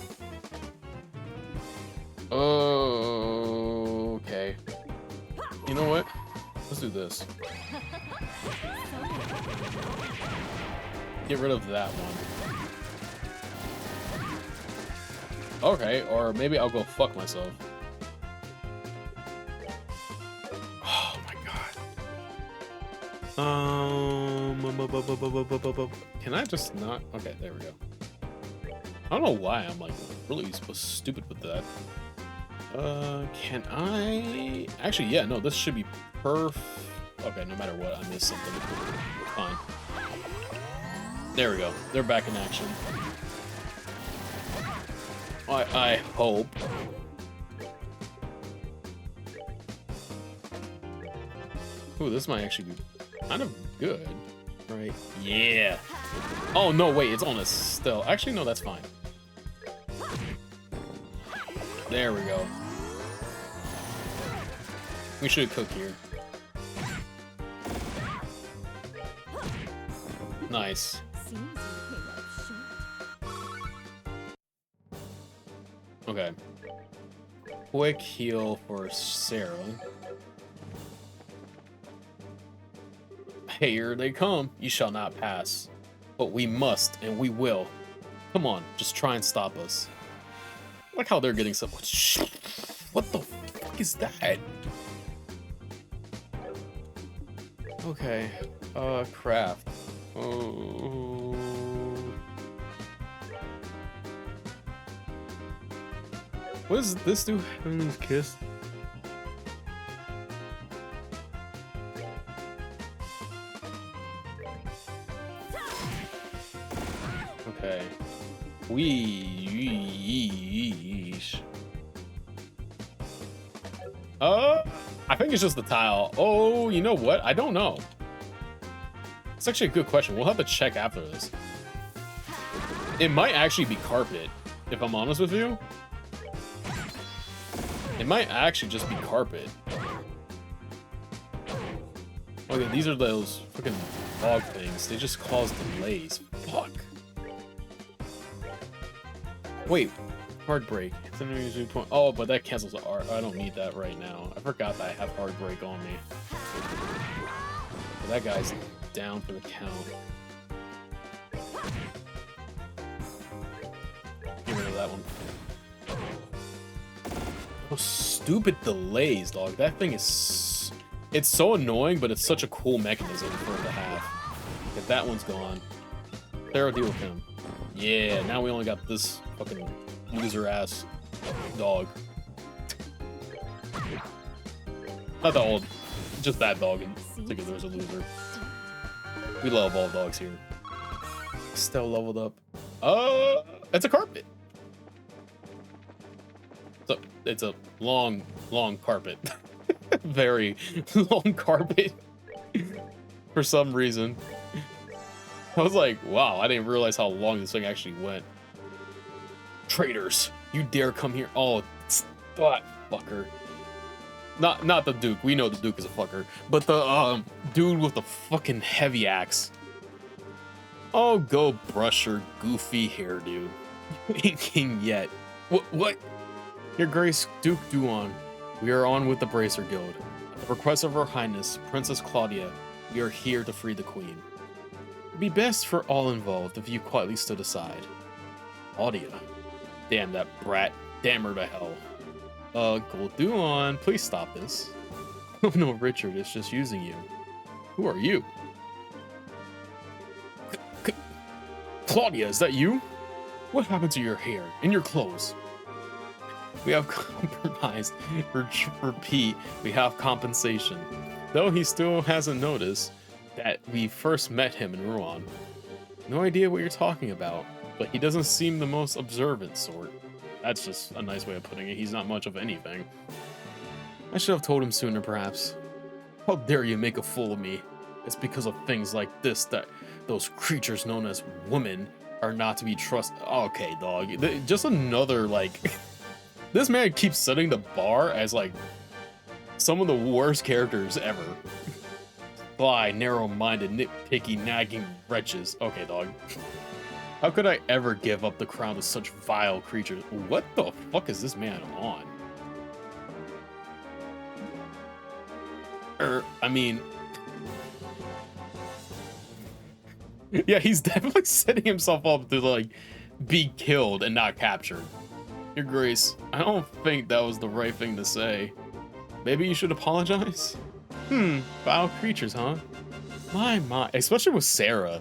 [SPEAKER 2] Okay. You know what? Let's do this. Get rid of that one. Okay, or maybe I'll go fuck myself. Oh my god. Can I just not? Okay, there we go. I don't know why I'm like really stupid with that. Can I? Actually, yeah, no, this should be perfect. Okay, no matter what, I missed something. Fine. There we go. They're back in action. I hope. Ooh, this might actually be kind of good, right? Yeah. Oh, no, wait, it's on a still. Actually, no, that's fine. There we go. We should cook here. Nice.
[SPEAKER 4] Seems you came up short.
[SPEAKER 2] Okay. Quick heal for Sarah. Here they come. You shall not pass. But we must, and we will. Come on, just try and stop us. I like how they're getting so much shit. What the fuck is that? Okay. Craft. Oh. What does this do? Heavenly's Kiss? Okay. We Sheesh. I think it's just the tile. Oh, you know what? I don't know. It's actually a good question. We'll have to check after this. It might actually be carpet, if I'm honest with you. It might actually just be carpet. Okay, these are those freaking fog things. They just cause delays. Fuck. Wait, heartbreak. It's an unusual point. Oh, but that cancels the art. I don't need that right now. I forgot that I have heartbreak on me. But that guy's down for the count. Get rid of that one. Oh, stupid delays, dog. That thing is... It's so annoying, but it's such a cool mechanism for it to have. If that one's gone. Thera, deal with him. Yeah, now we only got this fucking loser-ass dog. Not the old, just that dog in particular is a loser. We love all dogs here. Still leveled up. It's a carpet. So it's a long carpet. Very long carpet. For some reason. I was like, wow, I didn't realize how long this thing actually went. Traitors, you dare come here. Oh, that fucker. Not the Duke. We know the Duke is a fucker. But the dude with the fucking heavy axe. Oh, go brush your goofy hairdo. You ain't king yet. What? Your Grace, Duke Duan. We are on with the Bracer Guild. At the request of Her Highness, Princess Claudia, we are here to free the Queen. It'd be best for all involved if you quietly stood aside. Claudia. Damn that brat. Damn her to hell. Golduan, please stop this. Oh no, Richard, it's just using you. Who are you? Claudia, is that you? What happened to your hair and your clothes? We have compromised. For Pete, we have compensation. Though he still hasn't noticed that we first met him in Rouen. No idea what you're talking about, but he doesn't seem the most observant sort. That's just a nice way of putting it. He's not much of anything. I should have told him sooner, perhaps. How dare you make a fool of me? It's because of things like this that those creatures known as women are not to be trusted. Okay, dog. Just another, like... This man keeps setting the bar as, like, some of the worst characters ever. Sly, narrow-minded, nitpicky, nagging wretches. Okay, dog. How could I ever give up the crown to such vile creatures? What the fuck is this man on? I mean... Yeah, he's definitely setting himself up to, like, be killed and not captured. Your Grace, I don't think that was the right thing to say. Maybe you should apologize? Vile creatures, huh? My. Especially with Sarah.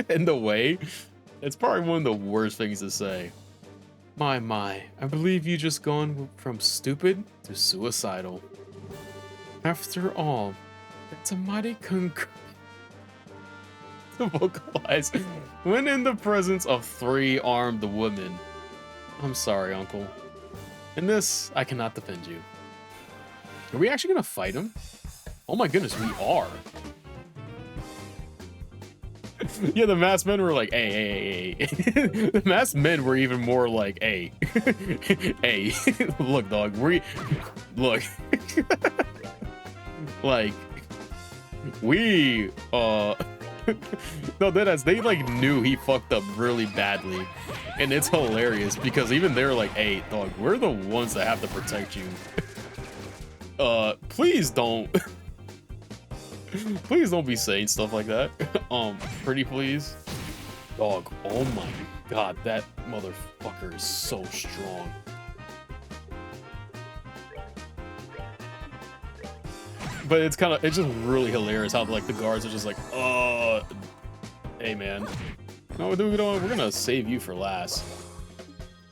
[SPEAKER 2] In the way. It's probably one of the worst things to say. My. I believe you just gone from stupid to suicidal. After all, that's a mighty to vocalize when in the presence of 3 armed women. I'm sorry, Uncle. In this, I cannot defend you. Are we actually gonna fight him? Oh my goodness, we are. Yeah, the masked men were like, hey. The masked men were even more like, hey. Hey, look, dog, look. Like, we, no, deadass, they like knew he fucked up really badly. And it's hilarious because even they're like, hey, dog, we're the ones that have to protect you. Please don't. Please don't be saying stuff like that. Pretty please. Dog, oh my god, that motherfucker is so strong. But it's just really hilarious how like the guards are just like, hey man. No, we're gonna save you for last.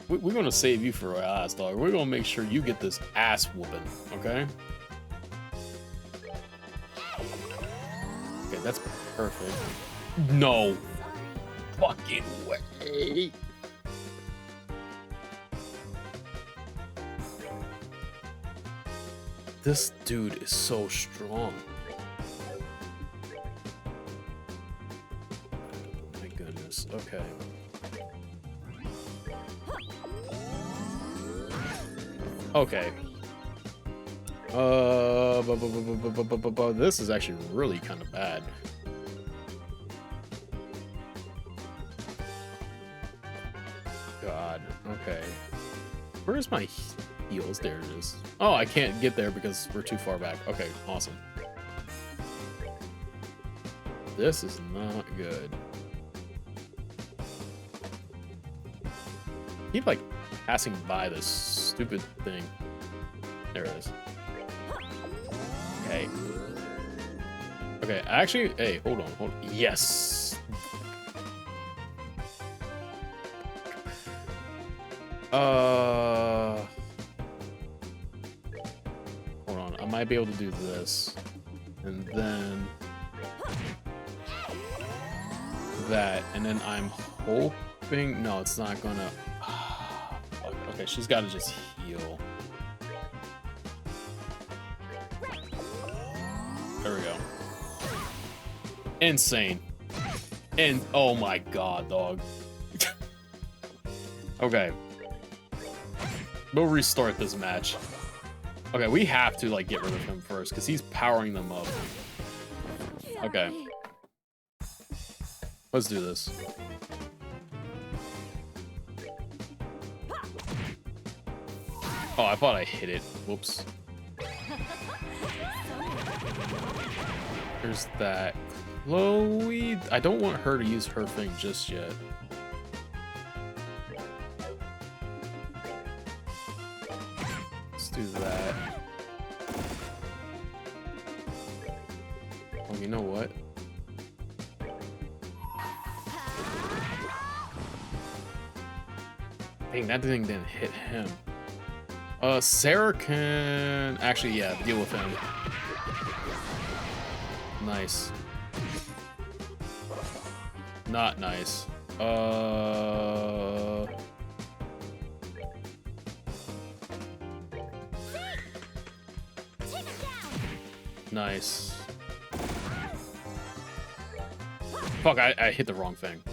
[SPEAKER 2] We're gonna save you for last, dog. We're gonna make sure you get this ass whooping, okay? Okay, that's perfect. No fucking way. This dude is so strong. My goodness. Okay. Okay. This is actually really kind of bad. God. Okay. Where's my heels? There it is. Oh, I can't get there because we're too far back. Okay, awesome. This is not good. Keep like passing by this stupid thing. There it is. Okay. Okay, actually, hey, hold on. Yes. Hold on. I might be able to do this. And then that. And then I'm hoping. No, it's not gonna. Okay, she's gotta just heal. There we go. Insane. And oh my god, dog. Okay. We'll restart this match. Okay, we have to like get rid of him first because he's powering them up. Okay. Let's do this. Oh, I thought I hit it. Whoops. There's that. Chloe. I don't want her to use her thing just yet. Let's do that. Oh, you know what? Dang, that thing didn't hit him. Sarah can actually, yeah, deal with him. Nice. Not nice. Nice. Fuck, I hit the wrong thing.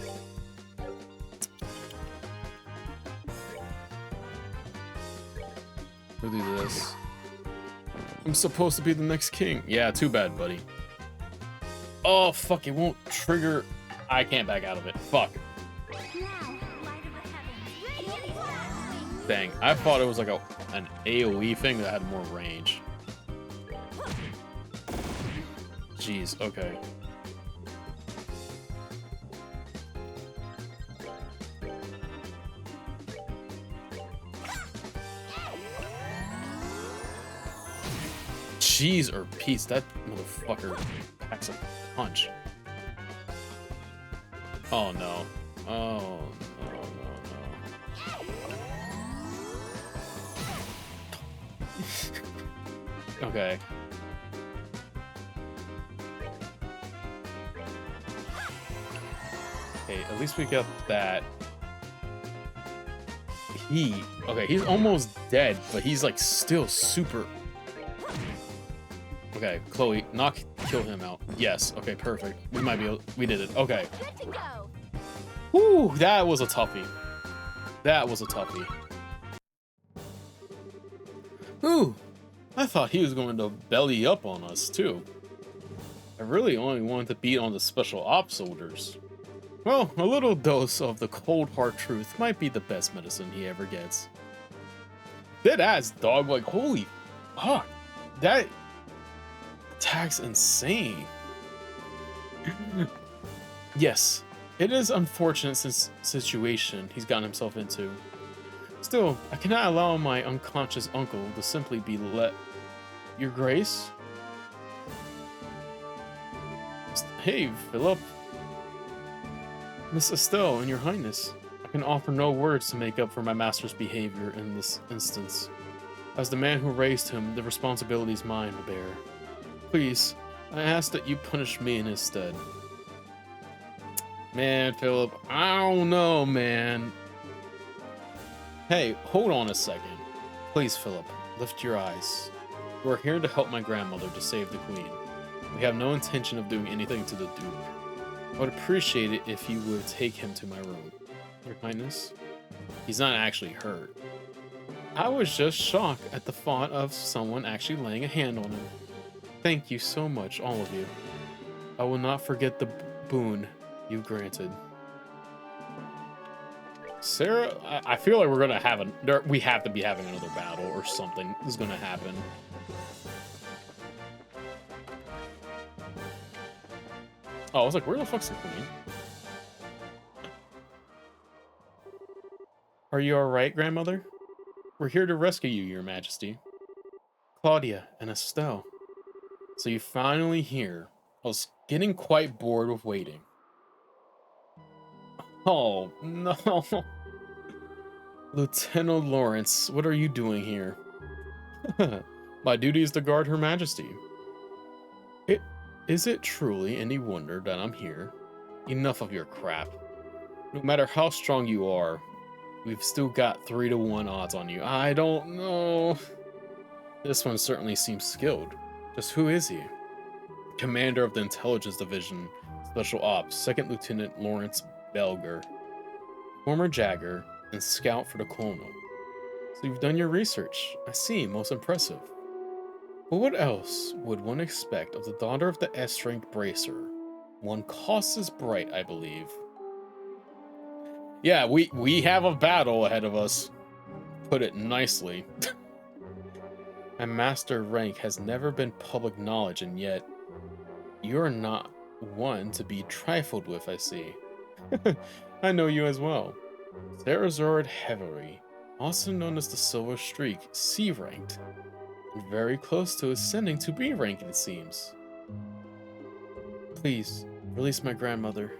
[SPEAKER 2] We'll do this. I'm supposed to be the next king. Yeah, too bad, buddy. Oh, fuck, it won't trigger. I can't back out of it. Fuck. Dang, I thought it was like an AoE thing that had more range. Jeez, okay. Jeez or Pete's, that motherfucker packs a punch. Oh no. Oh no. Okay. Okay, at least we got that. Okay, he's almost dead, but he's like still super. Okay, Chloe, kill him out. Yes, okay, perfect. We might be able, we did it. Okay. Whew, that was a toughie. That was a toughie. Ooh, I thought he was going to belly up on us too. I really only wanted to beat on the special ops soldiers. Well, a little dose of the cold hard truth might be the best medicine he ever gets. Dead ass, dog. Like, holy fuck. That attack's insane. Yes, it is unfortunate situation he's gotten himself into. Still, I cannot allow my unconscious uncle to simply be let. Your Grace? Hey, Philip. Miss Estelle and Your Highness. I can offer no words to make up for my master's behavior in this instance. As the man who raised him, the responsibility is mine to bear. Please, I ask that you punish me in his stead. Man, Philip, I don't know, man. Hey, hold on a second. Please, Philip, lift your eyes. We're here to help my grandmother to save the queen. We have no intention of doing anything to the Duke. I would appreciate it if you would take him to my room. Your Highness? He's not actually hurt. I was just shocked at the thought of someone actually laying a hand on him. Thank you so much, all of you. I will not forget the boon you granted. Sarah, I feel like we're gonna have we have to be having another battle or something is gonna happen. Oh, I was like, where the fuck's the queen? Are you alright, grandmother? We're here to rescue you, your majesty. Claudia and Estelle. So you finally here. I was getting quite bored with waiting. Oh, no. Lieutenant Lawrence, what are you doing here? My duty is to guard Her Majesty. Is it truly any wonder that I'm here? Enough of your crap. No matter how strong you are, we've still got 3-to-1 odds on you. I don't know. This one certainly seems skilled. Just who is he? Commander of the Intelligence Division, Special Ops, 2nd Lieutenant Lawrence Belger. Former Jagger and scout for the Colonel. So you've done your research. I see, most impressive. But what else would one expect of the daughter of the S-rank bracer? One Costas Bright, I believe. Yeah, we have a battle ahead of us. Put it nicely. My master rank has never been public knowledge, and yet you're not one to be trifled with, I see. I know you as well. Sarazord Hevery, also known as the Silver Streak, C-ranked. And very close to ascending to B-rank, it seems. Please, release my grandmother.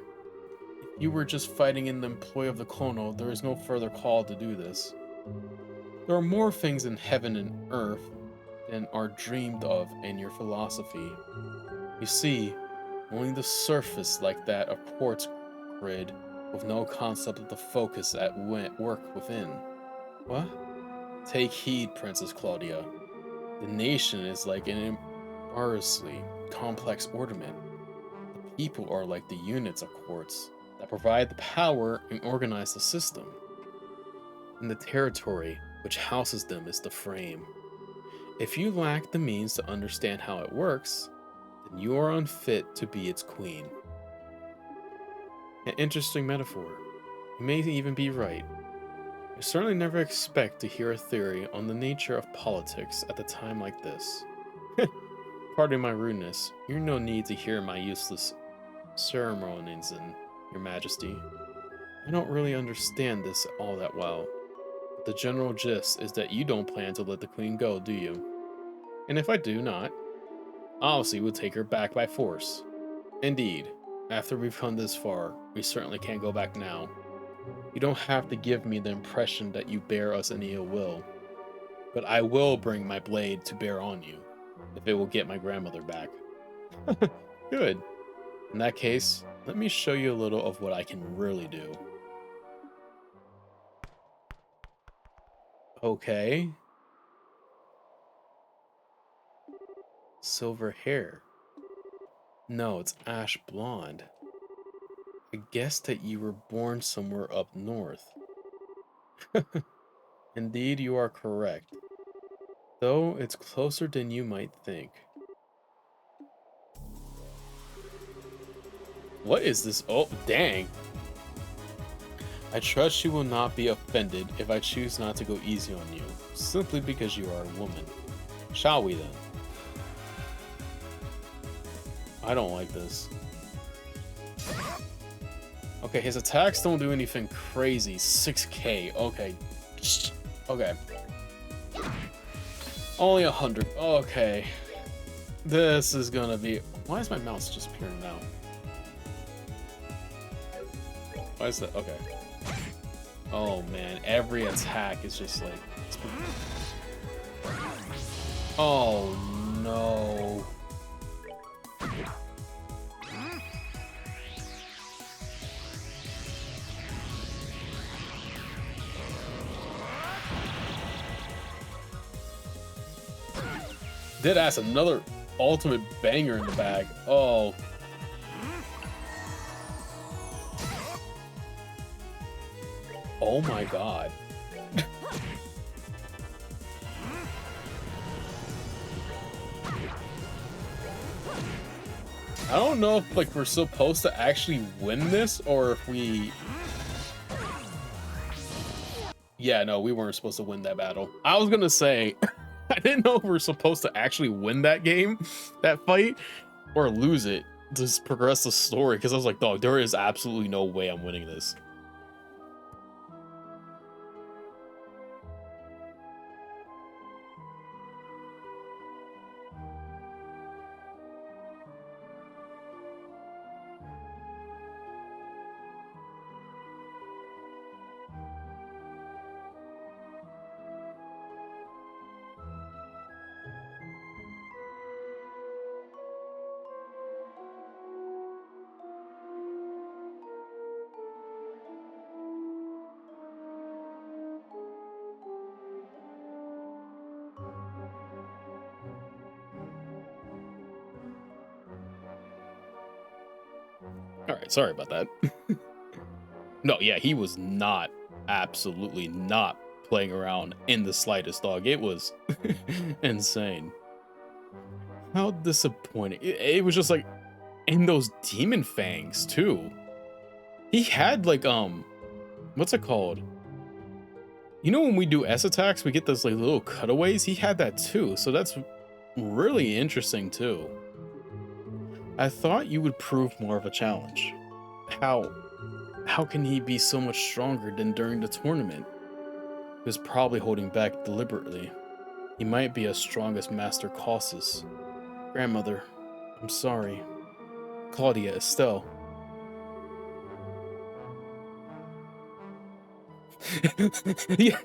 [SPEAKER 2] If you were just fighting in the employ of the Colonel, there is no further call to do this. There are more things in heaven and earth than are dreamed of in your philosophy. You see, only the surface like that of quartz grid with no concept of the focus at work within. What? Take heed, Princess Claudia. The nation is like an embarrassingly complex ornament. The people are like the units of quartz that provide the power and organize the system. And the territory which houses them is the frame. If you lack the means to understand how it works, then you are unfit to be its queen. An interesting metaphor. You may even be right. I certainly never expect to hear a theory on the nature of politics at a time like this. Pardon my rudeness, you're no need to hear my useless ceremonies, in your majesty. I don't really understand this all that well. But the general gist is that you don't plan to let the queen go, do you? And if I do not, obviously we'll take her back by force. Indeed, after we've come this far, we certainly can't go back now. You don't have to give me the impression that you bear us any ill will, but I will bring my blade to bear on you, if it will get my grandmother back. Good. In that case, let me show you a little of what I can really do. Okay. Silver hair. No, it's ash blonde. I guess that you were born somewhere up north. Indeed, you are correct. Though it's closer than you might think. What is this? Oh, dang. I trust you will not be offended if I choose not to go easy on you, simply because you are a woman. Shall we then? I don't like this. Okay, his attacks don't do anything crazy. 6k. Okay. Okay. Only 100. Okay. This is gonna be... Why is my mouse just appearing now? Why is that? Okay. Oh man, every attack is just like... Oh no. Did ask another ultimate banger in the bag. Oh. Oh my god. I don't know if like we're supposed to actually win this or if we... Yeah, no, we weren't supposed to win that battle. I was gonna say, I didn't know if we were supposed to actually win that game, that fight, or lose it to progress the story, because I was like, dog, there is absolutely no way I'm winning this. All right, sorry about that. No, yeah, he was not, absolutely not playing around in the slightest, dog. It was insane. How disappointing. It was just like, in those demon fangs too. He had like, what's it called? You know when we do S attacks, we get those like little cutaways? He had that too, so that's really interesting too. I thought you would prove more of a challenge. How can he be so much stronger than during the tournament? He was probably holding back deliberately. He might be as strong as Master Causus. Grandmother, I'm sorry. Claudia, Estelle. Yeah,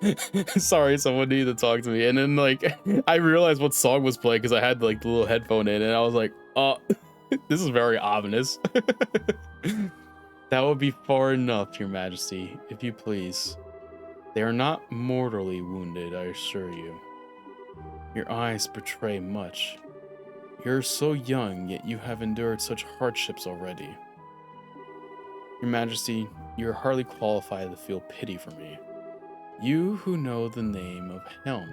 [SPEAKER 2] sorry, someone needed to talk to me. And then like I realized what song was playing because I had like the little headphone in, and I was like, this is very ominous. That would be far enough, Your Majesty, if you please. They are not mortally wounded, I assure you. Your eyes betray much. You're so young, yet you have endured such hardships already. Your Majesty, you are hardly qualified to feel pity for me. You who know the name of Helm.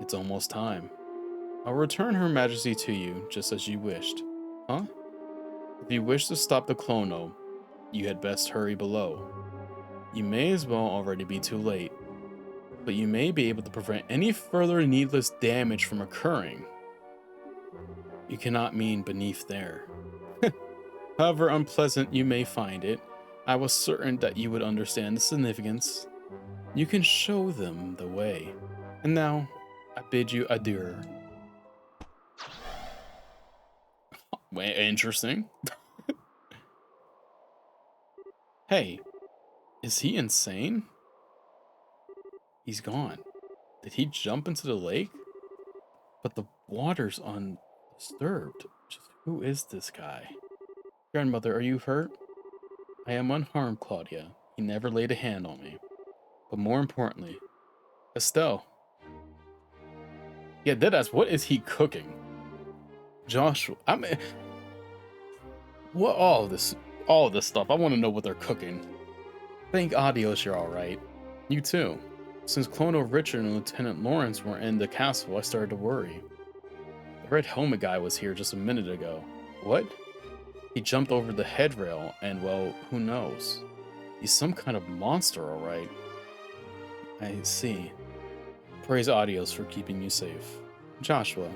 [SPEAKER 2] It's almost time. I'll return Her Majesty to you, just as you wished. Huh? If you wish to stop the Clono, you had best hurry below. You may as well already be too late, but you may be able to prevent any further needless damage from occurring. You cannot mean beneath there. However unpleasant you may find it, I was certain that you would understand the significance. You can show them the way. And now, I bid you adieu. Interesting. Hey, is he insane? He's gone. Did he jump into the lake? But the water's undisturbed. Just who is this guy? Grandmother, are you hurt? I am unharmed, Claudia. He never laid a hand on me. But more importantly, Estelle. Yeah, deadass, what is he cooking? Joshua, I mean, what all of this stuff? I want to know what they're cooking. Thank Adios, you're all right. You too. Since Clono Richard and Lieutenant Lawrence were in the castle, I started to worry. The red helmet guy was here just a minute ago. What? He jumped over the headrail, and well, who knows? He's some kind of monster, all right. I see. Praise Adios for keeping you safe. Joshua,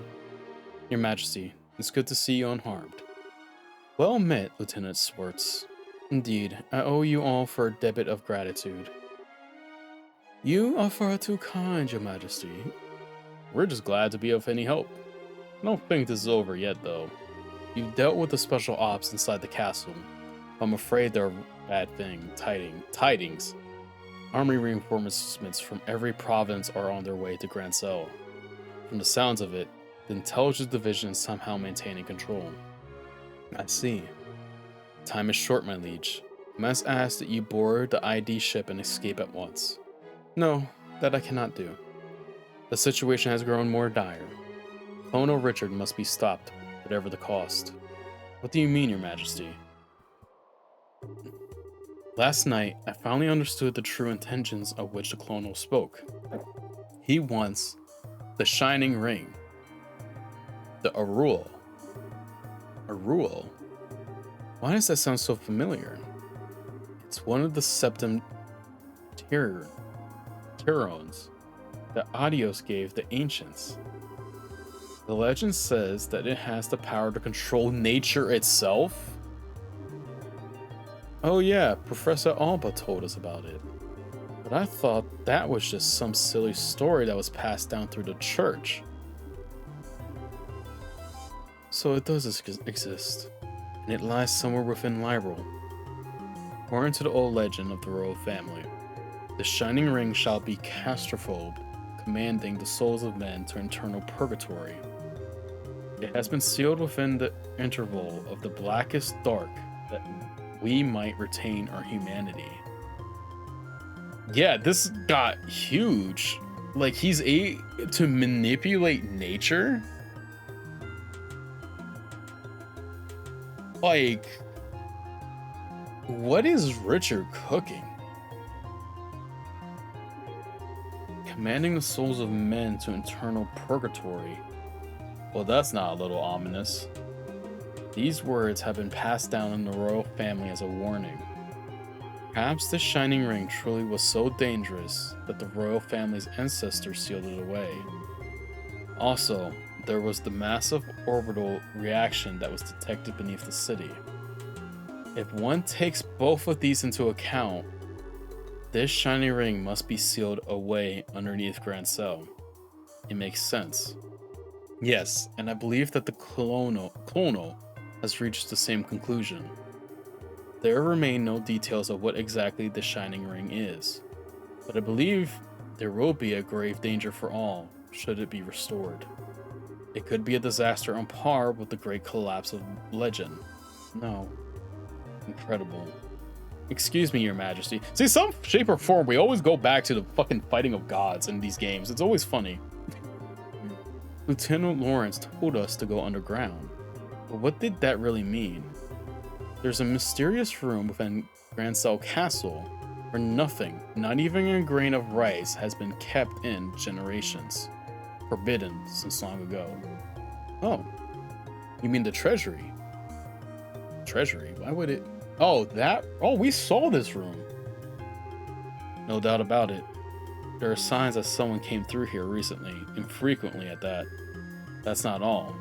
[SPEAKER 2] Your Majesty, it's good to see you unharmed. Well met, Lieutenant Swartz. Indeed, I owe you all for a debit of gratitude. You are far too kind, Your Majesty. We're just glad to be of any help. I don't think this is over yet, though. You've dealt with the special ops inside the castle. I'm afraid they're bad tidings. Army reinforcements from every province are on their way to Grand Cell. From the sounds of it, the intelligence division is somehow maintaining control. I see. Time is short, my liege. I must ask that you board the ID ship and escape at once. No,
[SPEAKER 1] that I cannot do. The situation has grown more dire. Clono Richard must be stopped, whatever the cost. What do you mean, Your Majesty? Last night, I finally understood the true intentions of which the Clono spoke. He wants the Shining Ring. The Arul. Arul? Why does that sound so familiar? It's one of the Septim Tyrones that Adios gave the ancients. The legend says that it has the power to control nature itself. Oh yeah, Professor Alba told us about it. But I thought that was just some silly story that was passed down through the church. So it does exist, and it lies somewhere within Lyrol. According to the old legend of the royal family, the Shining Ring shall be castrophobe, commanding the souls of men to eternal purgatory. It has been sealed within the interval of the blackest dark that we might retain our humanity. Yeah, this got huge. Like, he's to manipulate nature? Like, what is Richard cooking? Commanding the souls of men to eternal purgatory. Well, that's not a little ominous. These words have been passed down in the royal family as a warning. Perhaps the Shining Ring truly was so dangerous that the royal family's ancestors sealed it away. Also, there was the massive orbital reaction that was detected beneath the city. If one takes both of these into account, this Shining Ring must be sealed away underneath Grand Cell. It makes sense. Yes, and I believe that the Clono has reached the same conclusion. There remain no details of what exactly the Shining Ring is, but I believe there will be a grave danger for all should it be restored. It could be a disaster on par with the great collapse of legend. No. Incredible. Excuse me, Your Majesty. See, some shape or form, we always go back to the fucking fighting of gods in these games. It's always funny. Lieutenant Lawrence told us to go underground, but what did that really mean? There's a mysterious room within Grand Cell Castle where nothing, not even a grain of rice, has been kept in generations. Forbidden since long ago. Oh, you mean the treasury? Treasury? Why would it? Oh, that? Oh, we saw this room. No doubt about it. There are signs that someone came through here recently, infrequently at that. That's not all.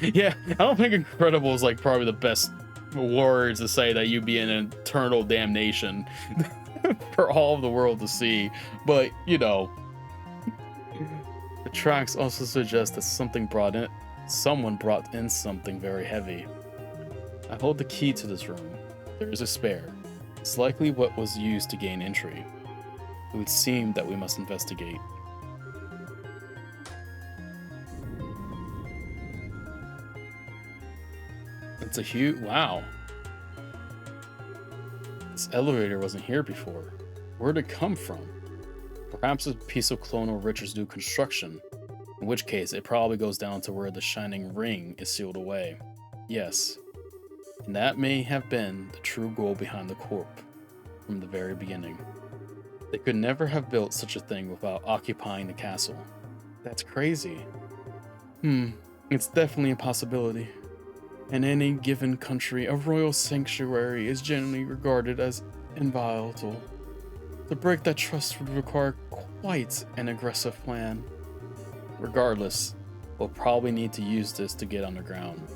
[SPEAKER 1] Yeah, I don't think incredible is like probably the best words to say that you'd be in an eternal damnation for all of the world to see. But, you know, the tracks also suggest that someone brought in something very heavy. I hold the key to this room. There is a spare. It's likely what was used to gain entry. It would seem that we must investigate. It's a huge... Wow. This elevator wasn't here before. Where'd it come from? Perhaps a piece of Clono Richard's new construction. In which case, it probably goes down to where the Shining Ring is sealed away. Yes. And that may have been the true goal behind the Corp from the very beginning. They could never have built such a thing without occupying the castle. That's crazy. It's definitely a possibility. In any given country, a royal sanctuary is generally regarded as inviolable. To break that trust would require quite an aggressive plan. Regardless, we'll probably need to use this to get underground.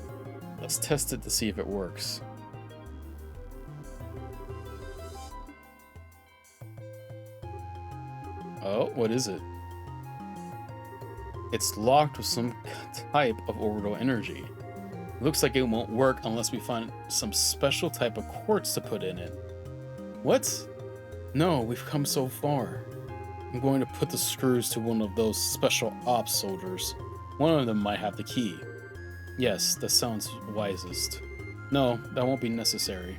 [SPEAKER 1] Let's test it to see if it works. Oh, what is it? It's locked with some type of orbital energy. It looks like it won't work unless we find some special type of quartz to put in it. What? No, we've come so far. I'm going to put the screws to one of those special ops soldiers. One of them might have the key. Yes, that sounds wisest. No, that won't be necessary.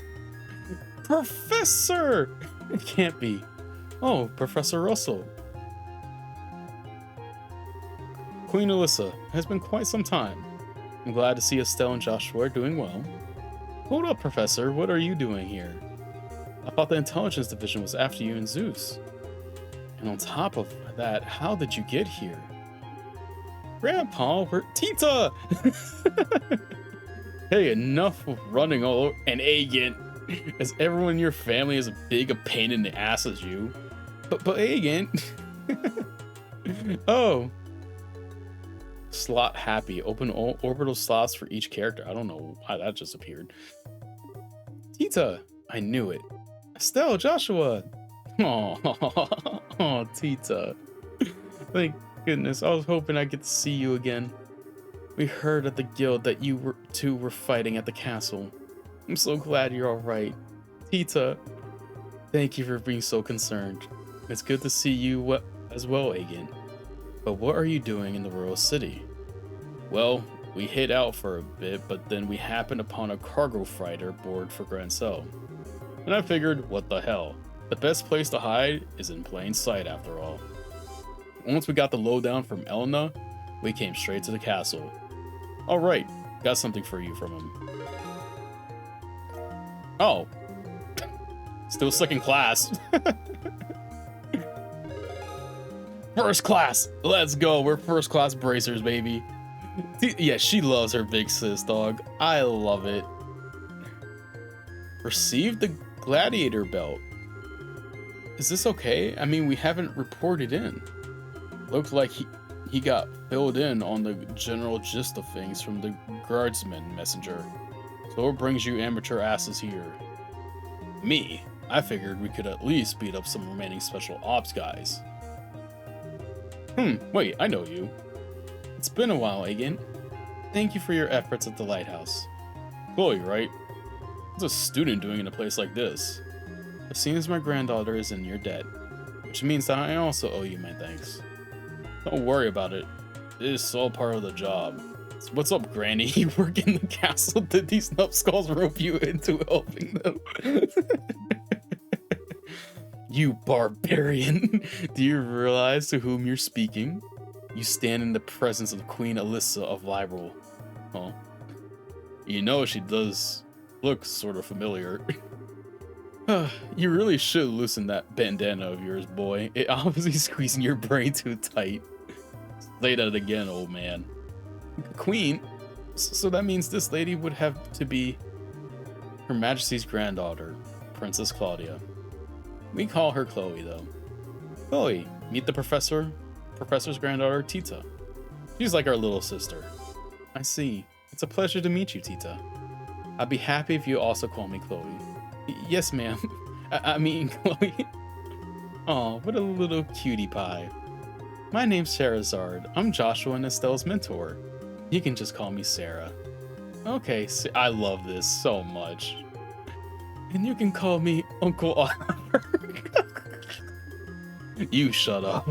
[SPEAKER 1] Professor! It can't be. Oh, Professor Russell. Queen Alyssa, it has been quite some time. I'm glad to see Estelle and Joshua are doing well. Hold up, Professor, what are you doing here? I thought the intelligence division was after you and Zeus. And on top of that, how did you get here? Grandpa, we're Tita! Hey, enough of running all over an agent, as everyone in your family is as big a pain in the ass as you. But agent. Oh. Slot happy. Open all orbital slots for each character. I don't know why that just appeared. Tita, I knew it. Estelle, Joshua. Oh, Tita. Thank goodness. I was hoping I'd get to see you again. We heard at the guild that you two were fighting at the castle. I'm so glad you're all right. Tita, thank you for being so concerned. It's good to see you as well, Agent. But what are you doing in the royal city? Well, we hid out for a bit, but then we happened upon a cargo freighter board for Grancel. And I figured, what the hell? The best place to hide is in plain sight after all. Once we got the lowdown from Elena, we came straight to the castle. Alright, got something for you from him. Oh. Still second class. First class! Let's go, we're first class bracers, baby. Yeah, she loves her big sis, dog. I love it. Received the gladiator belt. Is this okay? I mean, we haven't reported in. Looked like he got filled in on the general gist of things from the guardsman messenger. So what brings you amateur asses here? Me? I figured we could at least beat up some remaining special ops guys. Wait, I know you. It's been a while, Agent. Thank you for your efforts at the lighthouse. Chloe, right? What's a student doing in a place like this? It seems my granddaughter is in your debt, which means that I also owe you my thanks. Don't worry about it. It is all part of the job. So what's up, Granny? You work in the castle? Did these numbskulls rope you into helping them? You barbarian! Do you realize to whom you're speaking? You stand in the presence of Queen Alyssa of Liberal. Huh? You know she does look sort of familiar. You really should loosen that bandana of yours, boy. It obviously squeezing your brain too tight. Say that again, old man. Queen? So that means this lady would have to be Her Majesty's granddaughter, Princess Claudia. We call her Chloe, though. Chloe, meet the Professor's granddaughter, Tita. She's like our little sister. I see. It's a pleasure to meet you, Tita. I'd be happy if you also call me Chloe. Yes, ma'am. I mean, Chloe. Oh, what a little cutie pie. My name's Charizard. I'm Joshua and Estelle's mentor. You can just call me Sarah. Okay, I love this so much. And you can call me Uncle Oliver. You shut up.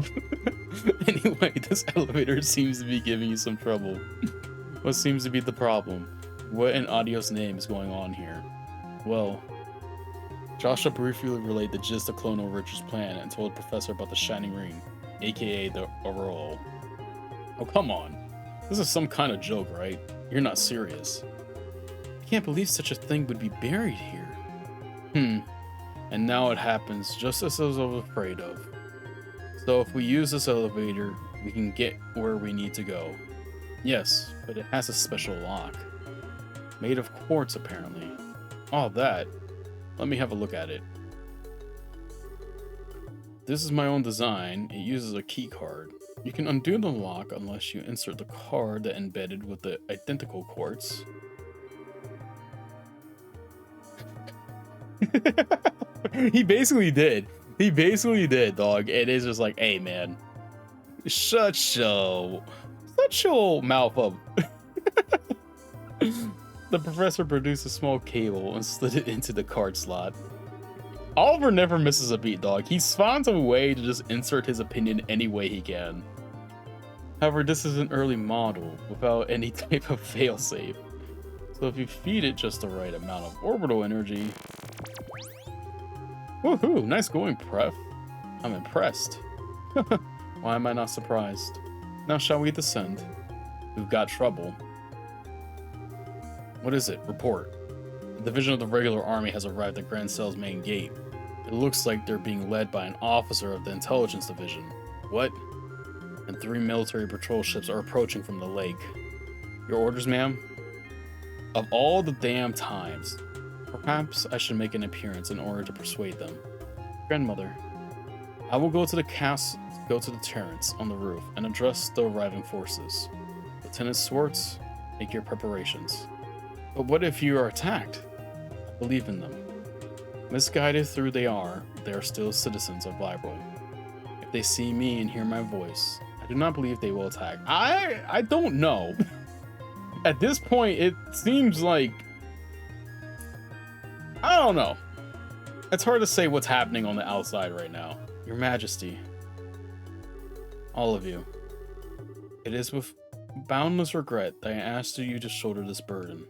[SPEAKER 1] Anyway, this elevator seems to be giving you some trouble. What seems to be the problem? What in Adio's name is going on here? Well, Joshua briefly relayed the gist of Colonel Richard's plan and told the professor about the Shining Ring, aka the Aureole. Oh, come on. This is some kind of joke, right? You're not serious. I can't believe such a thing would be buried here. And now it happens just as I was afraid of. So if we use this elevator, we can get where we need to go. Yes, but it has a special lock. Made of quartz, apparently. All that. Let me have a look at it. This is my own design. It uses a key card. You can undo the lock unless you insert the card that embedded with the identical quartz. He basically did. He basically did, dog. It is just like, hey, man. Shut your mouth up. The professor produced a small cable and slid it into the card slot. Oliver never misses a beat, dog. He finds a way to just insert his opinion any way he can. However, this is an early model without any type of failsafe. So if you feed it just the right amount of orbital energy... Woohoo! Nice going, Pref. I'm impressed. Why am I not surprised? Now shall we descend? We've got trouble. What is it? Report. A division of the regular army has arrived at Grand Cell's main gate. It looks like they're being led by an officer of the intelligence division. What? And 3 military patrol ships are approaching from the lake. Your orders, ma'am? Of all the damn times, perhaps I should make an appearance in order to persuade them. Grandmother, I will go to the turrets on the roof and address the arriving forces. Lieutenant Swartz, make your preparations. But what if you are attacked? I believe in them. Misguided through they are still citizens of Vibral. If they see me and hear my voice, I do not believe they will attack. I don't know. At this point, it seems like... I don't know. It's hard to say what's happening on the outside right now. Your Majesty. All of you. It is with boundless regret that I ask you to shoulder this burden.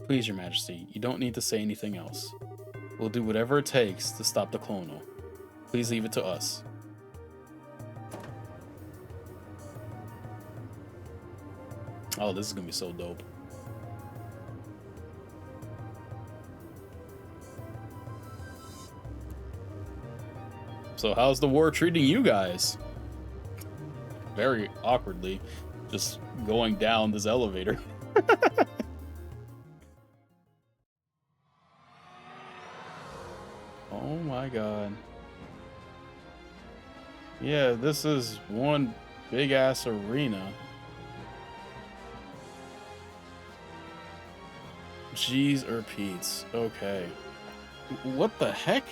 [SPEAKER 1] Please, Your Majesty, you don't need to say anything else. We'll do whatever it takes to stop the Clonal. Please leave it to us. Oh, this is gonna be so dope. So how's the war treating you guys? Very awkwardly, just going down this elevator. Oh my god. Yeah, this is one big ass arena. G's or Pete's. Okay. What the heck?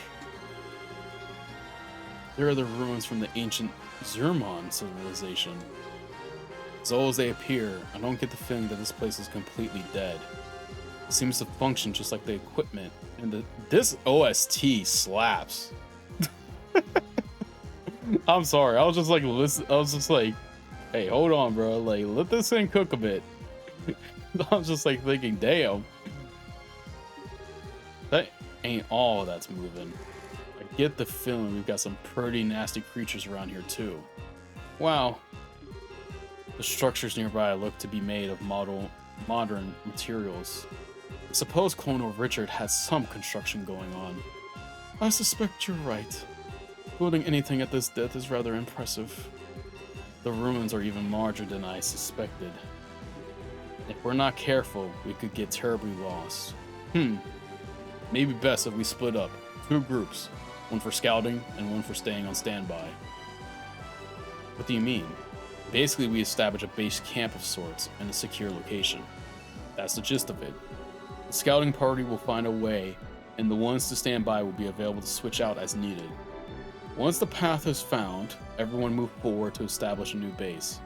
[SPEAKER 1] There are the ruins from the ancient Zermon civilization. As old as they appear, I don't get the feeling that this place is completely dead. It seems to function just like the equipment, and this OST slaps. I'm sorry, I was just like, listen, I was just like, hey, hold on, bro, like, let this thing cook a bit. I was just like thinking, damn, that ain't all that's moving. I get the feeling we've got some pretty nasty creatures around here too. Wow. The structures nearby look to be made of modern materials. I suppose Clonal Richard has some construction going on. I suspect you're right. Building anything at this depth is rather impressive. The ruins are even larger than I suspected. If we're not careful, we could get terribly lost. Maybe best if we split up. 2 groups. One for scouting and one for staying on standby. What do you mean? Basically, we establish a base camp of sorts in a secure location. That's the gist of it. The scouting party will find a way, and the ones to stand by will be available to switch out as needed. Once the path is found, everyone move forward to establish a new base.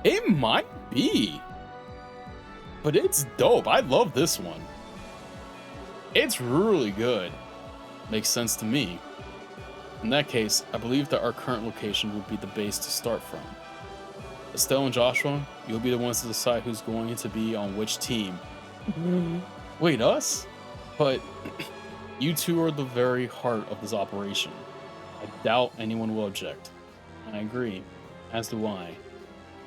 [SPEAKER 1] It might be, but it's dope. I love this one. It's really good. Makes sense to me. In that case, I believe that our current location would be the base to start from. Estelle and Joshua, you'll be the ones to decide who's going to be on which team. Wait, us? But you two are the very heart of this operation. I doubt anyone will object. I agree, as do I.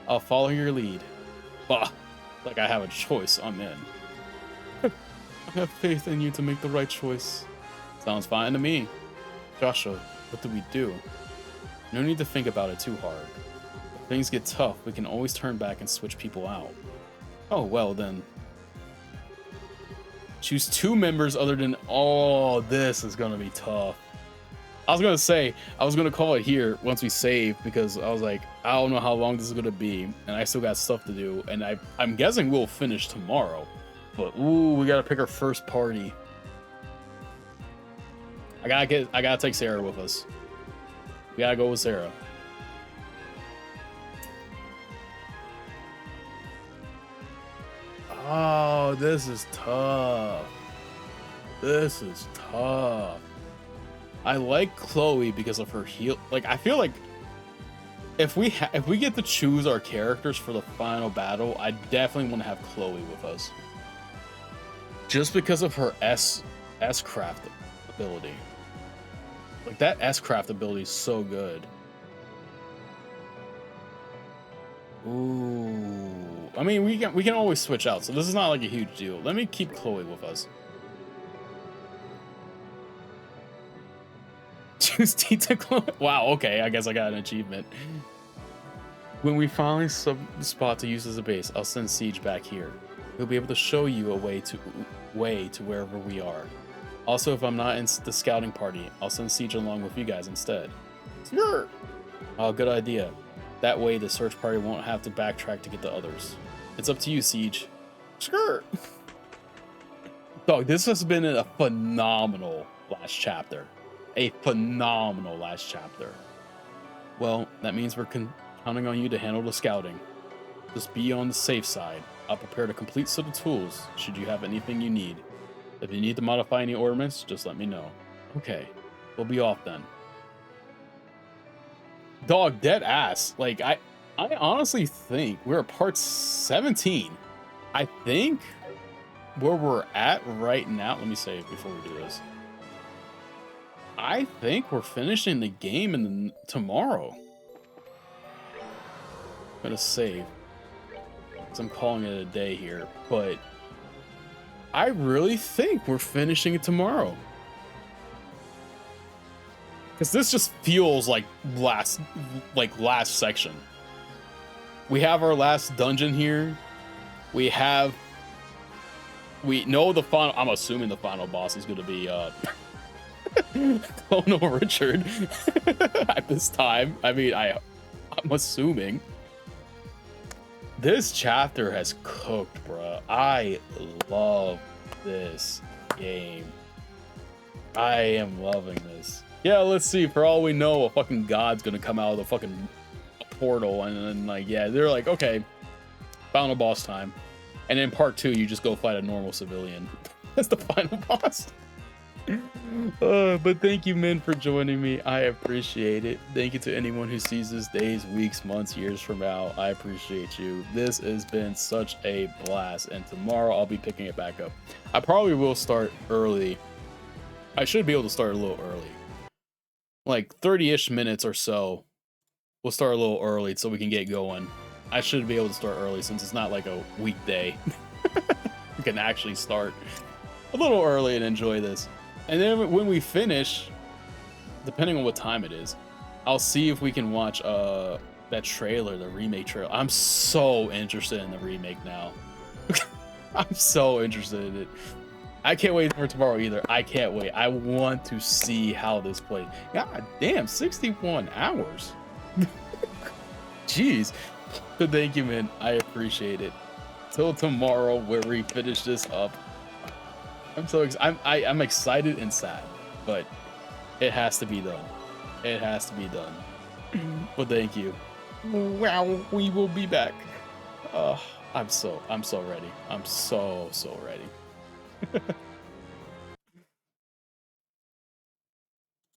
[SPEAKER 1] I'll follow your lead. Bah, like I have a choice, I'm in. I have faith in you to make the right choice. Sounds fine to me. Joshua, what do we do? No need to think about it too hard. If things get tough, we can always turn back and switch people out. Oh, well then. Choose 2 members other than... Oh, this is gonna be tough. I was gonna say, I was gonna call it here once we save, because I was like, I don't know how long this is gonna be, and I still got stuff to do, and I'm guessing we'll finish tomorrow. But, ooh, we gotta pick our first party. I gotta take Sarah with us. We gotta go with Sarah. Oh, this is tough. This is tough. I like Chloe because of her heal. Like, I feel like if we get to choose our characters for the final battle, I definitely want to have Chloe with us. Just because of her S craft ability.
[SPEAKER 2] Like that S-Craft ability is so good. Ooh. I mean, we can always switch out, so this is not like a huge deal. Let me keep Chloe with us. Choose Tita Chloe. Wow, okay, I guess I got an achievement. When we finally sub the spot to use as a base, I'll send Siege back here. He'll be able to show you a way to wherever we are. Also, if I'm not in the scouting party, I'll send Siege along with you guys instead. Sure. Oh, good idea. That way, the search party won't have to backtrack to get the others. It's up to you, Siege. Sure. Dog, this has been a phenomenal last chapter. A phenomenal last chapter. Well, that means we're counting on you to handle the scouting. Just be on the safe side. I'll prepare a complete set of tools should you have anything you need. If you need to modify any ornaments, just let me know. Okay, we'll be off then. Dog, dead ass. Like, I honestly think we're at part 17. I think where we're at right now, let me save before we do this. I think we're finishing the game tomorrow. I'm gonna save. Because I'm calling it a day here, but I really think we're finishing it tomorrow. Because this just feels like last section. We have our last dungeon here. We know the final. I'm assuming the final boss is going to be Clone Richard at this time. I mean, I'm assuming. This chapter has cooked, bro. I love this game. I am loving this. Yeah, let's see. For all we know, a fucking god's gonna come out of the fucking portal, and then like, yeah, they're like, okay, final boss time. And in part 2, you just go fight a normal civilian. That's the final boss. But thank you, Min, for joining me. I appreciate it. Thank you to anyone who sees this days, weeks, months, years from now. I appreciate you. This has been such a blast, and tomorrow I'll be picking it back up. I probably will start early. I should be able to start a little early, like 30-ish minutes or so. We'll start a little early so we can get going. I should be able to start early since it's not like a weekday. We can actually start a little early and enjoy this. And then when we finish, depending on what time it is, I'll see if we can watch that trailer, the remake trailer. I'm so interested in the remake now. I'm so interested in it. I can't wait for tomorrow either. I can't wait. I want to see how this plays. God damn, 61 hours. Jeez. But thank you, man. I appreciate it. Till tomorrow where we finish this up. I'm so I'm excited and sad, but it has to be done. It has to be done. But thank you. Wow, we will be back. I'm so ready. I'm so ready.